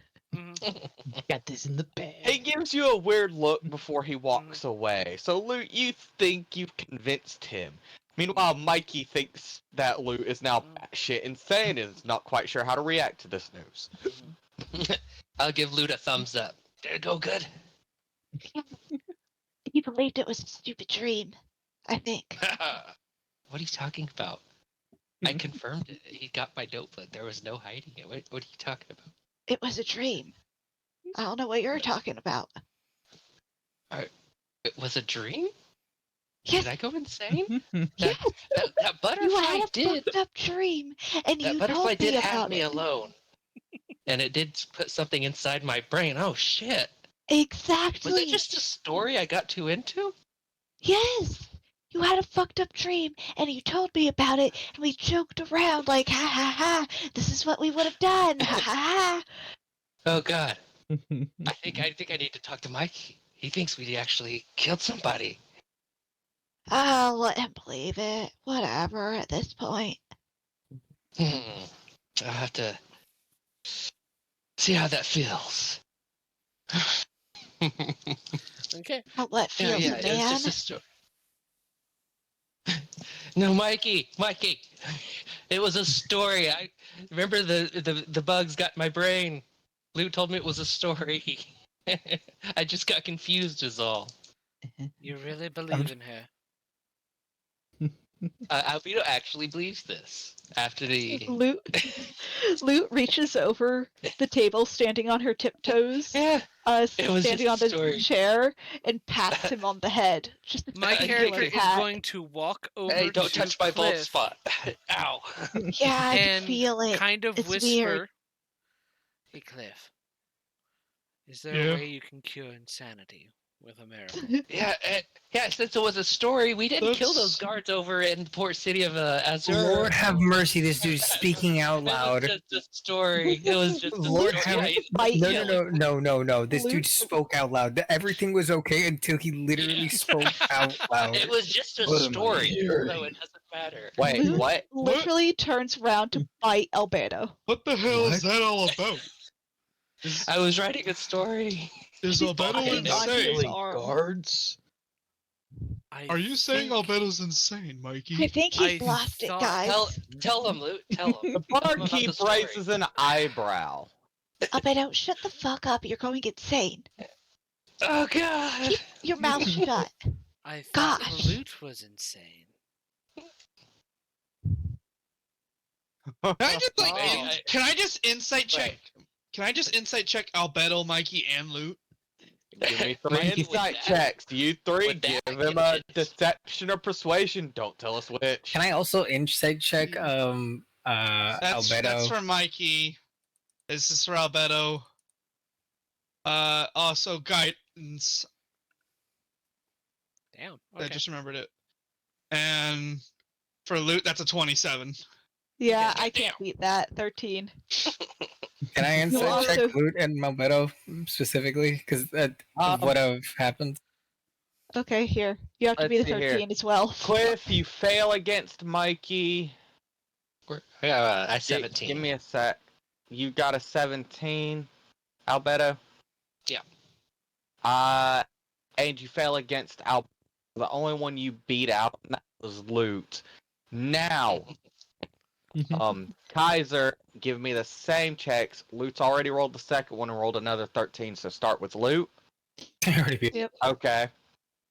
Got this in the bag. He gives you a weird look before he walks away. So Luke, you think you've convinced him. Meanwhile, Mikey thinks that Luke is now batshit insane and is not quite sure how to react to this news. I'll give Loot a thumbs up. Did it go good? He believed it was a stupid dream, I think. What are you talking about? I confirmed it. He got my notebook. There was no hiding it. What are you talking about? It was a dream. I don't know what you're talking about. It was a dream? Yes, Did I go insane? yes. That You butterfly had a did. fucked up dream, and That you butterfly told did me have about me it. alone. And it did put something inside my brain. Oh shit. Exactly. Was it just a story I got too into? Yes. You had a fucked up dream, and you told me about it, and we joked around like, ha ha ha, this is what we would have done, ha ha ha. Oh god. I think I need to talk to Mike. He thinks we actually killed somebody. I'll let him believe it. Whatever, at this point. I'll have to see how that feels. okay. How what feels, It was man? just a story. No, Mikey, it was a story. I remember the bugs got my brain. Lou told me it was a story. I just got confused, is all. You really believe in her? Albedo actually believes this after the. Loot reaches over the table, standing on her tiptoes, Yeah, it was standing just on a the story. chair, and pats him on the head. Just a My regular character is pat. going to walk over Hey, don't to touch my bald Cliff spot. Ow. Yeah, I can and feel it. kind of It's whisper, weird. "Hey, Cliff, is there Yeah? a way you can cure insanity with a miracle?" Yeah, since it was a story, we didn't kill those That's- guards over in the port city of Azure. Lord have mercy, this dude's speaking out It loud. was just a story. It was just a Lord story. have Yeah, no. This dude spoke out loud. Everything was okay until he literally spoke out loud. It was just a What am I story, hearing? so it doesn't matter. Wait, Luke what? literally turns around to bite Albedo. What the hell is What? that all about? I was writing a story. Is Albedo fucking on his insane? arm. Guards? Are you saying think- Albedo's insane, I Mikey? think he's I lost it, thought- guys. Tell him, Luke. Tell him. The Tell him about barkeep the story. raises an eyebrow. Albedo, shut the fuck up. You're going insane. Oh god. Keep your mouth shut. I thought Gosh. Loot was insane. Can I just like, Oh. can I just insight check? Can I just insight check Albedo, Mikey, and Loot? Give me three Mikey, insight would that- checks. You three, would that give him get a it? deception or persuasion. Don't tell us which. Can I also insight check That's Albedo? for Mikey. This is for Albedo. Also guidance. Damn. I Okay. just remembered it. And for Loot, that's a 27. Yeah, Okay, I can't beat that. 13. Can I insight also- check Loot and Albedo specifically? Because of what have happened. Okay, here. You have to be the Let's see here. 13 as well. Cliff, you fail against Mikey. I 17. Give me a sec. You got a 17, Albedo? Yeah. And you fail against Albedo. The only one you beat out that was Loot. Now, Kaiser, give me the same checks. Loot's already rolled the second one and rolled another 13, so start with Loot. Yep. Okay.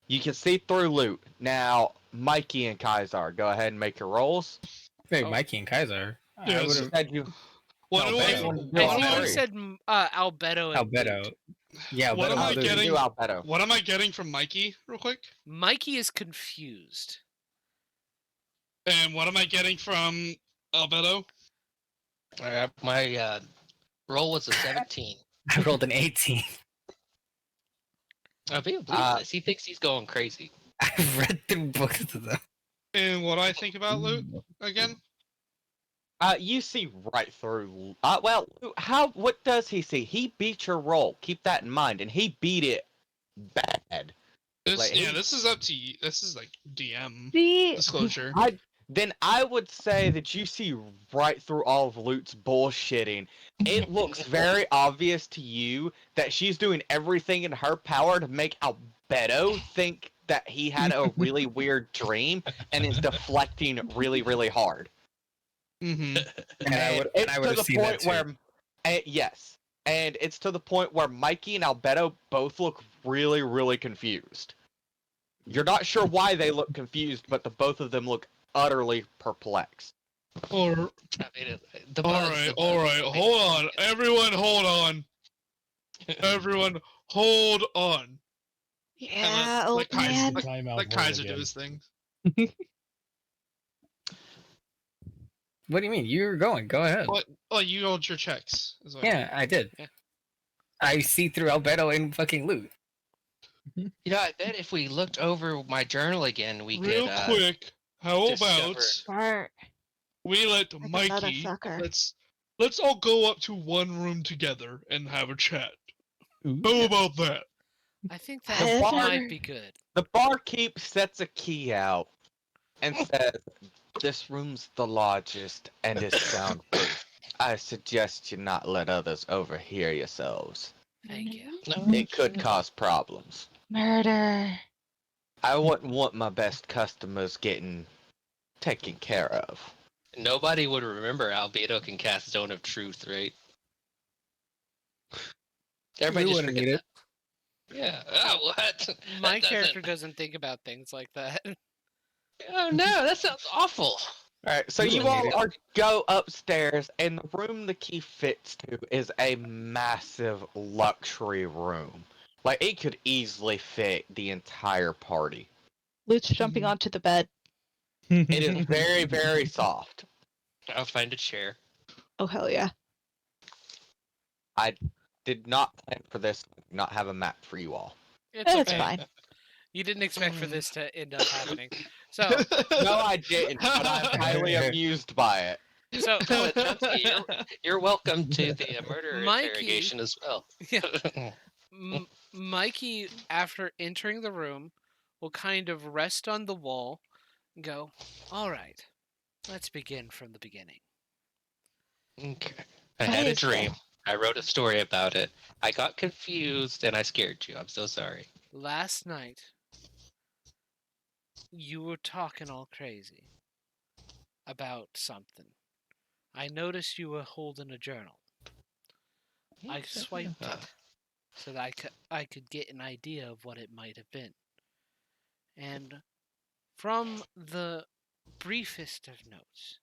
You can see through Loot. Now, Mikey and Kaiser, go ahead and make your rolls. Wait, Mikey and Kaiser. Yeah, I would have Said you. What do I? I think you said Albedo and Albedo. Loot. Yeah, What am I Albedo. getting? Do Albedo. What am I getting from Mikey, real quick? Mikey is confused. And what am I getting from Albedo? My roll was a 17. I rolled an 18. I can't believe this. He thinks he's going crazy. I've read through both of them. And what I think about Loot again? You see right through. Well, what does he see? He beat your roll. Keep that in mind, and he beat it bad. This is up to you. This is like DM The disclosure. Then I would say that you see right through all of Loot's bullshitting. It looks very obvious to you that she's doing everything in her power to make Albedo think that he had a really weird dream and is deflecting really, really hard. Mm-hmm. And I would have seen that too. Yes, and it's to the point where Mikey and Albedo both look really, really confused. You're not sure why they look confused, but the both of them look utterly perplexed. All right, hold on. Everyone, hold on. Everyone, hold on. Yeah, Let old man. Let Kaiser do his thing. What do you mean? You're going. Go ahead. What? Oh, you rolled your checks. is what I Yeah, mean. I did. Yeah. I see through Albedo and fucking Loot. You know, I bet if we looked over my journal again, we Real could. quick, how discover- about Smart. we let Like another Mikey? sucker. Let's all go up to one room together and have a chat. How about that? I think The that bar- might be good. The barkeep sets a key out and says, "This room's the largest and is soundproof. I suggest you not let others overhear yourselves. Thank you. It could cause problems. Murder. I wouldn't want my best customers getting taken care of." Nobody would remember Albedo can cast Zone of Truth, right? Everybody We just wouldn't forget need that. Yeah. Oh, what? My That character doesn't think about things like that. Oh no, that sounds awful. Alright, so you all go upstairs, and the room the key fits to is a massive luxury room. Like, it could easily fit the entire party. Luke's jumping onto the bed. It is very, very soft. I'll find a chair. Oh hell yeah. I did not plan for this, not have a map for you all. It's That's okay. fine. You didn't expect for this to end up happening. So, No, I didn't, but I'm highly amused by it. so Oh, Chauncey, you're welcome to the murder Mikey- interrogation as well. Yeah. Mikey, after entering the room, will kind of rest on the wall and go, "All right, let's begin from the beginning." Okay. I What had a is dream. this? I wrote a story about it. I got confused and I scared you. I'm so sorry. Last night, you were talking all crazy about something. I noticed you were holding a journal. I swiped it so that I could get an idea of what it might have been. And from the briefest of notes,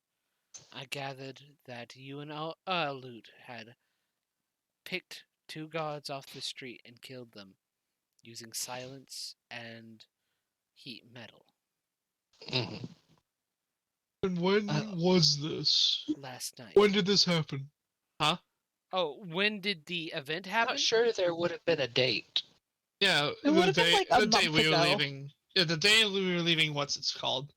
I gathered that you and Loot had picked two guards off the street and killed them using silence and heat metal Mhm. And when was this? last night. When did this happen? Oh, when did the event I'm happen? not sure there would have been a date. Yeah, It would've been like a the day month we were ago. leaving. Yeah, the day we were leaving. What's it's called?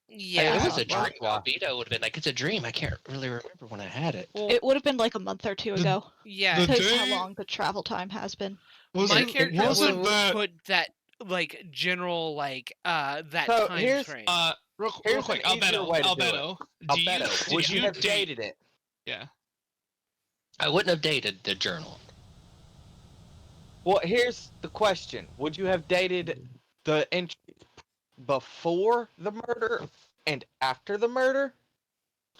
Yeah. It was a well, dream. Albedo would have been like, it's a dream. I can't really remember when I had it. Well, It would have been like a month or two ago. yeah. the Because how day- long the travel time has been. My Wasn't character wasn't would that put that like general that So time here's- frame. real Here's quick? an easier way to do it. Albedo. Albedo, would you have date? dated it? Yeah. I wouldn't have dated the journal. Well, here's the question. Would you have dated the entry before the murder and after the murder?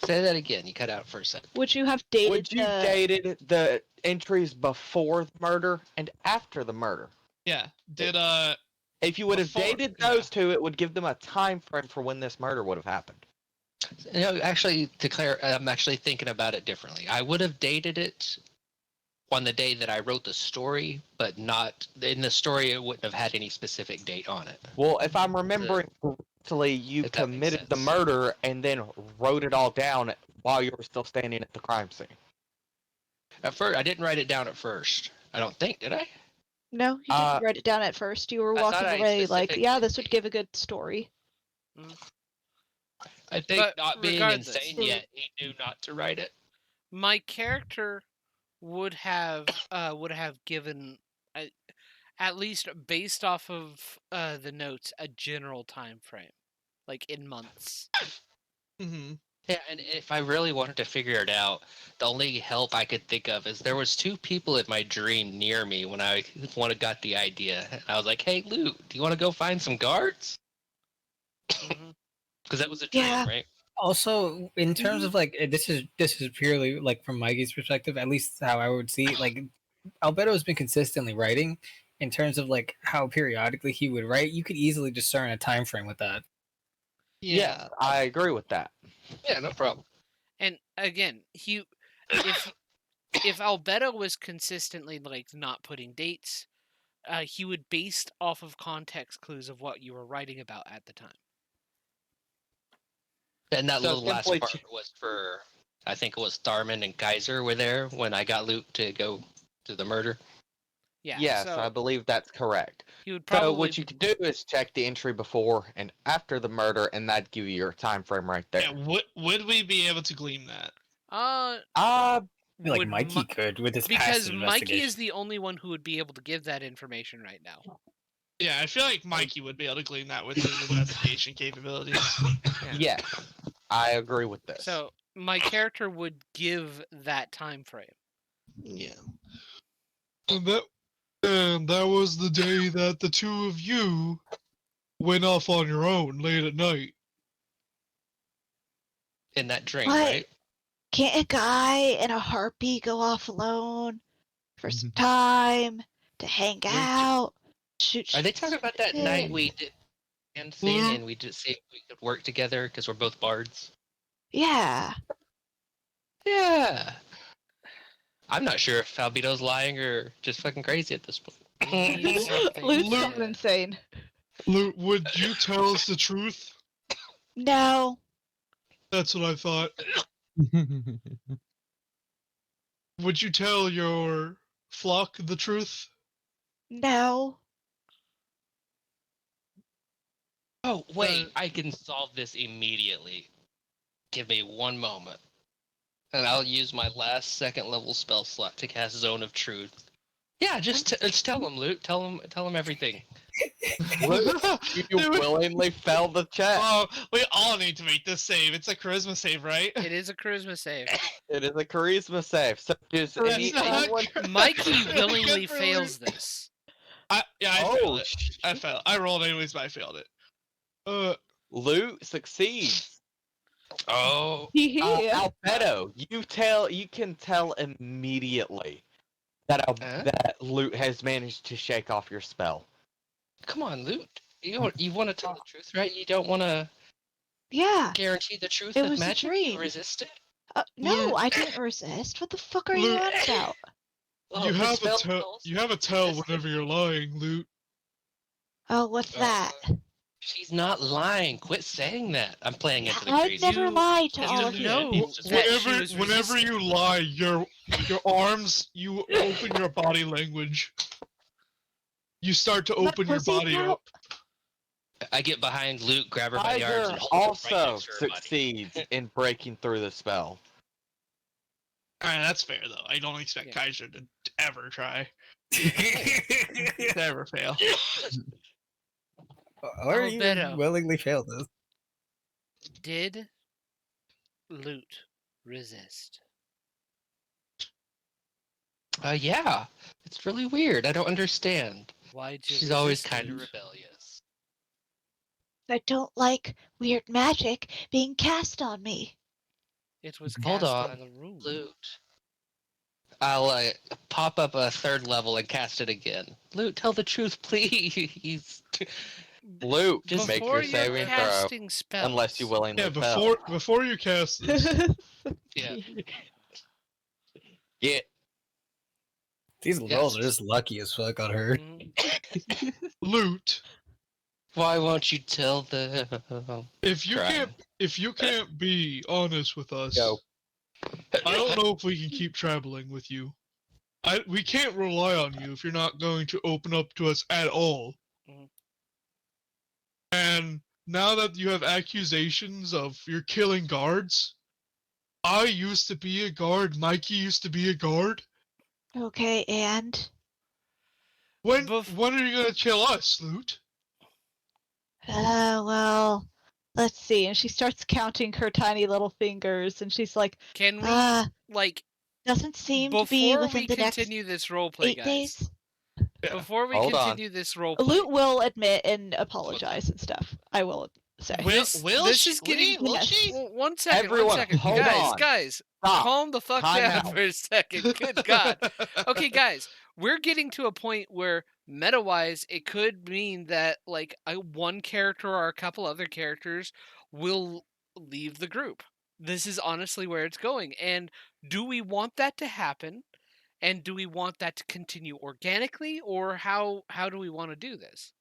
Say that again. You cut out for a second. Would you have dated Would you dated the entries before the murder and after the murder? Yeah. Did If you would have Before, dated those two, it would give them a time frame for when this murder would have happened. Actually, I'm actually thinking about it differently. I would have dated it on the day that I wrote the story, but not in the story. It wouldn't have had any specific date on it. Well, if I'm remembering correctly, you If that makes committed the sense. murder and then wrote it all down while you were still standing at the crime scene. At first, I didn't write it down at first. I don't think, did I? No, you didn't write it down at first. You were I thought walking I away like, yeah, specifically- this would give a good story. I think But not being regardless- insane yet, he knew not to write it. My character would have given at least based off of the notes a general time frame, like in months. Mm-hmm. Yeah, and if I really wanted to figure it out, the only help I could think of is there was two people in my dream near me when I got the idea. I was like, "Hey, Luke, do you want to go find some guards?" Because that was a dream, Yeah. right? Also, in terms of like this is purely like from Mikey's perspective, at least how I would see it, like Albedo has been consistently writing. In terms of like how periodically he would write, you could easily discern a time frame with that. Yeah, I agree with that. Yeah, no problem. And again, if Albedo was consistently like not putting dates, he would based off of context clues of what you were writing about at the time. And that So little last simply part was for, I think it was Tharman and Kaiser were there when I got Luke to go to the murder. Yeah. Yes, so I believe that's correct. he would So probably what you could do is check the entry before and after the murder, and that'd give you your time frame right there. Yeah. Would we be able to glean that? I feel like would Mikey could with his because passive Mikey investigation. is the only one who would be able to give that information right now. Yeah, I feel like Mikey would be able to glean that with his investigation capabilities. Yeah, I agree with this. So my character would give that time frame. Yeah. And that was the day that the two of you went off on your own late at night. In that dream, What? right? Can't a guy and a harpy go off alone for some time to hang out? Shoot. Are they talking about that night shit? we did and thing and we just see if we could work together because we're both bards? Yeah. Yeah. I'm not sure if Albedo's lying or just fucking crazy at this point. Luke's not insane. Luke, would you tell us the truth? No. That's what I thought. Would you tell your flock the truth? No. Oh, wait, I can solve this immediately. Give me one moment. And I'll use my last second level spell slot to cast Zone of Truth. Yeah, just tell him, Luke. Tell him everything. You willingly failed the check. Oh, we all need to make this save. It's a charisma save, right? It is a charisma save. It is a charisma save. So does That's not anyone... Mikey willingly Good for fails Luke. this. I Oh, failed it. I failed. I rolled anyways, but I failed it. Luke succeeds. Oh. Yeah. Albedo, you can tell immediately that that Luke has managed to shake off your spell. Come on, Luke. You want to tell the truth, right? You don't want to Yeah. guarantee the truth It of was a magic? dream. You resist it? No, I didn't resist. What the fuck are you Luke. on about? Well, you the have spell a tell. tells You have a tell resist it. whenever you're lying, Luke. Oh, what's that? She's not lying. Quit saying that. I'm playing into the I've crazy. never lied to You all of you. know It's just- that she was Whenever resisting. you lie, your arms, you open your body language. You start to My open your pussy body out. up. I get behind Luke, grab her by the arms, Tiger and hold her right also next to her body. succeeds in breaking through the spell. Alright, that's fair though. I don't expect Yeah. Kaiser to ever try. Never fail. Or even Albedo. willingly fail this. Did Loot resist? Yeah. It's really weird. I don't understand. Why'd you She's always resist kind of it? rebellious. I don't like weird magic being cast on me. It was Hold cast on. in the room. Loot. I'll pop up a 3rd level and cast it again. Loot, tell the truth, please. Loot, Just make Before your you're saving throw. casting spells, Unless you willingly Yeah, fail. before you cast this, Yeah. Yeah. These girls are just lucky as fuck on her. Mhm. Loot. Why won't you tell them? If you Try. can't be honest with us, Go. I don't know if we can keep traveling with you. We can't rely on you if you're not going to open up to us at all. Mhm. And now that you have accusations of you're killing guards, I used to be a guard. Mikey used to be a guard. Okay, and When are you gonna kill us, Loot? Well, let's see. And she starts counting her tiny little fingers, and she's like, Can we, like, doesn't seem to be before within we the next continue this roleplay, 8 guys, days. Yeah. before we Hold on. continue this roleplay, Loot will admit and apologize and stuff. I will say. this is getting. Will she? Well, one second, Everyone, hold on. guys, Stop. calm the fuck Time down out. for a second. Good God. Okay, guys, we're getting to a point where meta-wise, it could mean that like one character or a couple other characters will leave the group. This is honestly where it's going. And do we want that to happen? And do we want that to continue organically, or how do we want to do this?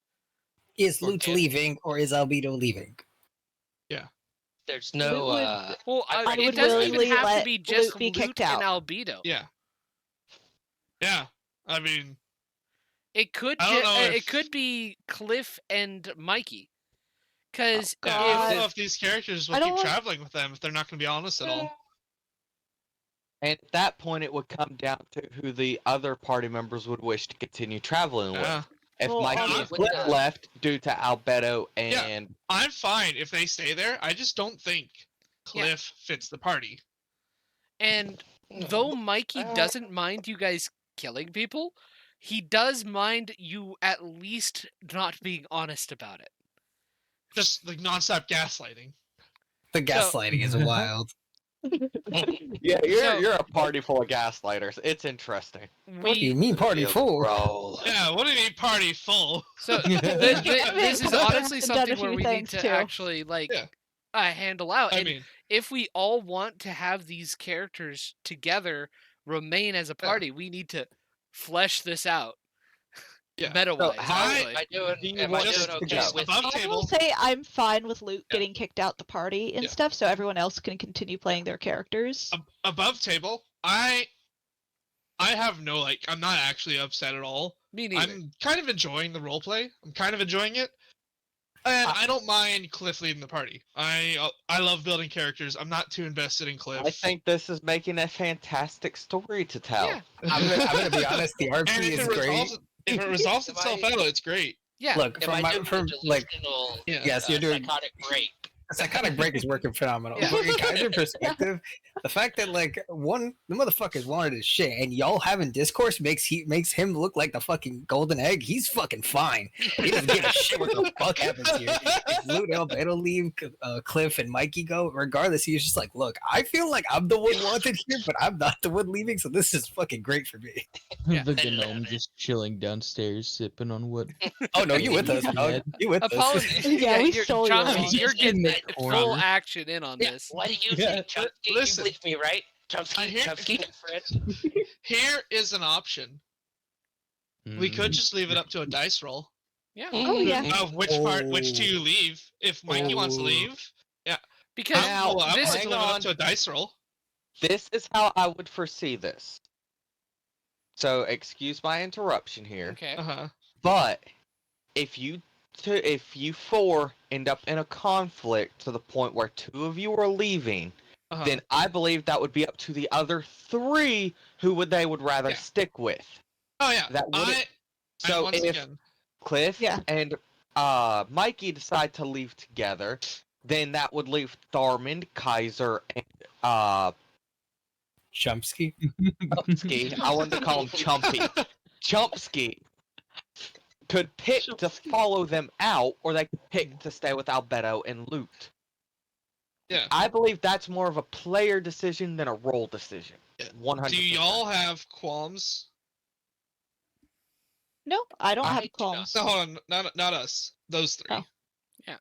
Is Luke leaving or is Albedo leaving? There's no. Well, I it would doesn't even willingly have to let be just Luke be Luke kicked and out. Albedo. Yeah. Yeah. I mean, It could I don't know it if- could be Cliff and Mikey. Because I don't know if if these characters I will don't keep want- traveling with them if they're not going to be honest at all. And at that point, it would come down to who the other party members would wish to continue traveling with. Yeah. If Well, Mikey I'm- and Cliff left due to Albedo Yeah. and I'm fine if they stay there. I just don't think Cliff fits the party. and though Mikey doesn't mind you guys killing people, he does mind you at least not being honest about it. Just like nonstop gaslighting. The gaslighting is wild. yeah, So- you're a party full of gaslighters. It's interesting. What do you mean party full? Roll. Yeah, what do you mean party full? So this is honestly I've done a something where few we need things, to too. actually like Yeah. handle out. I And mean, if we all want to have these characters together remain as a party, we need to flesh this out. Yeah. Meta-wise, So how- actually. Am I doing just okay just with above I table. will say I'm fine with Luke Yeah. getting kicked out the party and Yeah. stuff, so everyone else can continue playing their characters. Above table, I have no I'm not actually upset at all. Me neither. I'm kind of enjoying the roleplay. I'm kind of enjoying it. And I don't mind Cliff leading the party. I love building characters. I'm not too invested in Cliff. I think this is making a fantastic story to tell. Yeah. I'm gonna be honest. The RP and if is it great. resolves Am itself I- out, it's great. Yeah. Look, Am I doing from the like delusional, yes, you're doing psychotic break? psychotic break is working phenomenal. Yeah. From your Kaiser perspective, the fact that the motherfuckers wanted his shit and y'all having discourse makes him look like the fucking golden egg. He's fucking fine. He doesn't give a shit what the fuck happens here. If Luke Albedo leave, Cliff and Mikey go, regardless, he's just like, look, I feel like I'm the one wanted here, but I'm not the one leaving, so this is fucking great for me. Yeah. The gnome just chilling downstairs, sipping on what? Oh no, you with us, dog. You with us. Apologies. Yeah, we you're, stole your Chomsky, own. you're getting In the full corner. action in on Yeah, this. what do you Yeah, think, Chomsky? listen. You believe me, right? I Chomsky, hear- Chomsky, my friend. Here is an option. We could just leave it up to a dice roll. Yeah. Oh, yeah. Of which do you leave? If Mikey wants to Oh. leave, Because Now, I'm this willing to hang leave it up on. to a dice roll. This is how I would foresee this. So excuse my interruption here, okay. Uh-huh. but if you four end up in a conflict to the point where two of you are leaving, Uh-huh. then I believe that would be up to the other three who they would rather Yeah. stick with. Oh yeah. that wouldn't- So So once if again, Cliff Yeah. and Mikey decide to leave together, then that would leave Tharmand, Kaiser, and Chomsky. Chumpsky. I wanted to call him Chumpy. Chumpsky could pick to follow them out, or they could pick to stay with Albedo and Loot. Yeah. I believe that's more of a player decision than a role decision. Yeah. 100%. Do y'all have qualms? No, I don't I have do qualms. No, hold on, not us. Those three. Oh.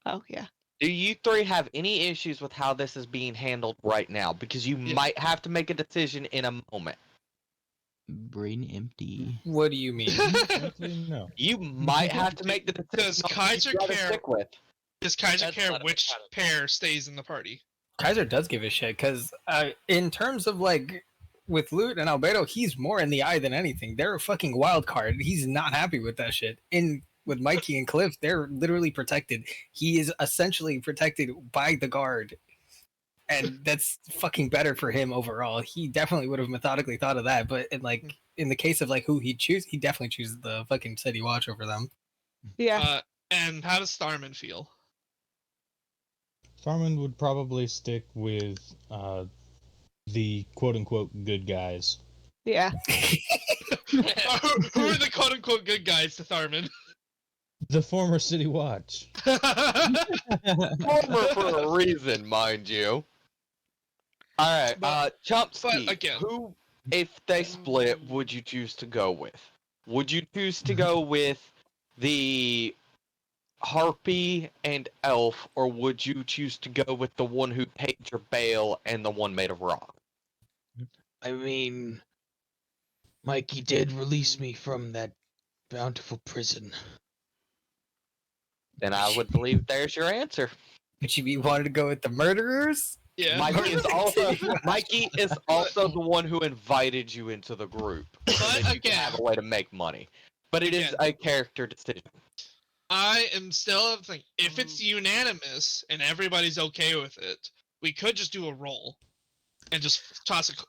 Oh, yeah. Do you three have any issues with how this is being handled right now? Because you might have to make a decision in a moment. Brain empty. What do you mean? Frankly, no. You might have to make the decision. Does on who Kaiser you'd rather care? stick with. Does Kaiser That's care not a which kind of- pair stays in the party? Kaiser does give a shit because in terms of like with Loot and Albedo, he's more in the eye than anything. They're a fucking wild card. He's not happy with that shit. With Mikey and Cliff, they're literally protected. He is essentially protected by the guard. And that's fucking better for him overall. He definitely would have methodically thought of that, but in the case of like who he'd choose, he definitely chooses the fucking City Watch over them. Yeah. And how does Starman feel? Tharman would probably stick with the quote-unquote good guys. Yeah. Who are the quote-unquote good guys to Tharman? The former City Watch. Former for a reason, mind you. Alright, Chumpski, again- who, if they split, would you choose to go with? Would you choose to go with the Harpy and Elf, or would you choose to go with the one who paid your bail and the one made of rock? I mean, Mikey did release me from that bountiful prison. Then I would believe there's your answer. But you wanted to go with the murderers? Yeah. Mikey is also the one who invited you into the group. So that you can have a way to make money. But it is a character decision. I am still thinking, if it's unanimous and everybody's okay with it, we could just do a roll and just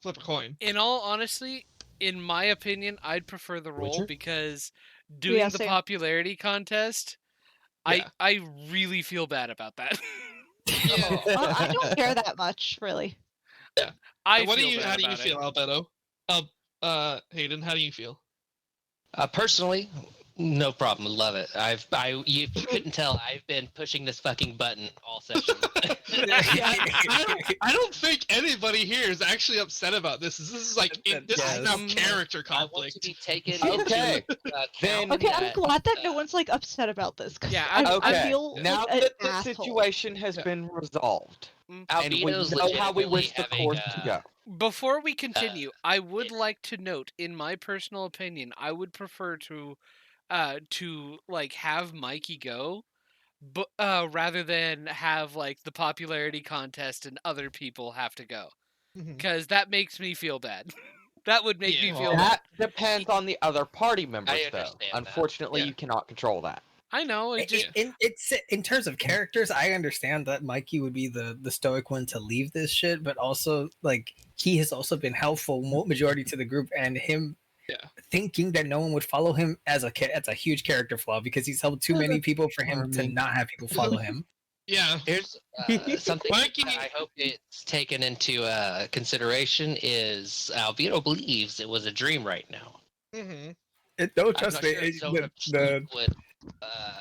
flip a coin. In all honesty, in my opinion, I'd prefer the roll Witcher? because doing Yeah, the same. popularity contest, Yeah. I really feel bad about that. I don't care that much, really. I What do feel you? bad How do you about it. feel, Albedo? Hayden, how do you feel? Personally, no problem. Love it. You couldn't tell. I've been pushing this fucking button all session. I don't think anybody here is actually upset about this. This is like this is now character I want conflict. to be taken Okay, into then- account Okay, I'm that, glad that no one's like upset about this. 'Cause Yeah, I Okay, feel now like that an the asshole. situation has been resolved, and we Albedo's know how we legitimately wish the having, course to go. Before we continue, I would like to note, in my personal opinion, I would prefer to like have Mikey go, but rather than have like the popularity contest and other people have to go, because that makes me feel bad. That would make me Yeah. feel bad. That depends on the other party members, though. understand that. Unfortunately, Yeah. you cannot control that. I know. It just In terms of characters, I understand that Mikey would be the stoic one to leave this shit, but also like he has also been helpful majority to the group, and him thinking that no one would follow him as that's a huge character flaw because he's helped too many people for him to not have people follow him. Yeah. Here's something Mikey- that I hope it's taken into consideration is Albedo believes it was a dream right now. No, I'm trust not me. sure if Zone of Truth would,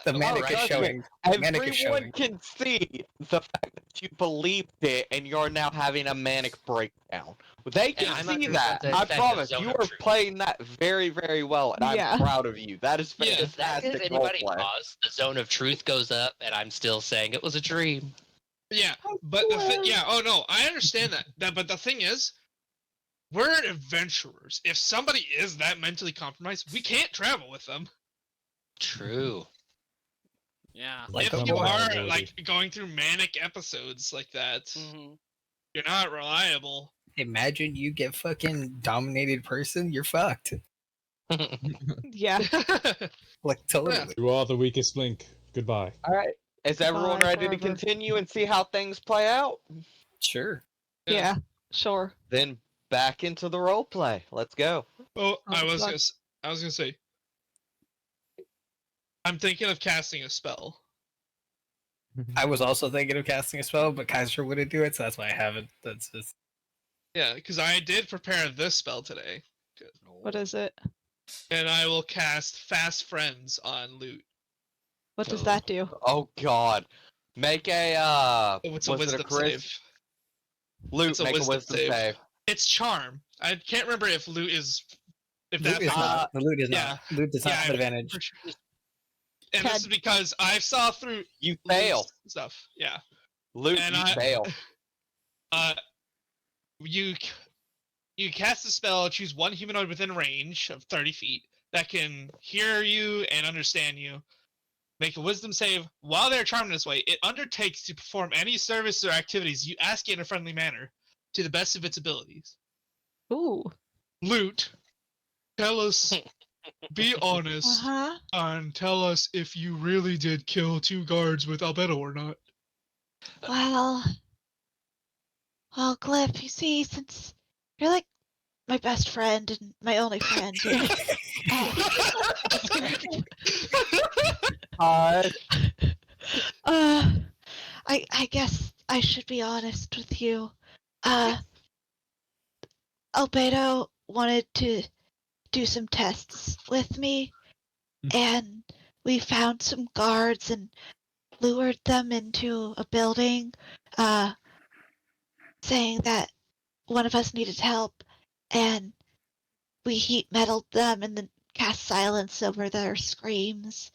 The manic trust is me. showing. Manic is Everyone showing. can see the fact that you believed it and you're now having a manic breakdown. They can I'm not see sure that. if that's I the promise. Zone You of are Truth. playing that very, very well, and Yeah. I'm proud of you. That is Yeah. Does that give fantastic anybody roleplay. pause? The Zone of Truth goes up, and I'm still saying it was a dream. Yeah, but oh no, I understand that. But the thing is, we're adventurers. If somebody is that mentally compromised, we can't travel with them. True. yeah. Like if a you are liability. like going through manic episodes like that, Mhm. you're not reliable. Imagine you get fucking dominated person, you're fucked. Yeah. Like totally. You are the weakest link. Goodbye. All right. Is everyone Bye, ready to forever. continue and see how things play out? Sure. Yeah. Sure. Then back into the role play. Let's go. Oh, I Oh, was fuck. gonna say, I'm thinking of casting a spell. I was also thinking of casting a spell, but Kaiser wouldn't do it, so that's why I haven't. That's just Yeah, because I did prepare this spell today, What is it? and I will cast Fast Friends on Loot. What does that do? Oh God. Make a What's a was it wisdom charis- save? Luke, It's a make a wisdom wisdom save. save. It's charm. I can't remember if loot is. If Loot that's is not. not. The loot is yeah. not. Loot does not Yeah, have advantage. for sure. And this is because I saw through You fail. Luke's stuff. Yeah. Luke, And you I- fail. You cast a spell, choose one humanoid within range of 30 feet that can hear you and understand you. Make a wisdom save. While they're charmed this way, it undertakes to perform any service or activities you ask it in a friendly manner, to the best of its abilities. Ooh. Loot, tell us, be honest, Uh-huh. and tell us if you really did kill 2 guards with Albedo or not. Well, Glyph, you see, since you're like my best friend and my only friend, I guess I should be honest with you. Albedo wanted to do some tests with me, and we found some guards and lured them into a building, saying that one of us needed help, and we heat metaled them and then cast silence over their screams.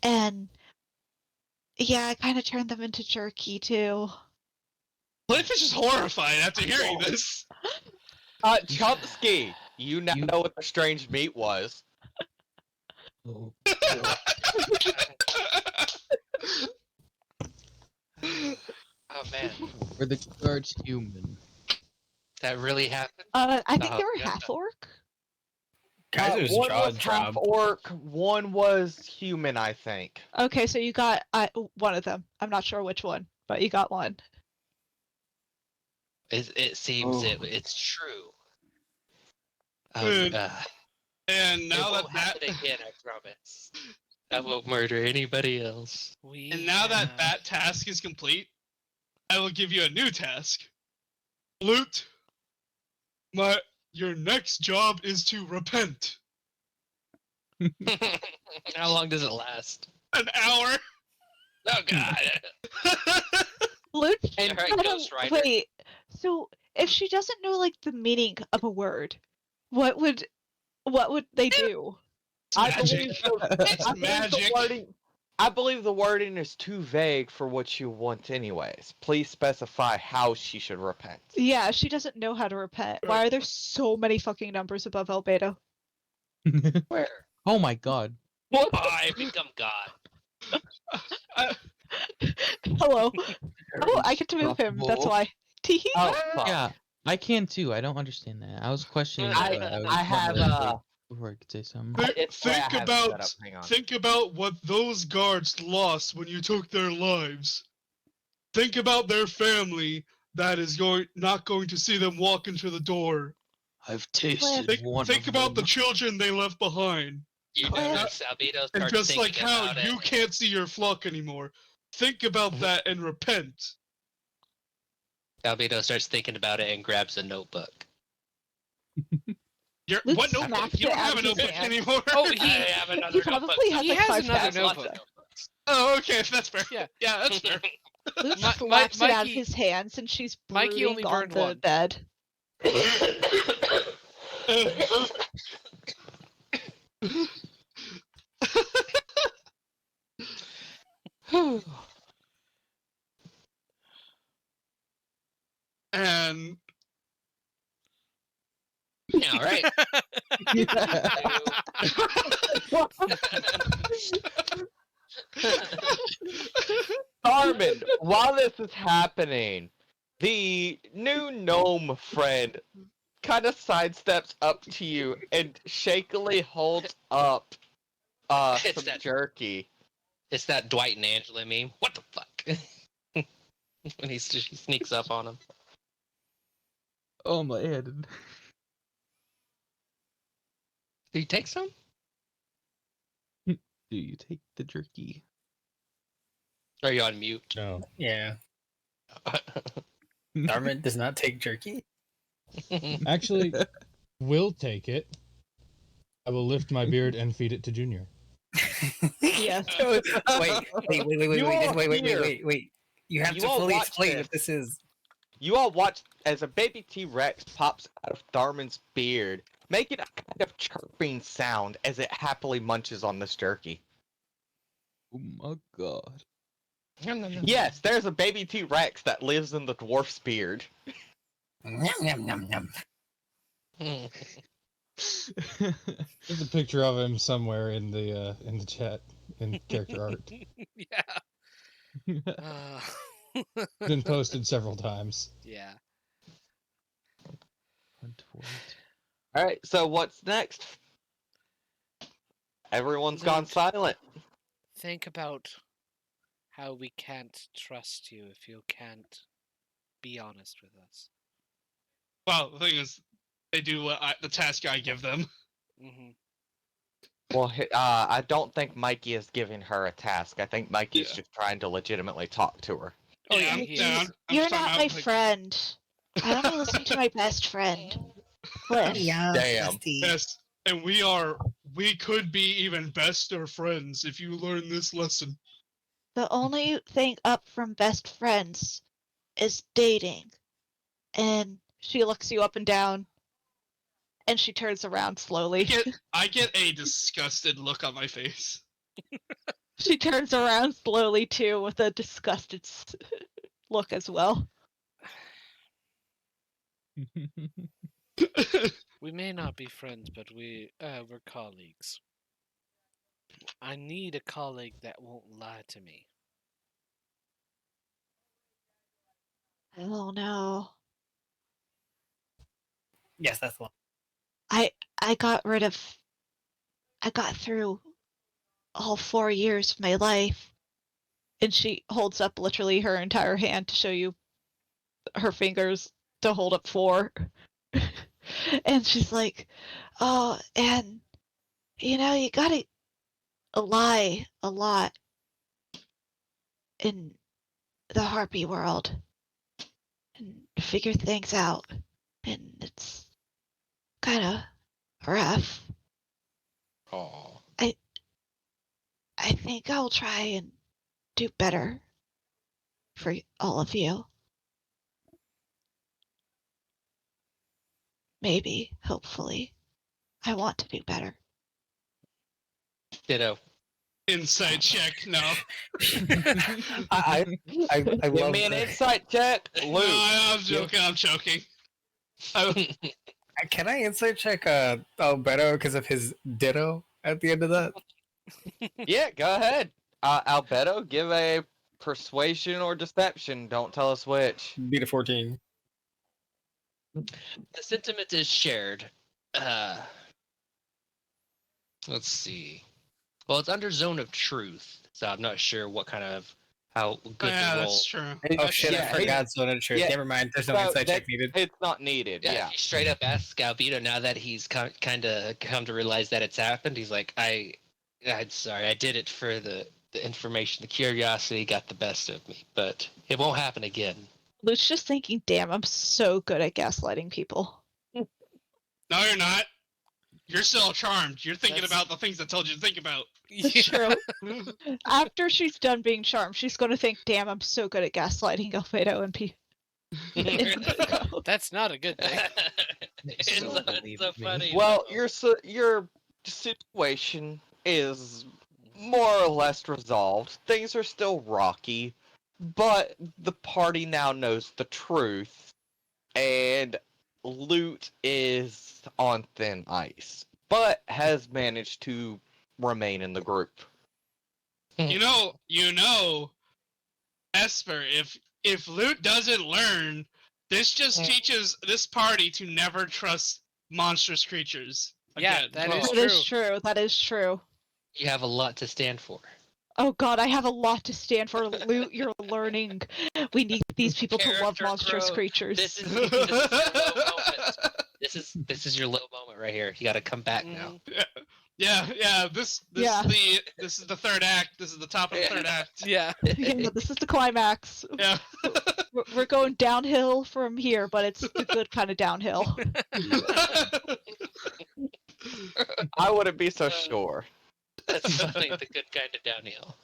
And yeah, I kind of turned them into jerky too. Cliff is just horrified after hearing this. Chomsky, you now know what the strange meat was. Oh, Oh man, were the guards human? that really happened? I think Oh, they were yeah. half orc. Kaiser's one jaw was half dropped. orc, one was human, I think. Okay, so you got one of them. I'm not sure which one, but you got one. It seems Oh. it's true. Good. It And now won't happen again, I promise. I won't murder anybody else. And now that that task is complete, I will give you a new task. Loot, your next job is to repent. How long does it last? An hour. Oh god. Luke, And right, Ghost Rider. wait. So if she doesn't know like the meaning of a word, what would they do? I Magic. Magic. believe the wording is too vague for what you want anyways. Please specify how she should repent. Yeah, she doesn't know how to repent. Why are there so many fucking numbers above Albedo? Where? Oh my god. I become God. Hello. Oh, I get to move him. That's why. Teehee. Oh, fuck. Yeah, I can too. I don't understand that. I was questioning. I- it, but was I have, wondering before I could say something. It's the way I Think have it set about up. Hang on. think about what those guards lost when you took their lives. Think about their family that is not going to see them walk into the door. I've tasted Think about the children they left behind. You Claire. notice Albedo And starts just like thinking how about you it. can't see your flock anymore. Think about that and repent. Albedo starts thinking about it and grabs a notebook. Luke What notebook? smacked You don't it out have a of his notebook hand. anymore. Oh, I have another He probably has He like has 5 another tabs left. notebook. Oh, okay, that's fair. Yeah. Yeah, that's fair. Luke Mi- slaps it out of Mikey- his hands, and she's Mikey only brooding on burned the one. bed. And Yeah, all right. Armin, while this is happening, the new gnome friend kind of sidesteps up to you and shakily holds up It's some that- jerky. It's that Dwight and Angela meme. What the fuck? When she sneaks up on him. Oh my head. Do you take some? Do you take the jerky? Or are you on mute? No. Yeah. Darman does not take jerky. Actually, will take it. I will lift my beard and feed it to Junior. Yeah. Wait. You all hear. You have You to all fully watch explain this. what this is. You all watch as a baby T-Rex pops out of Tharman's beard, making a kind of chirping sound as it happily munches on this jerky. Oh my god. Yes, there's a baby T-Rex that lives in the dwarf's beard. Yum, yum, yum, yum. There's a picture of him somewhere in the chat in character art. Yeah. Been posted several times. Yeah. Hunt for it. All right, so what's next? Everyone's gone Luke. silent. Think about how we can't trust you if you can't be honest with us. Well, the thing is, they do the task I give them. Mm-hmm. Well, I don't think Mikey is giving her a task. I think Mikey's Yeah. just trying to legitimately talk to her. Oh, yeah, yeah, I'm he down. is. I'm You're talking not about, my like, friend. I only listen to my best friend. Cliff. Yeah, Damn. Yes, and we could be even bester friends if you learn this lesson. The only thing up from best friends is dating. And she looks you up and down. And she turns around slowly. I get a disgusted look on my face. She turns around slowly too with a disgusted look as well. We may not be friends, but we're colleagues. I need a colleague that won't lie to me. Oh no. Yes, that's the one. I got through all 4 years of my life. And she holds up literally her entire hand to show you her fingers to hold up 4. And she's like, oh, and you gotta lie a lot in the harpy world and figure things out. And it's kind of rough. Aw. I think I'll try and do better for all of you. Maybe, hopefully. I want to do better. Ditto. Insight check, no. I Give love me an the- insight check, No, Luke. I'm joking, I'm joking. Can I insight check Alberto because of his ditto at the end of that? Yeah, go ahead. Albedo, give a persuasion or deception. Don't tell us which. Beat a 14. The sentiment is shared. Let's see. Well, it's under zone of truth, so I'm not sure what kind of how good Yeah, the roll. that's true. Oh shit, Yeah, I forgot Zone of Truth. yeah. Never mind, there's no So insight check that- needed. It's not needed. Yeah, Yeah. he straight up asked Albedo now that he's kind of come to realize that it's happened. He's like, I'm sorry, I did it for the information. The curiosity got the best of me, but it won't happen again. Luke's just thinking, damn, I'm so good at gaslighting people. No, you're not. You're still charmed. You're thinking That's- about the things I told you to think about. It's true. After she's done being charmed, she's going to think, damn, I'm so good at gaslighting Alfredo and P. That's not a good thing. It's so funny. Well, your situation is more or less resolved. Things are still rocky, but the party now knows the truth, and Loot is on thin ice, but has managed to remain in the group. You know, Esper, if Loot doesn't learn, this just teaches this party to never trust monstrous creatures. Yeah, Again. that Well, is That is true. That is true. You have a lot to stand for. Oh god, I have a lot to stand for. Loot, you're learning. We need these people to love Character monstrous growth. creatures. This is your low moment. This is your low moment right here. You got to come back now. Yeah. This Yeah. this is the third act. This is the top of the third act. Yeah. Yeah, this is the climax. Yeah. We're going downhill from here, but it's the good kind of downhill. I wouldn't be so sure. That's funny. The good kind of downhill.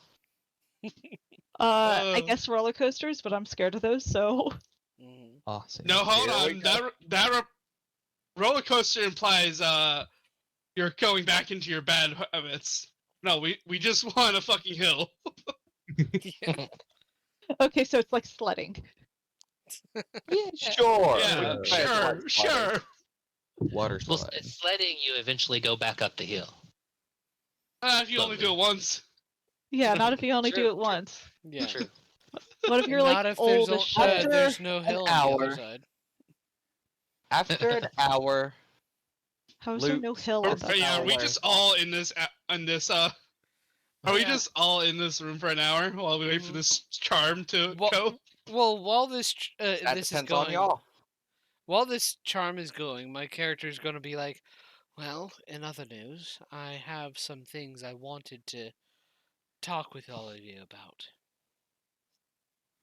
I guess roller coasters, but I'm scared of those, so Mhm. Awesome. No, hold Here we on. go. That roller coaster implies you're going back into your bad habits. No, we just want a fucking hill. Okay, so it's like sledding. Sure. Yeah, we can try it like sure, sledding. sure. Water Well, slide. sledding, you eventually go back up the hill. If you only do it once. Yeah, not if you only True, do it true. once. Yeah. True. What if you're Not like if there's, old as shit? After there's no hill on the other hour. side. After an hour, How is there Luke, no hill on that? Yeah, are we hour. just all in this? Are we Yeah. just all in this room for an hour while we wait for this charm to go? Well, while this that this is depends on going, y'all. while this charm is going, my character is going to be like, well, in other news, I have some things I wanted to talk with all of you about.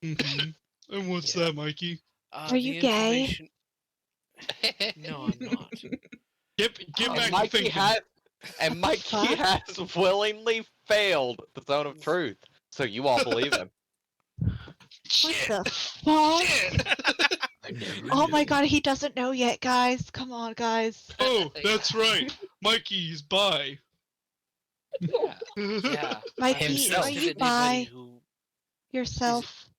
Mm-hmm. And what's Yeah. that, Mikey? Are you gay? information- No, I'm not. Get And back to Mikey thinking. Mikey has willingly failed the zone of truth, so you all believe him. What Shit. the fuck? Shit. I never Oh my knew. god, he doesn't know yet, guys. Come on, guys. Oh, that's right. Mikey's bi. Yeah. Yeah. Mikey, I'm are Himself. sensitive you to anybody bi who yourself?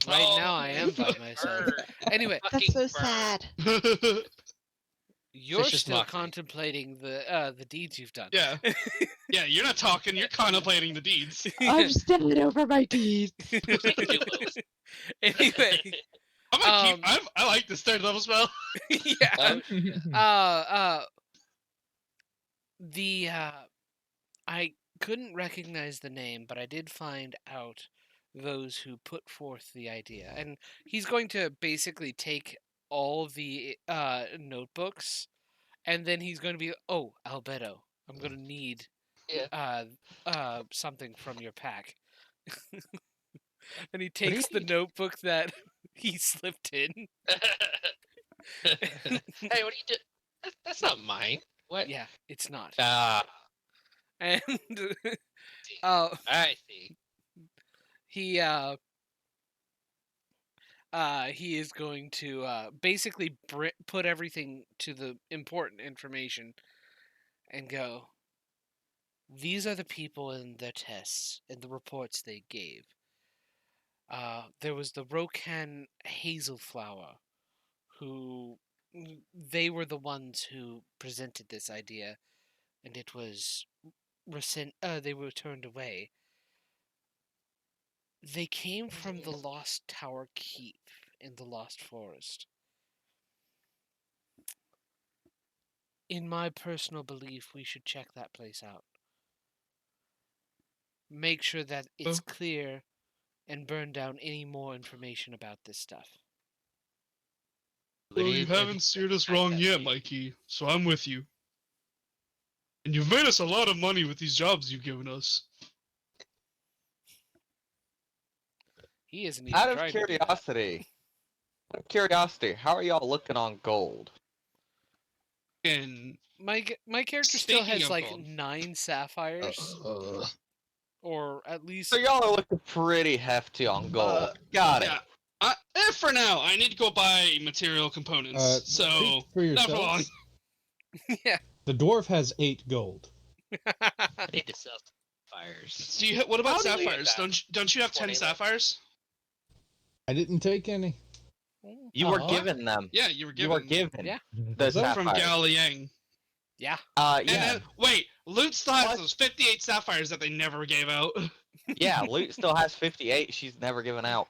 right now I am by myself. Anyway, That's so sad. you're Vicious still mockery. contemplating the deeds you've done. Yeah. Yeah, you're not talking, you're contemplating the deeds. I'm standing over my deeds. Anyway, I'm gonna keep I like this third level spell. yeah. Oh, The I couldn't recognize the name, but I did find out those who put forth the idea, and he's going to basically take all the notebooks, and then he's going to be, oh, Albedo, I'm going to need Yeah. something from your pack. And he do you takes the need? notebook that he slipped in. Hey, what are you doing? That's not mine. What? Yeah, it's not. Ah, And I see. he is going to basically put everything to the important information and go, these are the people in their tests and the reports they gave. There was the Rokan Hazelflower, who they were the ones who presented this idea, and it was they were turned away. They came from the Lost Tower Keep in the Lost Forest. In my personal belief, we should check that place out. Make sure that it's clear and burn down any more information about this stuff. Well, you haven't steered us wrong yet, Mikey, so I'm with you. And you've made us a lot of money with these jobs you've given us. He isn't even Out of trying to do that. curiosity, how are y'all looking on gold? And My character still Speaking has of like gold. 9 sapphires, or at least. So y'all are looking pretty hefty on gold. Got it. yeah, for now, I need to go buy material components. So Speak for not for long. yourselves. Yeah. The dwarf has 8 gold. I need to sell fires. Do you, what about How do we- sapphires? Don't you have 10 20 left. sapphires? I didn't take any. You were Aw. given them. Yeah, you were You given. were given Yeah. the Was that from sapphires. Galiang. Yeah. And Yeah. then, wait, Loot still has What? those 58 sapphires that they never gave out. Yeah, Loot still has 58 she's never given out.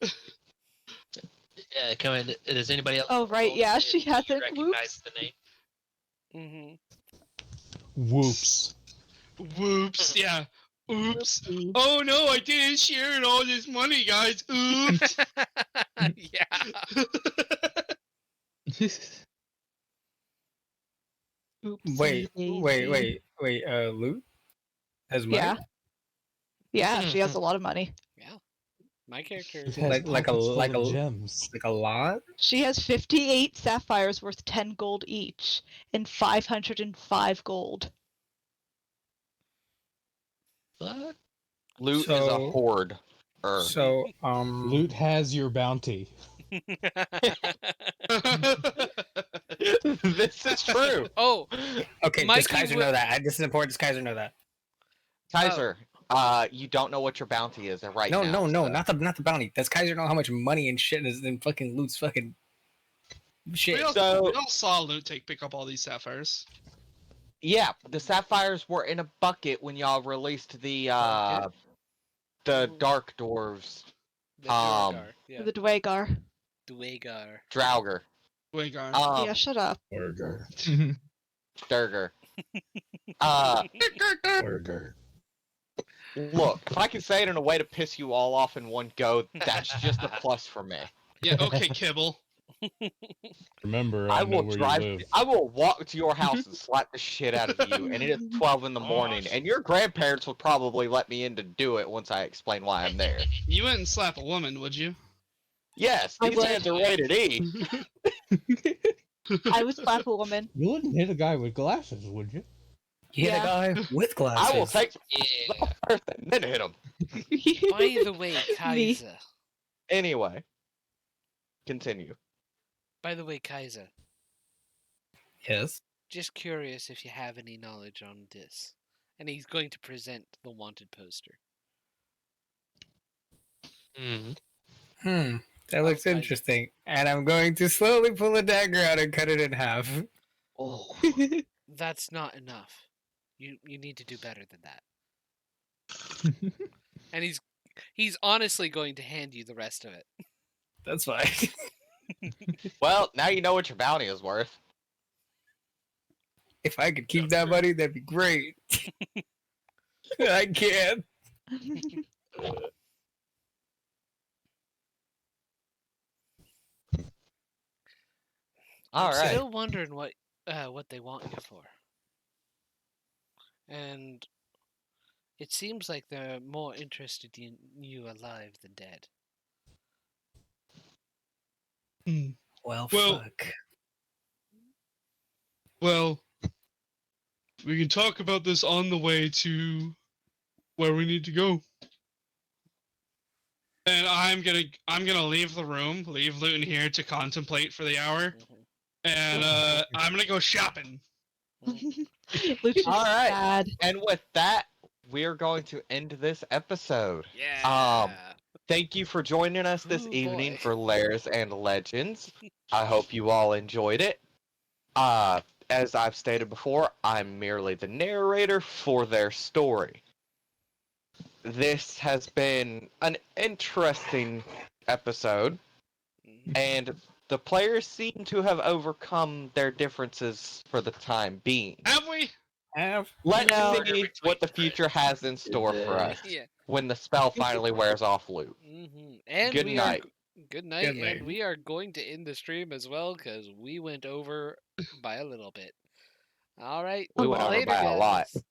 Yeah, come in. Does anybody else? Oh, right, roll yeah, to see she if you hasn't. recognize the hmm name? Whoops. Whoops, yeah. Oops. Oh no, I didn't share all this money, guys. Oops. Yeah. Wait, Loot has money? Yeah. Yeah, she has a lot of money. Yeah. My character It is has Like a- pockets full like of a- gems. Like a lot? She has 58 sapphires worth 10 gold each and 505 gold. What? Loot is a So- hoard. So, Loot has your bounty. This is true. Oh, okay, Mikey does Kaiser will- know that? This is important. Does Kaiser know that? Kaiser, you don't know what your bounty is right No, now. no, so- not the bounty. Does Kaiser know how much money and shit is in fucking Loot's fucking shit? We So- all saw Loot pick up all these sapphires. Yeah, the sapphires were in a bucket when y'all released the dark dwarves, the Duergar. Yeah. The Dwagar. Duergar. Draugr. Dwagar. Yeah, shut up. Burger. Durger. Burger. Look, if I can say it in a way to piss you all off in one go, that's just a plus for me. Yeah, okay, Kibble. Remember, I I know will where drive. you live. I will walk to your house and slap the shit out of you, and it is 12 in the morning, and your grandparents would probably let me in to do it once I explain why I'm there. You wouldn't slap a woman, would you? Yes, I these would. hands are rated E. I would slap a woman. You wouldn't hit a guy with glasses, would you? You hit a guy with glasses. I will take Yeah. first and then hit him. By the way, Kaiser. Anyway, continue. By the way, Kaiser. Yes. Just curious if you have any knowledge on this. And he's going to present the wanted poster. That looks Kaiser. interesting. And I'm going to slowly pull a dagger out and cut it in half. Oh, that's not enough. You need to do better than that. And he's honestly going to hand you the rest of it. That's fine. Well, now you know what your bounty is worth. If I could keep that money, that'd be great. I can't. All I'm right. still wondering what they want you for. And it seems like they're more interested in you alive than dead. Well, Well- fuck. Well, we can talk about this on the way to where we need to go. And I'm gonna leave the room, leave Luton here to contemplate for the hour, and I'm gonna go shopping. Luke's All right. sad. And with that, we're going to end this episode. Yeah. Thank you for joining us this Ooh, evening boy. for Lairs and Legends. I hope you all enjoyed it. As I've stated before, I'm merely the narrator for their story. This has been an interesting episode, and the players seem to have overcome their differences for the time being. Have we? Let's No. see what the future has in store for us Yeah. when the spell finally wears off Loot. And Good we night. Good night. Good night. And we are going to end the stream as well because we went over by a little bit. All right. We went over later, by a lot. guys.